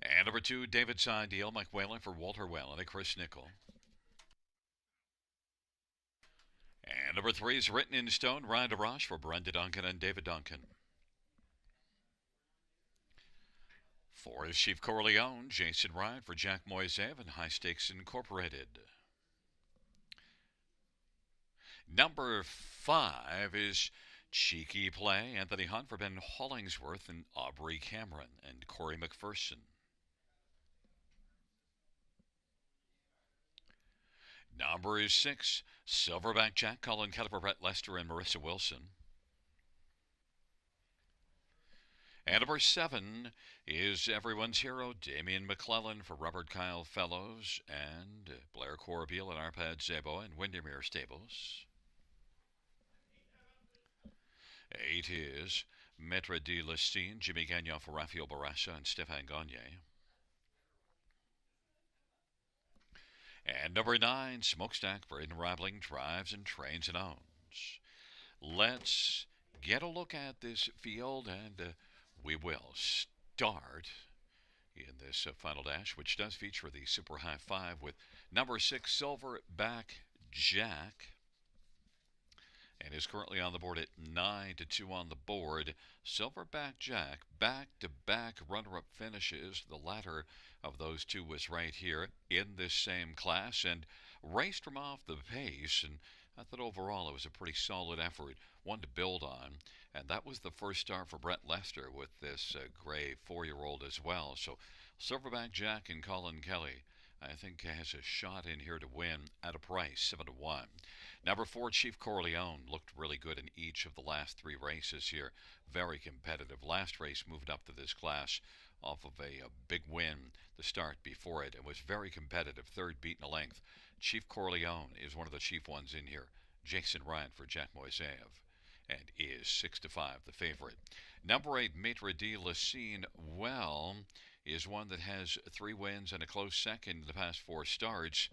And number 2, David's Ideal, Mike Whalen for Walter Whalen and Chris Nickel. And number 3 is Written in Stone, Ryan DeRoche for Brenda Duncan and David Duncan. 4 is Chief Corleone, Jason Ryan for Jack Moisev and High Stakes Incorporated. Number 5 is Cheeky Play, Anthony Hunt for Ben Hollingsworth and Aubrey Cameron and Corey McPherson. Number 6, Silverback Jack, Colin Keller for Brett Lester and Marissa Wilson. And number 7 is Everyone's Hero, Damian McClellan for Robert Kyle Fellows and Blair Corbeil and Arpad Zebo and Windermere Stables. 8 is Maître de Lestine, Jimmy Gagnon for Rafael Barassa and Stéphane Gagne. And number 9, Smokestack for Enraveling Drives and Trains and Owns. Let's get a look at this field, and we will start in this final dash, which does feature the Super High Five with number 6, Silverback Jack, and is currently on the board at 9-2 on the board. Silverback Jack, back-to-back runner-up finishes. The latter of those two was right here in this same class and raced from off the pace, and I thought overall it was a pretty solid effort, one to build on, and that was the first start for Brett Lester with this gray 4-year-old as well. So Silverback Jack and Colin Kelly, I think, has a shot in here to win at a price, 7-1. Number 4, Chief Corleone, looked really good in each of the last 3 races here. Very competitive. Last race moved up to this class off of a big win the start before it. It was very competitive. Third beat in a length. Chief Corleone is one of the chief ones in here. Jason Ryan for Jack Moisev, and is 6-5 the favorite. Number 8, Maître de Lestine, is one that has 3 wins and a close second in the past 4 starts.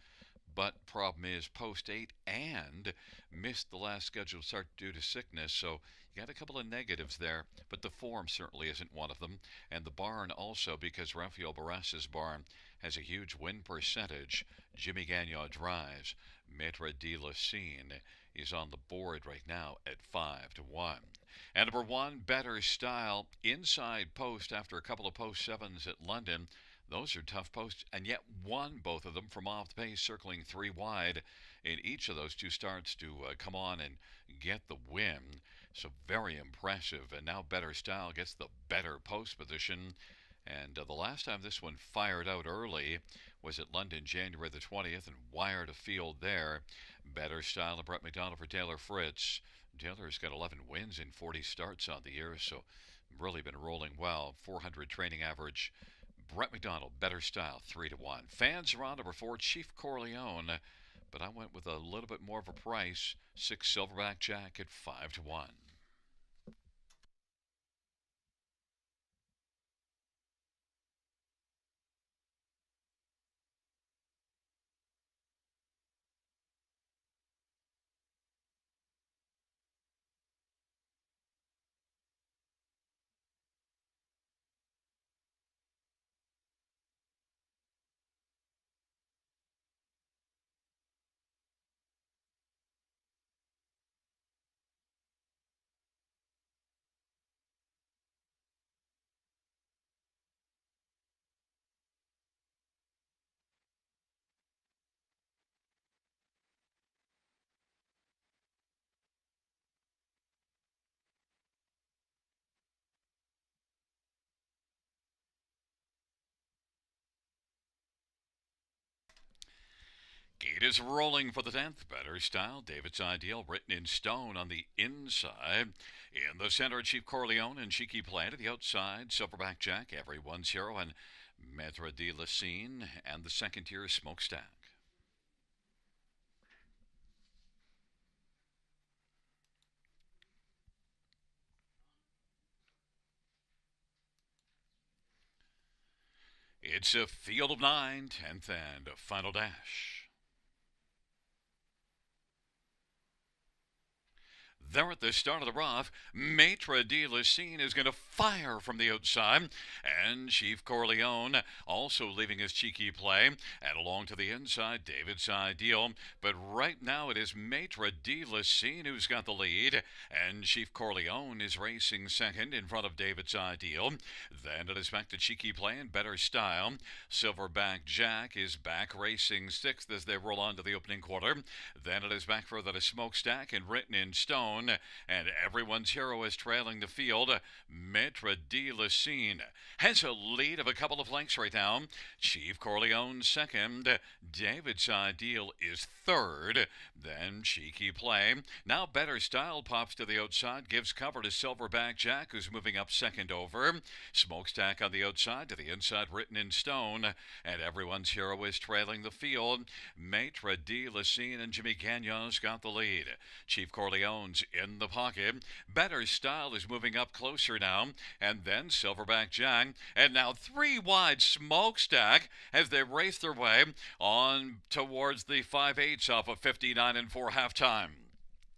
But problem is post 8 and missed the last scheduled start due to sickness, so you got a couple of negatives there, but the form certainly isn't one of them. And the barn also, because Rafael Barassa's barn has a huge win percentage. Jimmy Gagnon drives. Maître de Lestine is on the board right now at 5-1. And number 1, Better Style, inside post after a couple of post 7s at London. Those are tough posts, and yet won both of them from off the pace, circling 3 wide in each of those 2 starts to come on and get the win. So very impressive. And now Better Style gets the better post position. And the last time this one fired out early was at London, January the 20th, and wired a field there. Better Style and Brett McDonald for Taylor Fritz. Taylor's got 11 wins in 40 starts on the year, so really been rolling well. 400 training average. Brett McDonald, Better Style, 3-1. Fans are on number 4, Chief Corleone, but I went with a little bit more of a price. 6, Silverback Jack at 5-1. Gate is rolling for the 10th. Better Style, David's Ideal, Written in Stone on the inside. In the center, Chief Corleone and Cheeky Play. To the outside, Silverback Jack, Everyone's Hero, and Maître de Lestine, and the second tier, Smokestack. It's a field of 9, 10th and a final dash. There at the start of the rough, Maitre de Lucine is going to fire from the outside, and Chief Corleone also leaving his cheeky play, and along to the inside, David's Ideal. But right now it is Maitre de Lucine who's got the lead, and Chief Corleone is racing second in front of David's Ideal. Then it is back to cheeky play and better style. Silverback Jack is back racing sixth as they roll on to the opening quarter. Then it is back further to Smokestack and Written in Stone, and everyone's hero is trailing the field. Maitre de Lucine has a lead of a couple of lengths right now. Chief Corleone second. David's Ideal is third. Then Cheeky Play. Now Better Style pops to the outside, gives cover to Silverback Jack, who's moving up second over. Smokestack on the outside, to the inside Written in Stone, and everyone's hero is trailing the field. Maitre de Lucine and Jimmy Gagnon's got the lead. Chief Corleone's in the pocket. Better Style is moving up closer now, and then Silverback Jack, and now three wide Smokestack as they race their way on towards the 5/8 off of 59 and 4 halftime.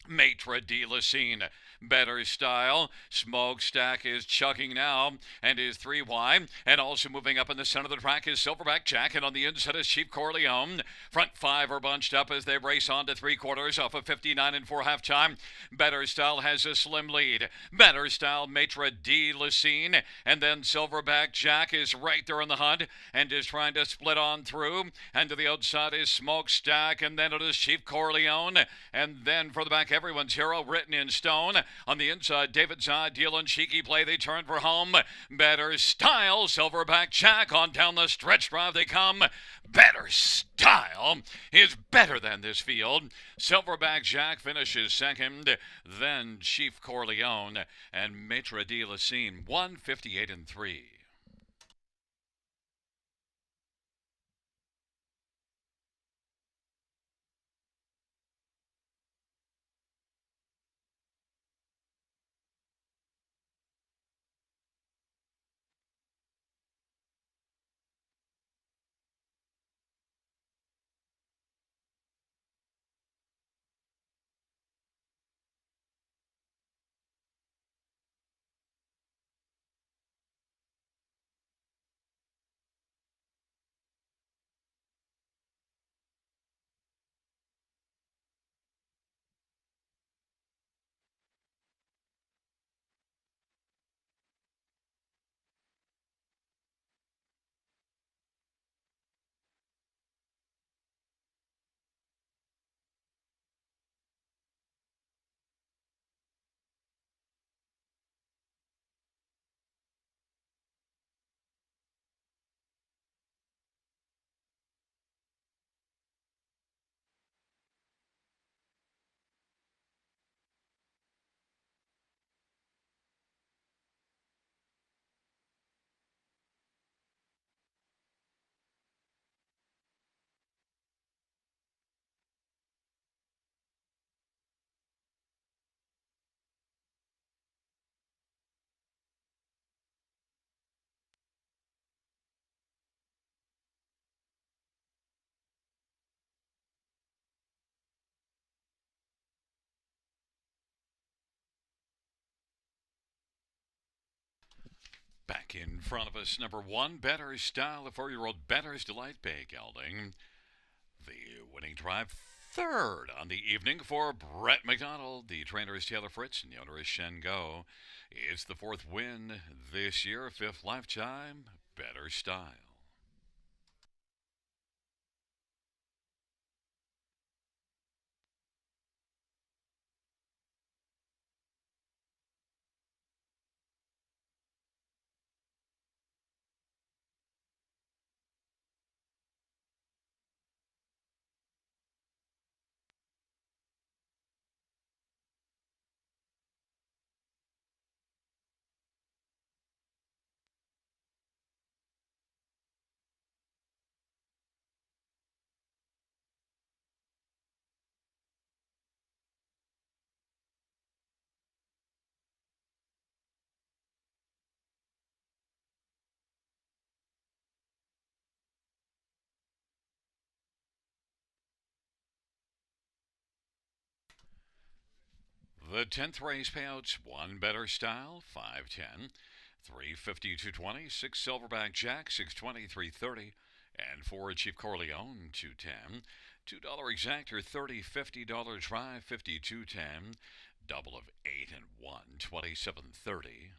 Maitre de Lucine, Better Style. Smokestack is chugging now and is three wide. And also moving up in the center of the track is Silverback Jack. And on the inside is Chief Corleone. Front five are bunched up as they race on to three quarters off of 59 and 4 halftime. Better Style has a slim lead. Better Style, Maitre de Lucine. And then Silverback Jack is right there in the hunt and is trying to split on through. And to the outside is Smokestack. And then it is Chief Corleone. And then for the back, everyone's hero, Written in Stone. On the inside, David's Ideal and Cheeky Play, they turn for home. Better Style, Silverback Jack, on down the stretch drive they come. Better Style is better than this field. Silverback Jack finishes second, then Chief Corleone and Maitre de Lucine, 158 and 3. Back in front of us, number one, Better Style, the 4-year-old Better's Delight Bay gelding. The winning drive, third on the evening for Brett McDonald. The trainer is Taylor Fritz and the owner is Shen Go. It's the fourth win this year, fifth lifetime, Better Style. The 10th race payouts: 1 better style, 510, 350, 220, 6 silverback jack, 620, 330, and 4 Chief Corleone, 210, $2 exactor, 30, $50 drive, 5210, double of 8 and 1, 2730.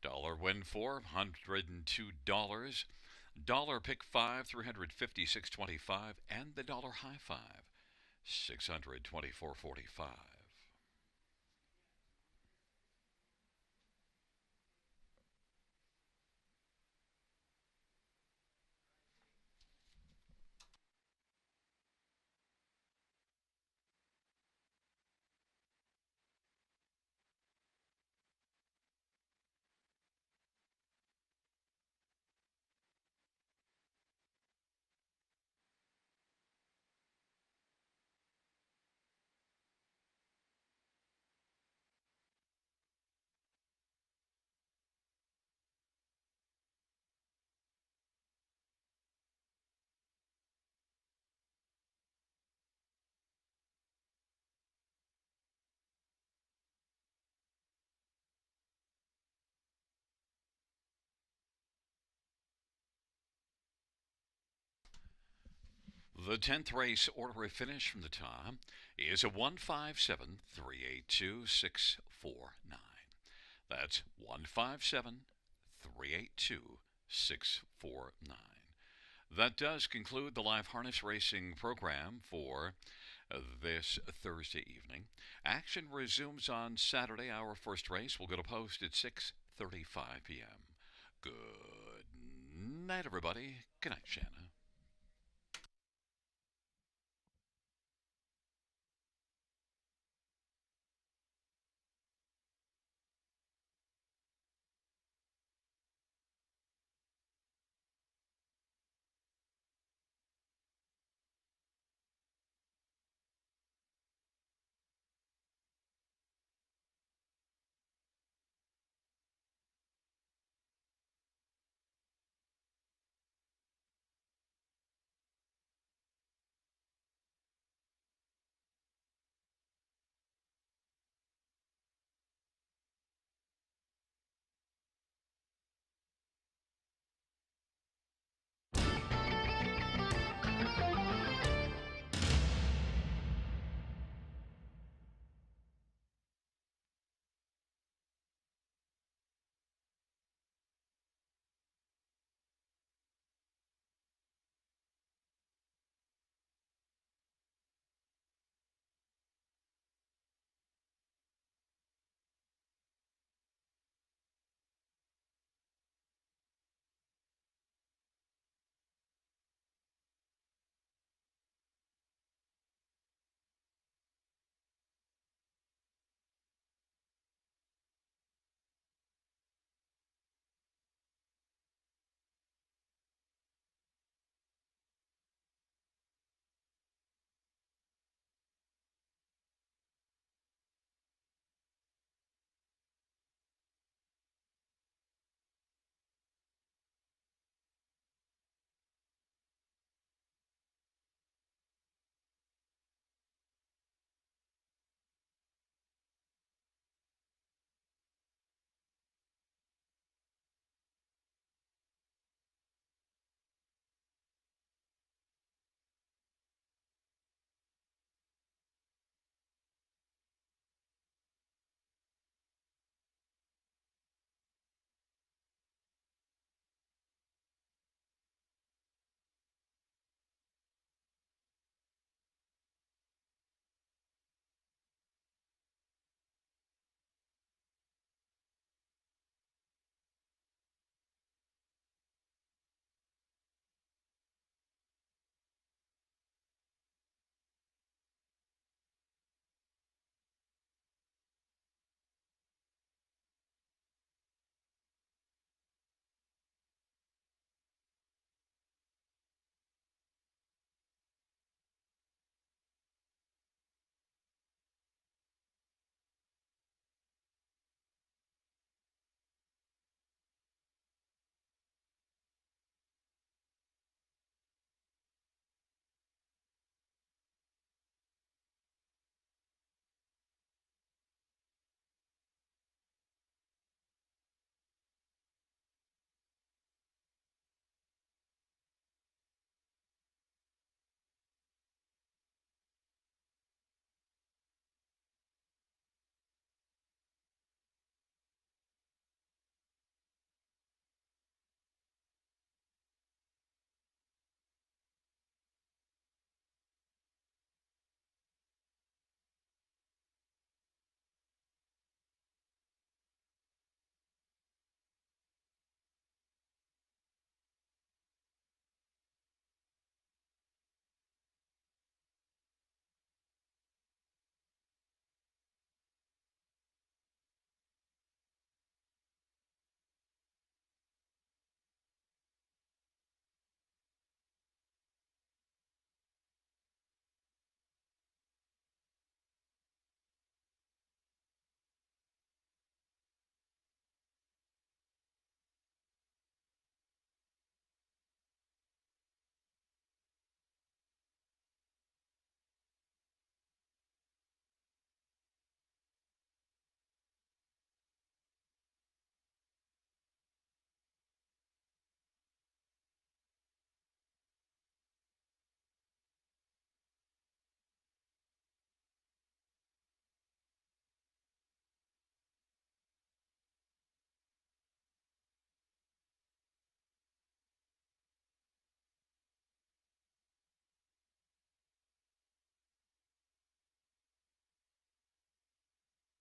Dollar win $4, $102. Dollar pick 5, 350, 625, and the dollar high 5, 624.45. The 10th race order of finish from the top is a 157 382 649. That's 157 382 649. That does conclude the live harness racing program for this Thursday evening. Action resumes on Saturday. Our first race will go to post at 6:35 p.m. Good night, everybody. Good night, Shanna.